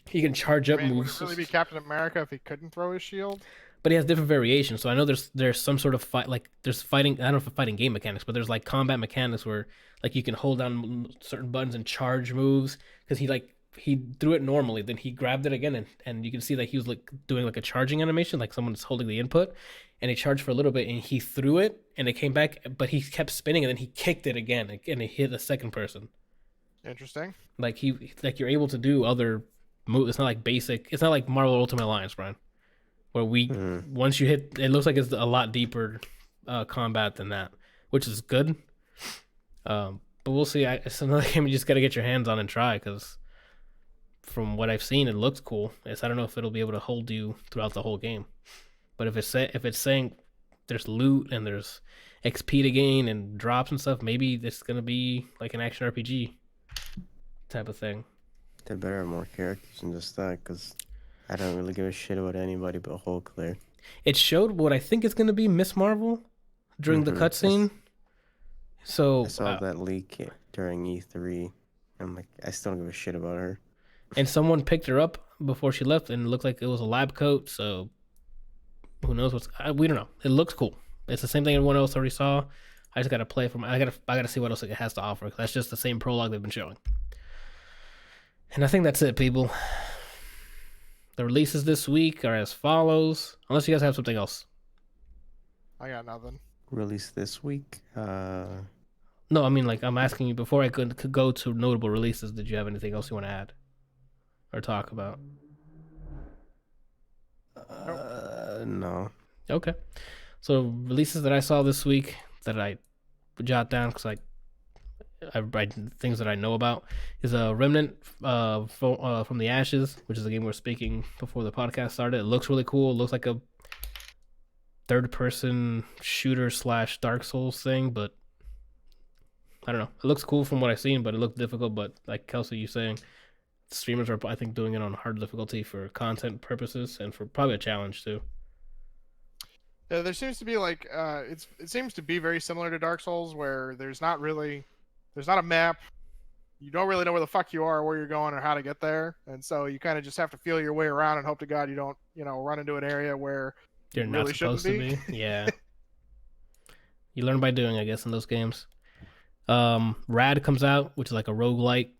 He can charge up Would moves. it really be Captain America if he couldn't throw his shield? But he has different variations. So I know there's some sort of fight, like there's fighting. I don't know if fighting game mechanics, but there's like combat mechanics where like you can hold down certain buttons and charge moves. Because he threw it normally, then he grabbed it again, and you can see that he was like doing like a charging animation, like someone's holding the input, and he charged for a little bit, and he threw it, and it came back, but he kept spinning, and then he kicked it again, and it hit the second person. Interesting. Like you're able to do other moves. It's not like basic. It's not like Marvel Ultimate Alliance, Brian, where once you hit, it looks like it's a lot deeper combat than that, which is good. But we'll see. It's another game you just got to get your hands on and try, because from what I've seen, it looks cool. I don't know if it'll be able to hold you throughout the whole game, but if it's saying there's loot and there's XP to gain and drops and stuff, maybe it's gonna be like an action RPG type of thing. They better have more characters than just that, because I don't really give a shit about anybody but Hulk there. It showed what I think is gonna be Miss Marvel during the cutscene. So I saw that leak during E3. I'm like, I still don't give a shit about her. And someone picked her up before she left, and it looked like it was a lab coat. So who knows we don't know. It looks cool. It's the same thing everyone else already saw. I just gotta play from. I gotta see what else it has to offer. 'Cause that's just the same prologue they've been showing. And I think that's it, people. The releases this week are as follows. Unless you guys have something else. I got nothing. Released this week. No, I mean, like, I'm asking you before I could go to notable releases. Did you have anything else you want to add or talk about? No. Okay. So releases that I saw this week that I jot down because I write things that I know about is a Remnant from the Ashes, which is a game we were speaking before the podcast started. It looks really cool. It looks like a third-person shooter / Dark Souls thing, but I don't know. It looks cool from what I've seen, but it looked difficult. But like Kelsey, you saying, streamers are, I think, doing it on hard difficulty for content purposes and for probably a challenge too. Yeah, there seems to be like it seems to be very similar to Dark Souls, where there's not a map. You don't really know where the fuck you are, where you're going, or how to get there, and so you kind of just have to feel your way around and hope to God you don't, run into an area where You're you not really supposed to shouldn't be. Yeah. You learn by doing, I guess, in those games. Rad comes out, which is like a roguelike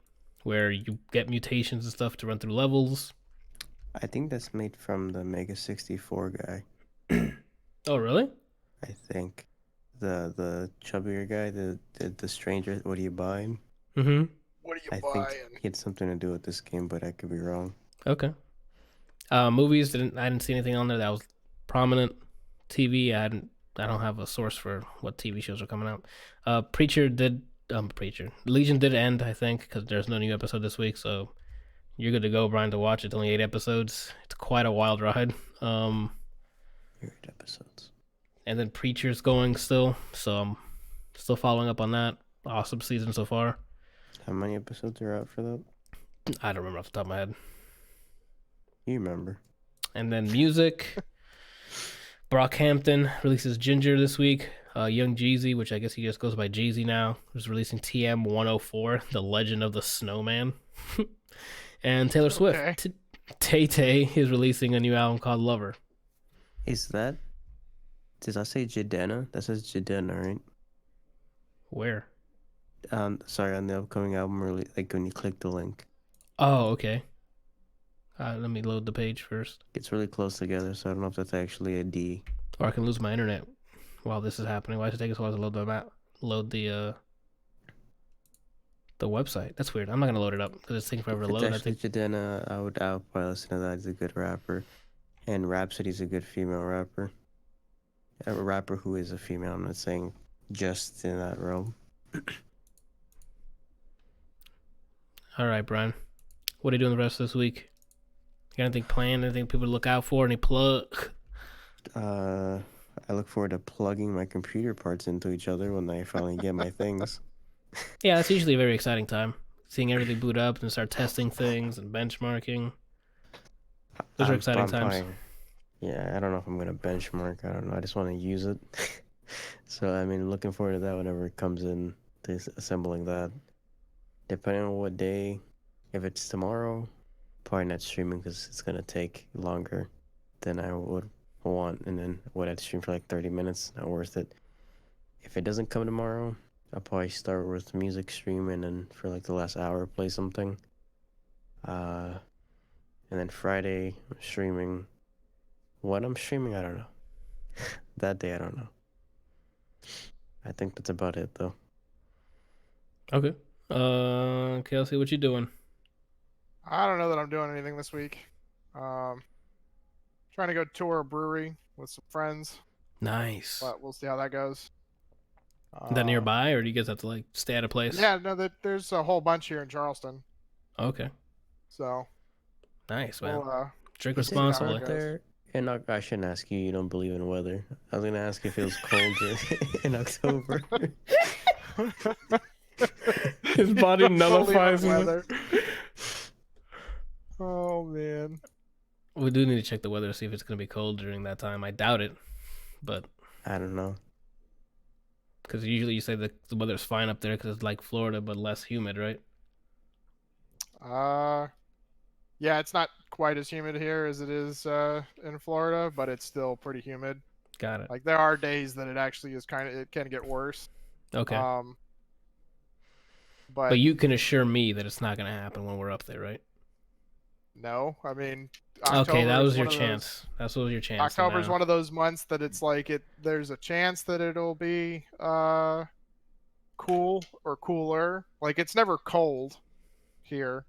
where you get mutations and stuff to run through levels. I think that's made from the Mega 64 guy. Oh, really? I think the chubbier guy, the stranger. What do you buy? Mm-hmm. What are you I buying? think he had something to do with this game, but I could be wrong. Okay. Movies, I didn't see anything on there that was prominent. TV, I don't have a source for what TV shows are coming out. Legion did end, I think, because there's no new episode this week, so you're good to go, Brian, to watch. It's only 8 episodes. It's quite a wild ride. 8 episodes. And then Preacher's going still, so I'm still following up on that. Awesome season so far. How many episodes are out for that? I don't remember off the top of my head. You remember. And then music. Brockhampton releases Ginger this week. Young Jeezy, which I guess he just goes by Jeezy now, is releasing TM 104, The Legend of the Snowman. And Taylor Swift, Tay-Tay, is releasing a new album called Lover. Is that... Does that say Jadena? That says Jadena, right? Where? Sorry, on the upcoming album, really, like when you click the link. Oh, okay. Let me load the page first. It's really close together, so I don't know if that's actually a D. Or I can lose my internet while this is happening. Why does it take us a while to load the map? Load the website. That's weird. I'm not gonna load it up because it's taking forever to load. It's actually Jadena. I would probably listen to that. He's a good rapper, and Rhapsody's a good female rapper. A rapper who is a female. I'm not saying just in that realm. All right, Brian. What are you doing the rest of this week? You got anything planned? Anything people to look out for? Any plug? I look forward to plugging my computer parts into each other when I finally get my things. Yeah, that's usually a very exciting time. Seeing everything boot up and start testing things and benchmarking. Those are I'm, exciting I'm times. probably, yeah, I don't know if I'm gonna benchmark. I don't know. I just want to use it. So I mean, looking forward to that whenever it comes in to assembling that. Depending on what day, if it's tomorrow, probably not streaming because it's gonna take longer than I would want, and then what I'd stream for like 30 minutes, not worth it. If it doesn't come tomorrow, I'll probably start with music streaming and for like the last hour play something. Uh, and then Friday I'm streaming. What I'm streaming, I don't know. That day, I don't know. I think that's about it though. Okay. Kelsey, what you doing? I don't know that I'm doing anything this week. Trying to go tour a brewery with some friends, Nice. but we'll see how that goes. Is that nearby, or do you guys have to like stay at a place? Yeah, no, there's a whole bunch here in Charleston. Okay. So Nice, man. we'll, Drink Is it responsibly. cold there? And I shouldn't ask you. You don't believe in weather. I was gonna ask if it was cold in October. His body nullifies him. weather. Oh man. We do need to check the weather to see if it's going to be cold during that time. I doubt it, but I don't know. because usually you say that the weather's fine up there because it's like Florida but less humid, right? Yeah, it's not quite as humid here as it is in Florida, but it's still pretty humid. Got it. Like there are days that it actually is it can get worse. Okay. But But you can assure me that it's not going to happen when we're up there, right? no, I mean, Okay, that October was is your one of chance. That was your chance. October's now. one of those months that it's like there's a chance that it'll be cool or cooler. Like it's never cold here.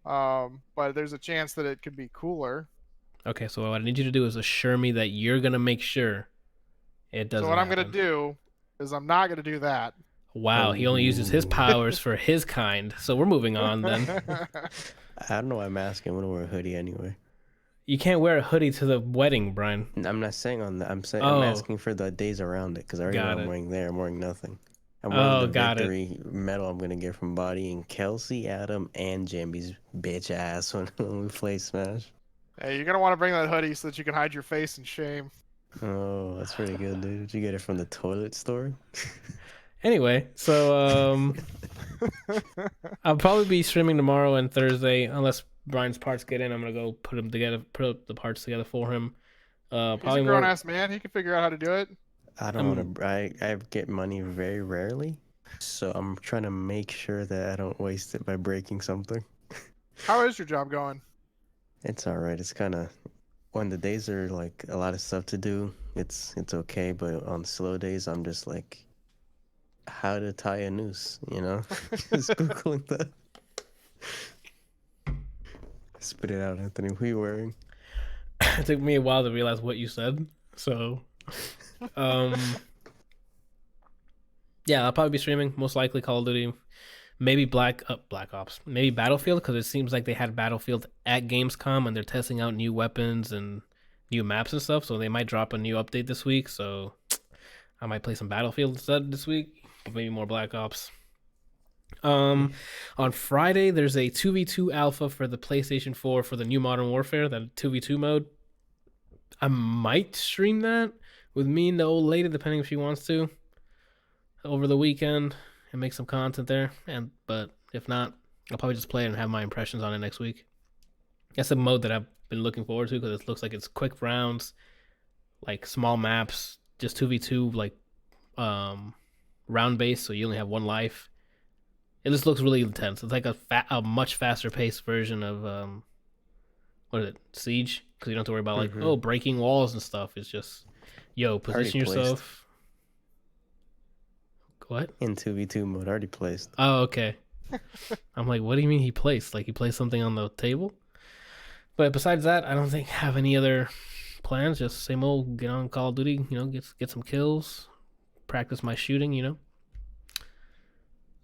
But there's a chance that it could be cooler. Okay, so what I need you to do is assure me that you're going to make sure it doesn't So what I'm happen. gonna do is I'm not gonna do that. Wow, he only uses his powers for his kind. So we're moving on then. I don't know why I'm asking. I'm gonna wear a hoodie anyway. You can't wear a hoodie to the wedding, Brian. I'm not saying on that. I'm saying Oh. I'm asking for the days around it because I already know Got I'm it. wearing there. I'm wearing nothing. I'm Oh, wearing the got it. victory medal I'm gonna get from Body and Kelsey, Adam, and Jamie's bitch ass when we play Smash. Hey, you're gonna want to bring that hoodie so that you can hide your face in shame. Oh, that's pretty good, dude. Did you get it from the toilet store? Anyway, so I'll probably be streaming tomorrow and Thursday unless Brian's parts get in. I'm gonna go put the parts together for him. He's a Probably grown more. ass man. He can figure out how to do it. I don't want to. I get money very rarely, so I'm trying to make sure that I don't waste it by breaking something. How is your job going? It's all right. It's kind of when the days are like a lot of stuff to do. It's okay, but on slow days, I'm just like, how to tie a noose, you know? Just googling that. Spit it out, Anthony. Who are you wearing? It took me a while to realize what you said. So, yeah, I'll probably be streaming. Most likely Call of Duty, maybe Black Ops, maybe Battlefield because it seems like they had Battlefield at Gamescom and they're testing out new weapons and new maps and stuff. So they might drop a new update this week. So I might play some Battlefield instead this week. Maybe more Black Ops. On Friday, there's a 2v2 alpha for the PlayStation 4 for the new Modern Warfare, that 2v2 mode. I might stream that with me and the old lady, depending if she wants to, over the weekend and make some content there. But if not, I'll probably just play it and have my impressions on it next week. That's a mode that I've been looking forward to because it looks like it's quick rounds, like small maps, just 2v2, like round based, so you only have one life. It just looks really intense. It's like a much faster paced version of what is it, Siege? Because you don't have to worry about like breaking walls and stuff. It's just position yourself. What? In 2v2 mode, already placed. Oh, okay. I'm like, what do you mean he placed? Like he placed something on the table? But besides that, I don't think I have any other plans. Just same old, get on Call of Duty, get some kills, practice my shooting,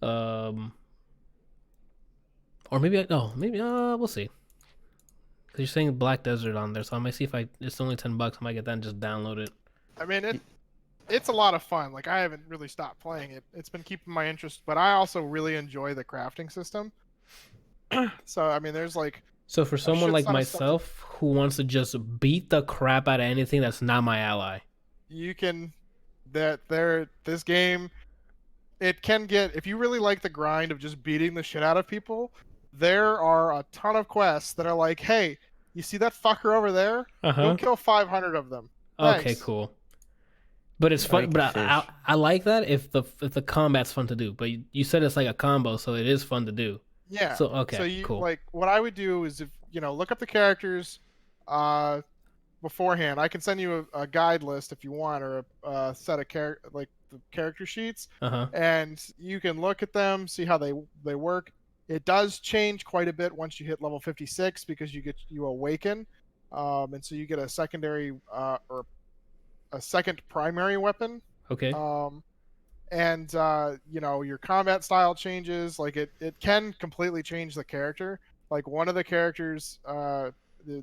or maybe we'll see. Because you're saying Black Desert on there, so I might see if it's only $10. I might get that and just download it. I mean, it's a lot of fun. Like I haven't really stopped playing it. It's been keeping my interest, but I also really enjoy the crafting system. So I mean, there's like So for someone shit like ton of stuff. myself who wants to just beat the crap out of anything that's not my ally, You can this game, it can get, if you really like the grind of just beating the shit out of people, there are a ton of quests that are like, hey, you see that fucker over there? Go kill 500 of them. Okay, Thanks. cool. But it's fun. like But fish. I like that if the combat's fun to do. But you said it's like a combo, so it is fun to do. Yeah. So okay, So you cool. like, what I would do is, if look up the characters beforehand. I can send you a guide list if you want, or a set of the character sheets, Uh-huh. and you can look at them, see how they work. It does change quite a bit once you hit level 56 because you awaken, and so you get a secondary or a second primary weapon. Okay. And your combat style changes. Like it can completely change the character. Like one of the characters, the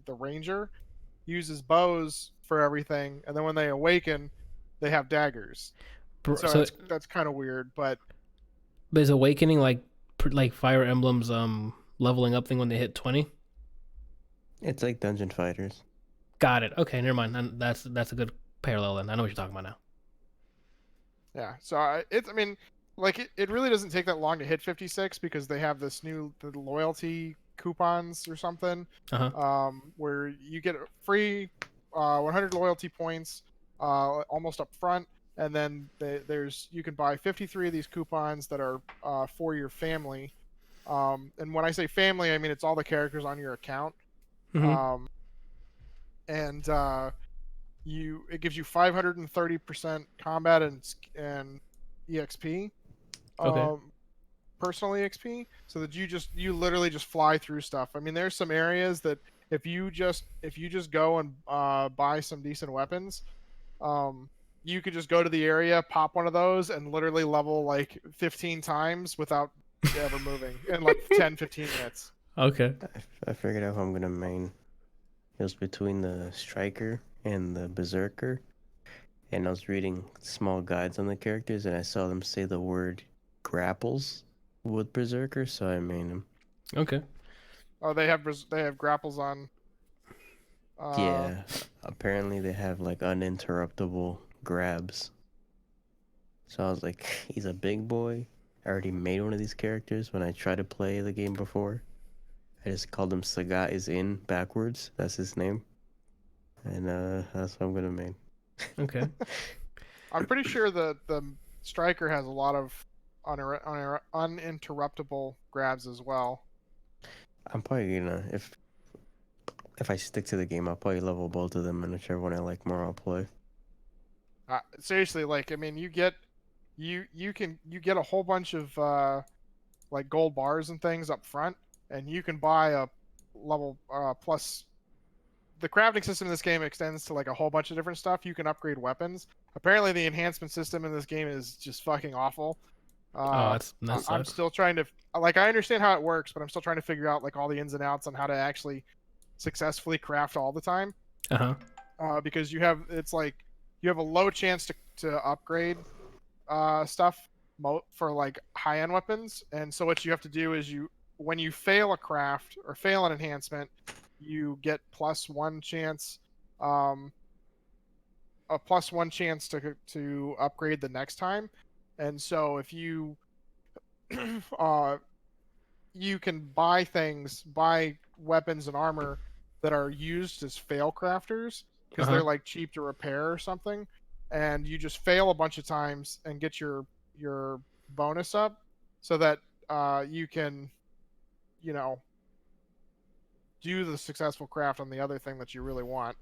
ranger, uses bows for everything, and then when they awaken, they have daggers. So that's kind of weird, but is awakening like Fire Emblem's leveling up thing when they hit 20? It's like Dungeon Fighters. Got it. Okay, never mind. That's a good parallel then. I know what you're talking about now. yeah. So it really doesn't take that long to hit 56 because they have the loyalty coupons or something, where you get free 100 loyalty points almost up front, and then you can buy 53 of these coupons that are for your family. And when I say family, I mean it's all the characters on your account. Mm-hmm. And it gives you 530% combat and EXP. Okay. Personal EXP, so that you literally just fly through stuff. I mean, there's some areas that if you just go and buy some decent weapons, you could just go to the area, pop one of those, and literally level like 15 times without ever moving in like 10-15 minutes. Okay. I figured out who I'm gonna main. It was between the Striker and the Berserker, and I was reading small guides on the characters, and I saw them say the word grapples with Berserker, so I main him. Okay. Oh, they have grapples on. Yeah, apparently they have like uninterruptible grabs. So I was like, he's a big boy. I already made one of these characters when I tried to play the game before. I just called him Sagat is in backwards. That's his name. And that's what I'm gonna main. Okay. I'm pretty sure the Striker has a lot of uninterruptible grabs as well. I'm probably gonna, if I stick to the game, I'll probably level both of them, and whichever one I like more, I'll play. Seriously, like, I mean, you get a whole bunch of like gold bars and things up front, and you can buy a level plus. The crafting system in this game extends to like a whole bunch of different stuff. You can upgrade weapons. Apparently, the enhancement system in this game is just fucking awful. I'm still trying to, like, I understand how it works, but I'm still trying to figure out like all the ins and outs on how to actually successfully craft all the time. Because you have a low chance to upgrade stuff for like high-end weapons, and so what you have to do is when you fail a craft or fail an enhancement, you get +1 chance, a +1 chance to upgrade the next time. And so if you you can buy weapons and armor that are used as fail crafters because they're like cheap to repair or something, and you just fail a bunch of times and get your bonus up so that you can do the successful craft on the other thing that you really want.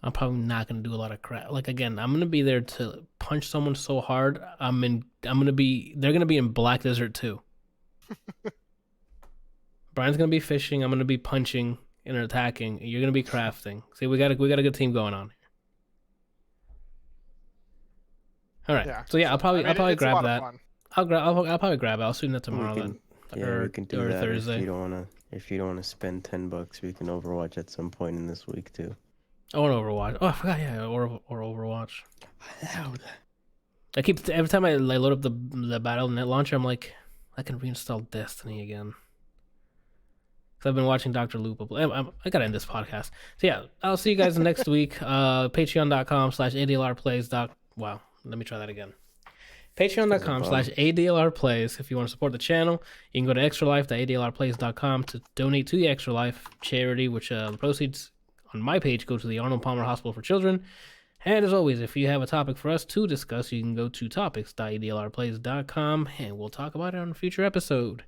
I'm probably not gonna do a lot of crap. Like, again, I'm gonna be there to punch someone so hard. They're gonna be in Black Desert too. Brian's gonna be fishing. I'm gonna be punching and attacking. You're gonna be crafting. See, we got a good team going on here. All right. Yeah. So yeah, I'll probably grab that. I'll probably grab it. I'll shoot that tomorrow then. We can do that Thursday. If you don't wanna spend $10, we can Overwatch at some point in this week too. I want Overwatch. Oh, I forgot. Yeah, or Overwatch. I keep every time I load up the Battle.net launcher, I'm like, I can reinstall Destiny again. I've been watching Dr. Lupo. I gotta end this podcast. So yeah, I'll see you guys next week. Patreon.com/ADLRplays. Wow, let me try that again. Patreon.com/ADLRplays. If you want to support the channel, you can go to extralife.adlrplays.com to donate to the Extra Life charity, which the proceeds on my page go to the Arnold Palmer Hospital for Children. And as always, if you have a topic for us to discuss, you can go to topics.adlrplays.com and we'll talk about it on a future episode.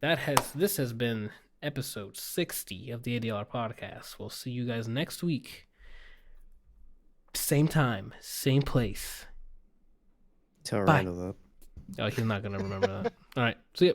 This has been episode 60 of the ADLR Podcast. We'll see you guys next week. Same time, same place. Tell Bye. Randall up. Oh, he's not going to remember that. All right. See ya.